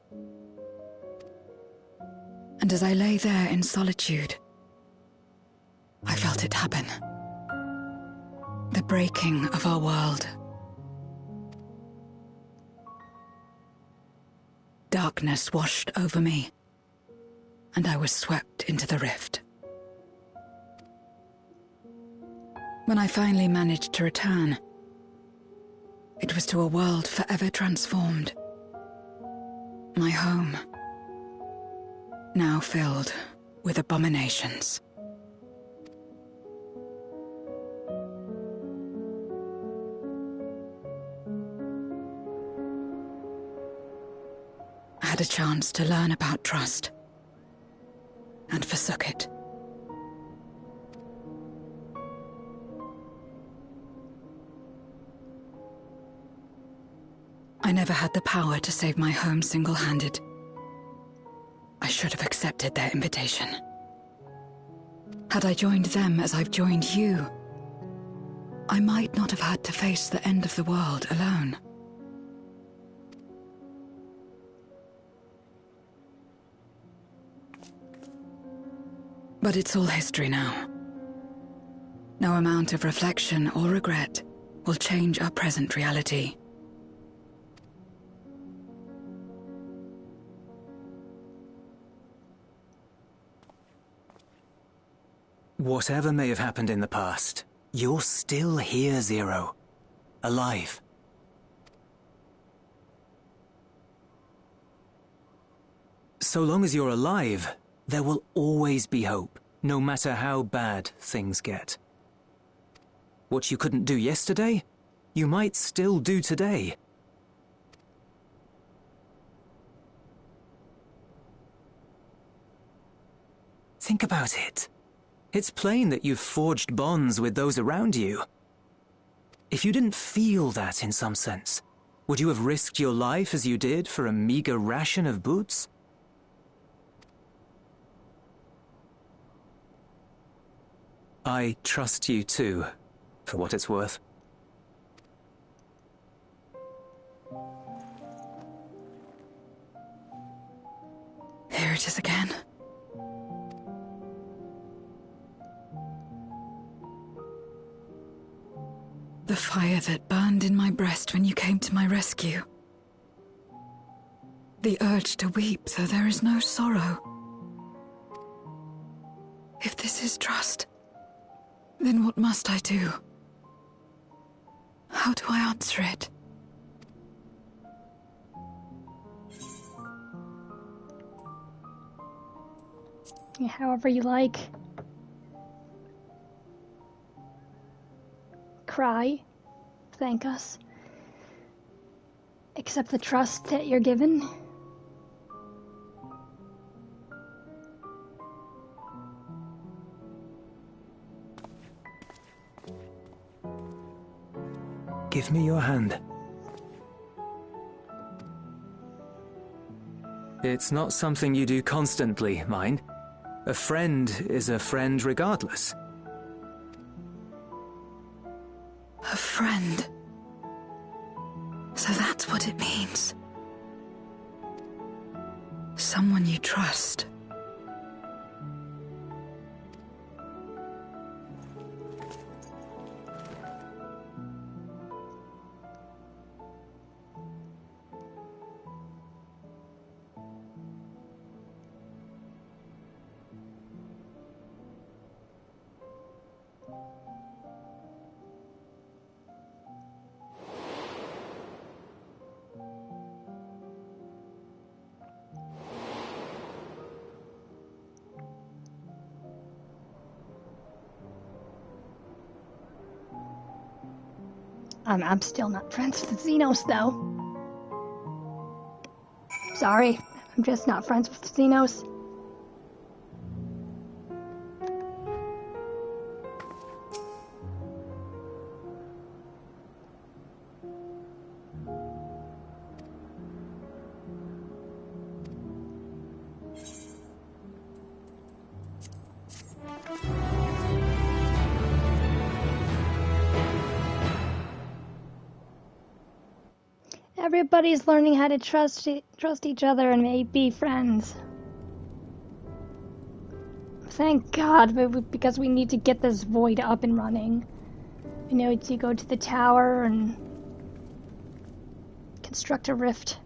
And as I lay there in solitude, I felt it happen. The breaking of our world. Darkness washed over me, and I was swept into the rift. When I finally managed to return, it was to a world forever transformed. My home, now filled with abominations. I had a chance to learn about trust, and forsook it. I never had the power to save my home single-handed. I should have accepted their invitation. Had I joined them as I've joined you, I might not have had to face the end of the world alone. But it's all history now. No amount of reflection or regret will change our present reality. Whatever may have happened in the past, you're still here, Zero. Alive. So long as you're alive, there will always be hope, no matter how bad things get. What you couldn't do yesterday, you might still do today. Think about it. It's plain that you've forged bonds with those around you. If you didn't feel that in some sense, would you have risked your life as you did for a meager ration of boots? I trust you too, for what it's worth. Here it is again. The fire that burned in my breast when you came to my rescue. The urge to weep, though there is no sorrow. If this is trust, then what must I do? How do I answer it? However you like. Cry. Thank us. Accept the trust that you're given. Give me your hand. It's not something you do constantly, mind. A friend is a friend regardless. A friend. So that's what it means. Someone you trust. I'm still not friends with Xenos, though. Sorry, I'm just not friends with Xenos. Everybody's learning how to trust each other and be friends. Thank God, because we need to get this void up and running. You know, to go to the tower and construct a rift.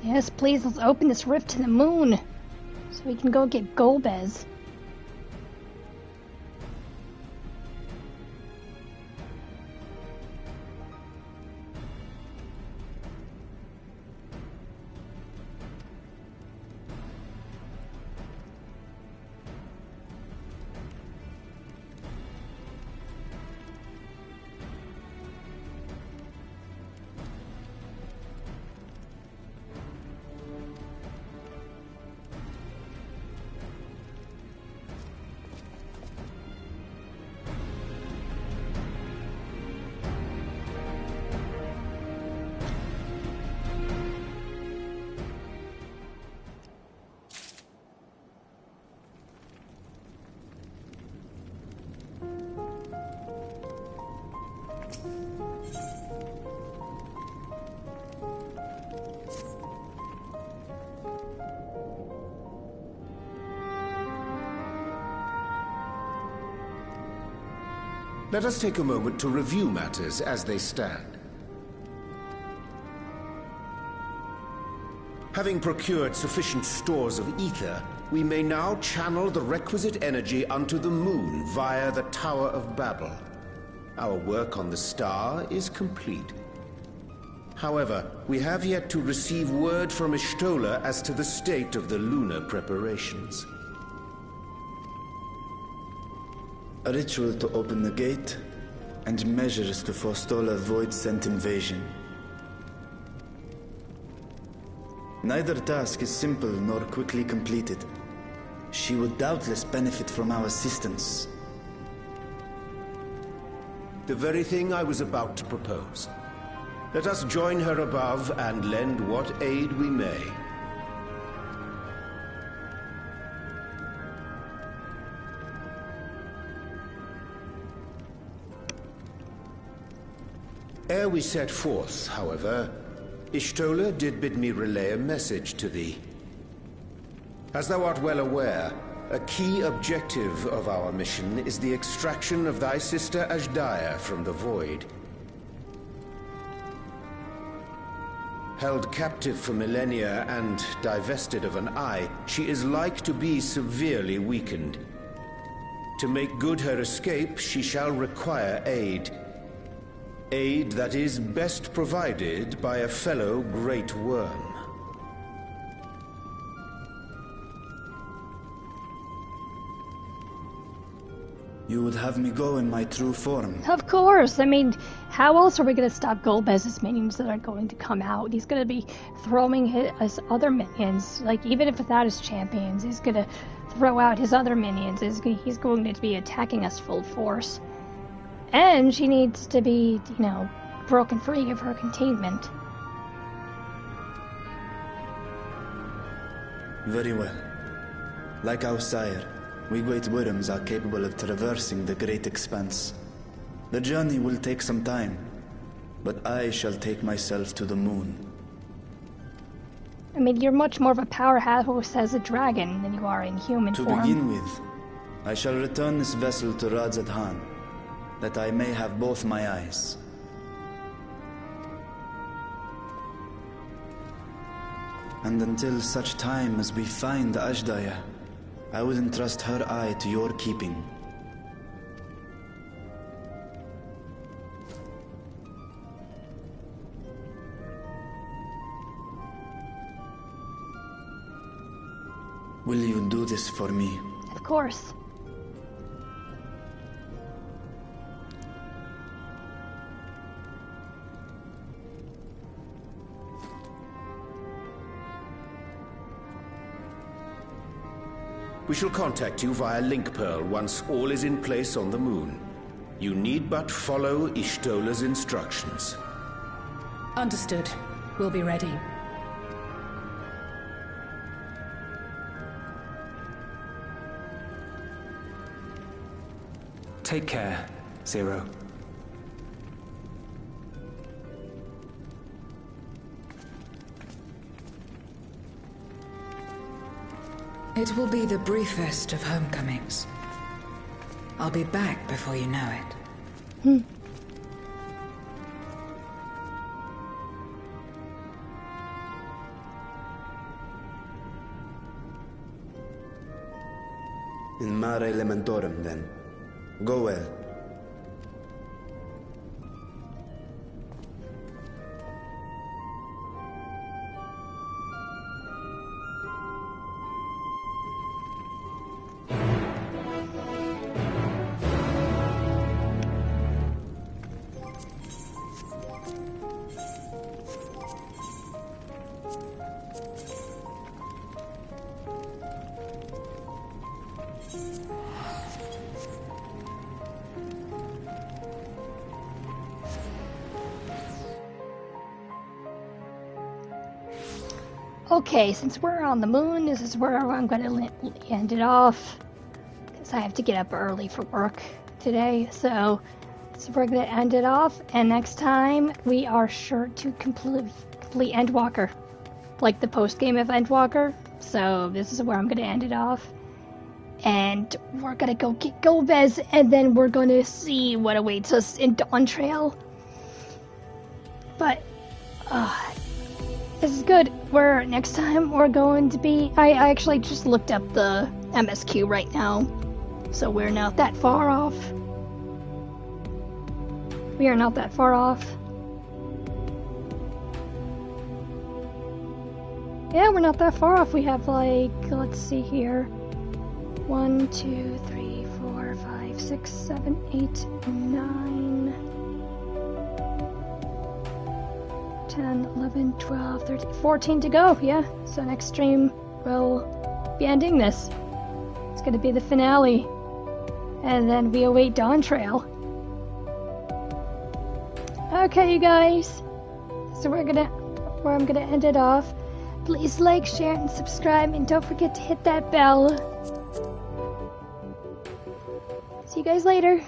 Yes, please, let's open this rift to the moon so we can go get Golbez. Let us take a moment to review matters as they stand. Having procured sufficient stores of ether, we may now channel the requisite energy unto the moon via the Tower of Babel. Our work on the star is complete. However, we have yet to receive word from Ishtola as to the state of the lunar preparations. A ritual to open the gate, and measures to forestall a void-sent invasion. Neither task is simple nor quickly completed. She would doubtless benefit from our assistance. The very thing I was about to propose. Let us join her above and lend what aid we may. Ere we set forth, however, Ishtola did bid me relay a message to thee. As thou art well aware, a key objective of our mission is the extraction of thy sister Ashdaya from the Void. Held captive for millennia and divested of an eye, she is like to be severely weakened. To make good her escape, she shall require aid. Aid that is best provided by a fellow Great Worm. You would have me go in my true form? Of course! I mean, how else are we going to stop Golbez's minions that are going to come out? He's going to be throwing his other minions. Like, even if without his champions, he's going to throw out his other minions. He's going to be attacking us full force. And she needs to be, you know, broken free of her containment. Very well. Like our sire, we great worms are capable of traversing the great expanse. The journey will take some time, but I shall take myself to the moon. I mean, you're much more of a powerhouse as a dragon than you are in human form. To begin with, I shall return this vessel to Radzadhan, that I may have both my eyes. And until such time as we find Ashdaya, I would entrust her eye to your keeping. Will you do this for me? Of course. We shall contact you via Link Pearl once all is in place on the moon. You need but follow Ishtola's instructions. Understood. We'll be ready. Take care, Zero. It will be the briefest of homecomings. I'll be back before you know it. In mare lamentorum, then. Go well. Okay, since we're on the moon, this is where I'm going to end it off. Because I have to get up early for work today. So we're going to end it off. And next time, we are sure to complete Endwalker. Like the post-game of Endwalker. So this is where I'm going to end it off. And we're going to go get Gomez. And then we're going to see what awaits us in Dawn Trail. But, this is good. Next time we're going to be... I actually just looked up the MSQ right now. So we're not that far off. We are not that far off. Yeah, we're not that far off. We have like, let's see here. 1, 2, 3, 4, 5, 6, 7, 8, 9... 10, 11, 12, 13, 14 to go, yeah. So next stream we'll be ending this. It's gonna be the finale. And then we await Dawn Trail. Okay, you guys. So where I'm gonna end it off. Please like, share, and subscribe, and don't forget to hit that bell. See you guys later.